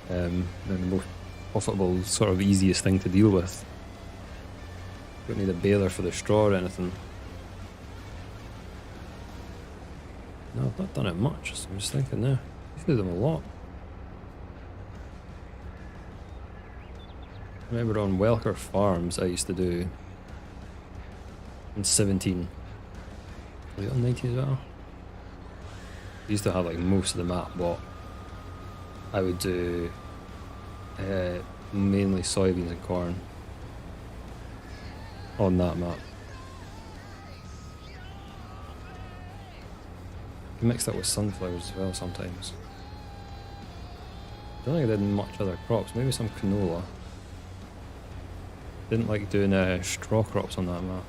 A: And the most profitable, sort of easiest thing to deal with. You don't need a baler for the straw or anything. No, I've not done it much, so I'm just thinking there. I do them a lot. I remember on Welker Farms I used to do in 17. Was it on 19 as well? I used to have like most of the map, but I would do mainly soybeans and corn on that map. Mixed up with sunflowers as well sometimes. I don't think I did much other crops, maybe some canola. Didn't like doing straw crops on that map.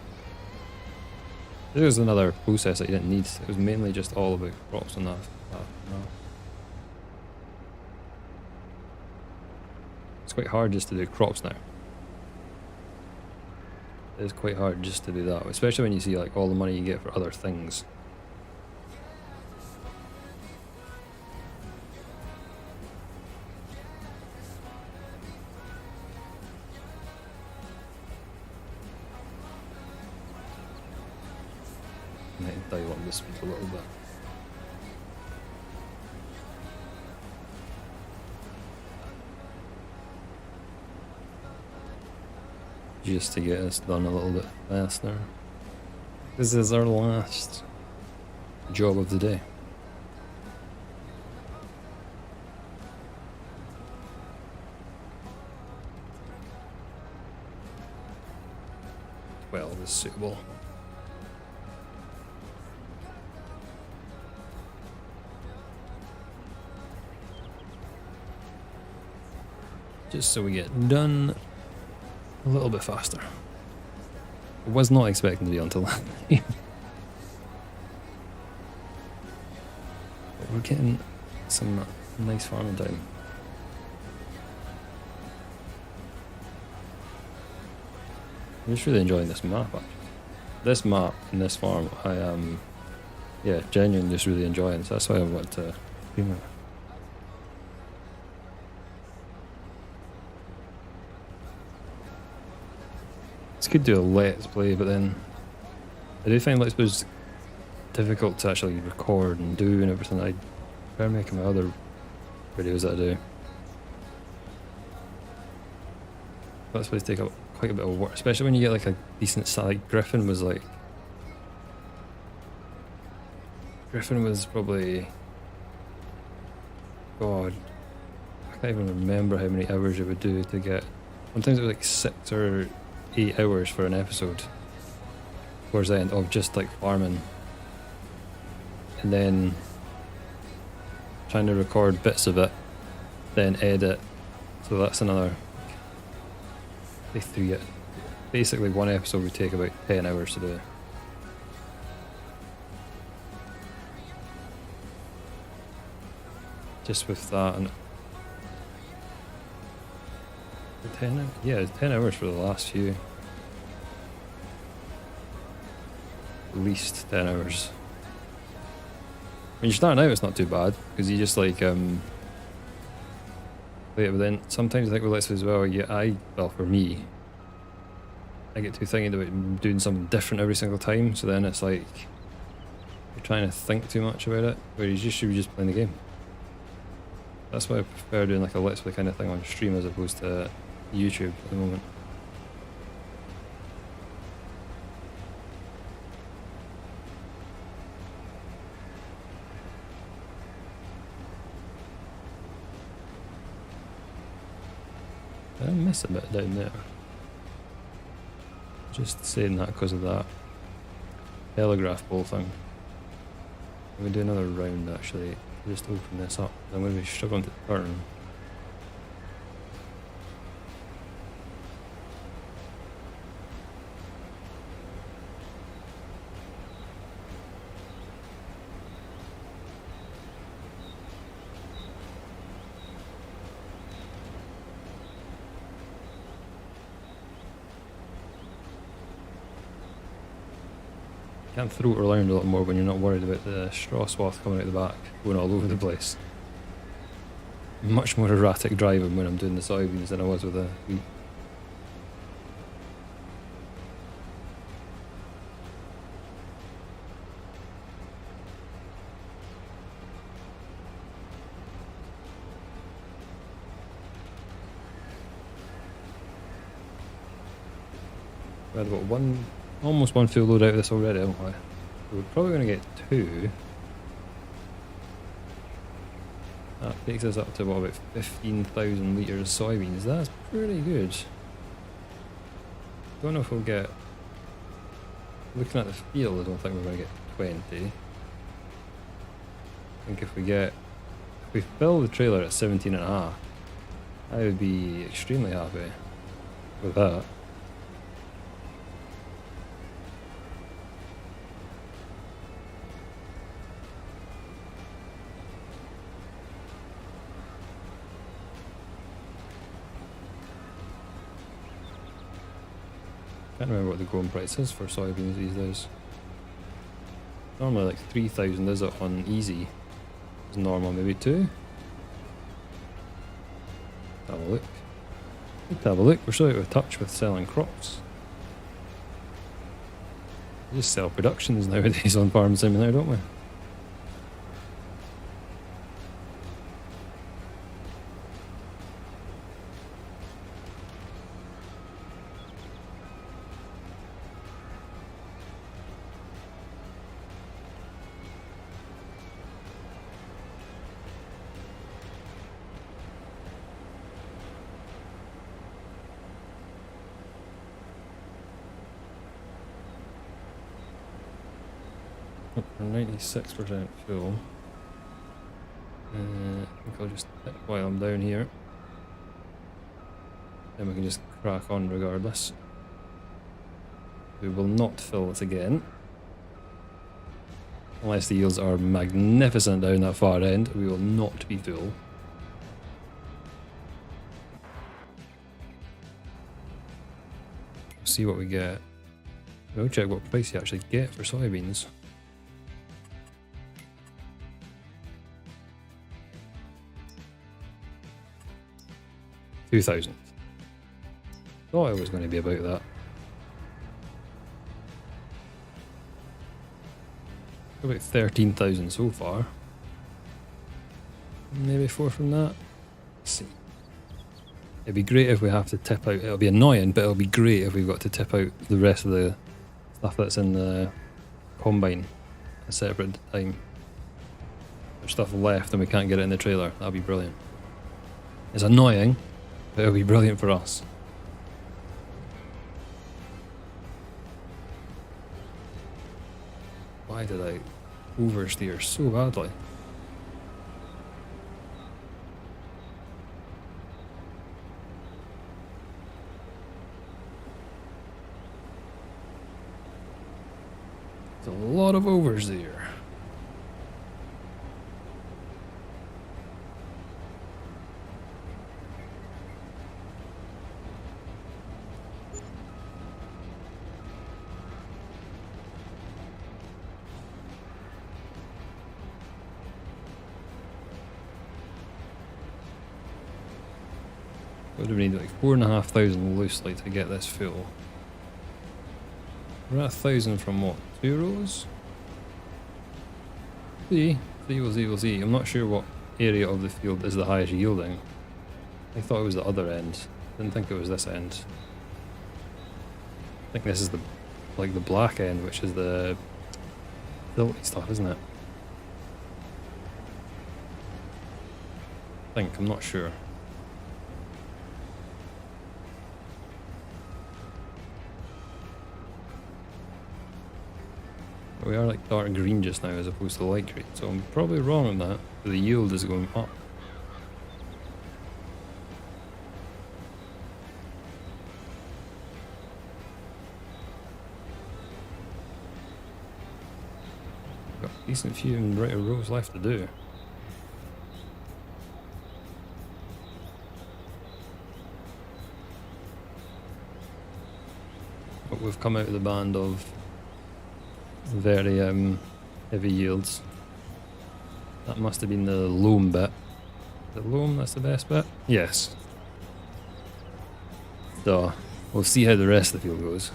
A: This was another process that you didn't need. It was mainly just all about crops on that map. It's quite hard just to do crops now. It is quite hard just to do that, especially when you see like all the money you get for other things. Dial up the speed a little bit. Just to get us done a little bit faster. This is our last job of the day. Well, this is suitable. just so we get done a little bit faster. I was not expecting to be until that. But we're getting some nice farming time. I'm just really enjoying this map actually. This map and this farm I am yeah, genuinely just really enjoying, so that's why I want to stream it. It's good to do a let's play, but then I do find let's plays difficult to actually record and do and everything. I prefer making my other videos that I do. Let's plays take up quite a bit of work, especially when you get like a decent site. Like Griffin was probably, God, I can't even remember how many hours it would do to get. Sometimes it was like 6 or 8 hours for an episode towards the end of just like farming, and then trying to record bits of it, then edit. So that's another basically one episode would take about 10 hours to do. Just with that, and 10 hours for the last few. At least 10 hours. When you're starting out, it's not too bad because you just like play it. But then sometimes I think with Let's Play as well, well for me, I get too thinking about doing something different every single time. So then it's like you're trying to think too much about it, where you should be just playing the game. That's why I prefer doing like a Let's Play kind of thing on stream as opposed to YouTube at the moment. Did I miss a bit down there? Just saying that because of that telegraph pole thing. I'm going to do another round actually. Just open this up. I'm going to be struggling to turn. You can throw it around a lot more when you're not worried about the straw swath coming out the back, going all over the place. Much more erratic driving when I'm doing the soybeans than I was with the wheat. We had about almost one full load out of this already, haven't we? We're probably going to get 2. That takes us up to about 15,000 litres of soybeans. That's pretty good. Don't know if we'll get... Looking at the field, I don't think we're going to get 20. I think if we fill the trailer at 17.5, I would be extremely happy with that. I can't remember what the going price is for soybeans these days. Normally like 3,000 is it on easy? Is normal maybe 2? Have a look. Need to have a look. We're so out of touch with selling crops. We just sell productions nowadays on Farm Sim now, don't we? We're 96% full. I think I'll just hit while I'm down here. Then we can just crack on regardless. We will not fill it again. Unless the yields are magnificent down that far end, we will not be full. See what we get. We'll check what price you actually get for soybeans. $2,000. Thought it was going to be about that. About 13,000 so far. Maybe 4 from that. Let's see. It'd be great if we have to tip out. It'll be annoying, but it'll be great if we've got to tip out the rest of the stuff that's in the combine a separate time. There's stuff left and we can't get it in the trailer. That'll be brilliant. It's annoying, but it'll be brilliant for us. Why did I oversteer so badly? There's a lot of overs there. Would have needed like 4,500 loosely to get this full. We're at 1,000 from what? 2 rows? See, we'll see. I'm not sure what area of the field is the highest yielding. I thought it was the other end. Didn't think it was this end. I think this is the like the black end, which is the silty stuff, isn't it? I think, I'm not sure. We are like dark green just now as opposed to light green, so I'm probably wrong on that. The yield is going up. Got a decent few right rows left to do. But we've come out of the band of very heavy yields. That must have been the loam bit. The loam, that's the best bit? Yes. So, we'll see how the rest of the field goes.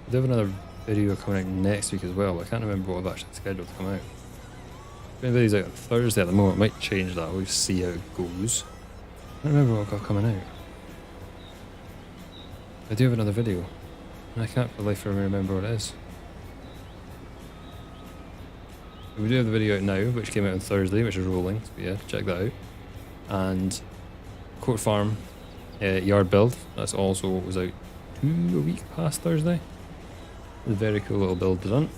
A: I do have another video coming out next week as well, but I can't remember what I've actually scheduled to come out. The video's out on Thursday at the moment, might change that, we'll see how it goes. I don't remember what I've got coming out. I do have another video, and I can't for the life of me remember what it is. We do have the video out now, which came out on Thursday, which is rolling, so yeah, check that out. And Court Farm yard build, that's also what was out a week past Thursday. A very cool little build done.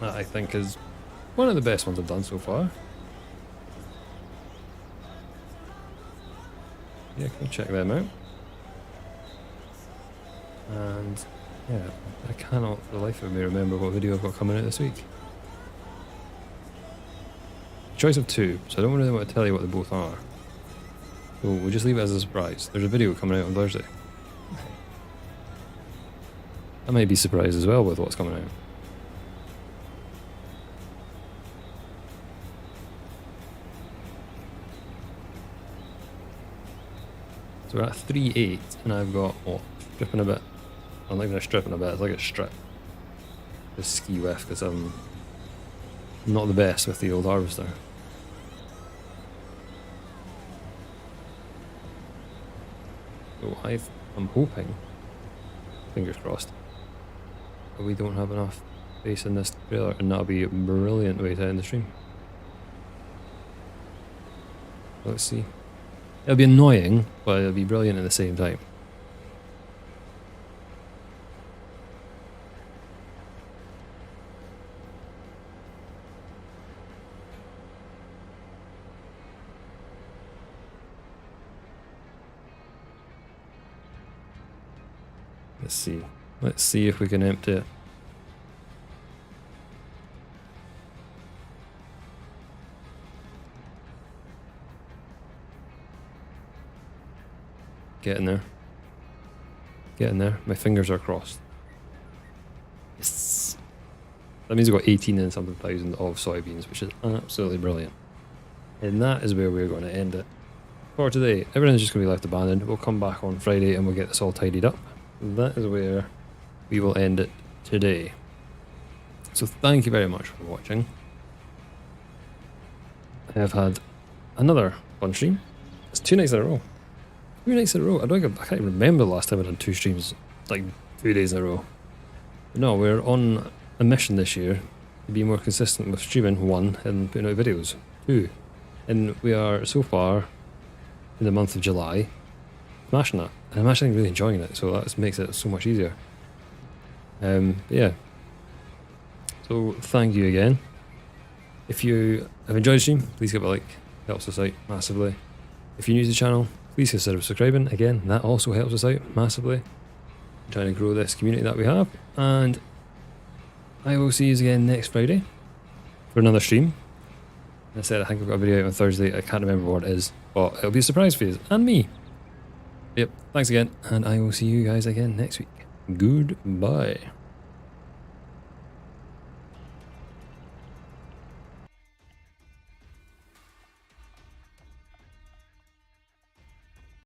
A: That I think is one of the best ones I've done so far. Yeah, go check them out. And yeah, I cannot for the life of me remember what video I've got coming out this week. Choice of 2, so I don't really want to tell you what they both are. So we'll just leave it as a surprise. There's a video coming out on Thursday. I might be surprised as well with what's coming out. So we're at 3.8 and I've got, oh, stripping a bit. I'm not even a stripping a bit, it's like a strip. Just ski whiff because I'm not the best with the old harvester. So I'm hoping, fingers crossed, that we don't have enough space in this trailer, and that'll be a brilliant way to end the stream. Let's see. It'll be annoying, but it'll be brilliant at the same time. Let's see. Let's see if we can empty it. Get in there. Get in there. My fingers are crossed. Yes. That means we've got 18 and something thousand of soybeans, which is absolutely brilliant. And that is where we're going to end it for today. Everything's just going to be left abandoned. We'll come back on Friday and we'll get this all tidied up. That is where we will end it today. So thank you very much for watching. I have had another fun stream. It's 2 nights in a row. 2 nights in a row. I can't even remember the last time I done 2 streams, like 2 days in a row. But no, we're on a mission this year to be more consistent with streaming, 1, and putting out videos, 2. And we are so far in the month of July smashing that. And I'm actually really enjoying it, so that makes it so much easier. Yeah. So thank you again. If you have enjoyed the stream, please give it a like. It helps us out massively. If you're new to the channel, please consider subscribing. Again, that also helps us out massively. I'm trying to grow this community that we have. And I will see you again next Friday for another stream. As I said, I think I've got a video out on Thursday. I can't remember what it is, but it'll be a surprise for you and me. Yep, thanks again, and I will see you guys again next week. Goodbye.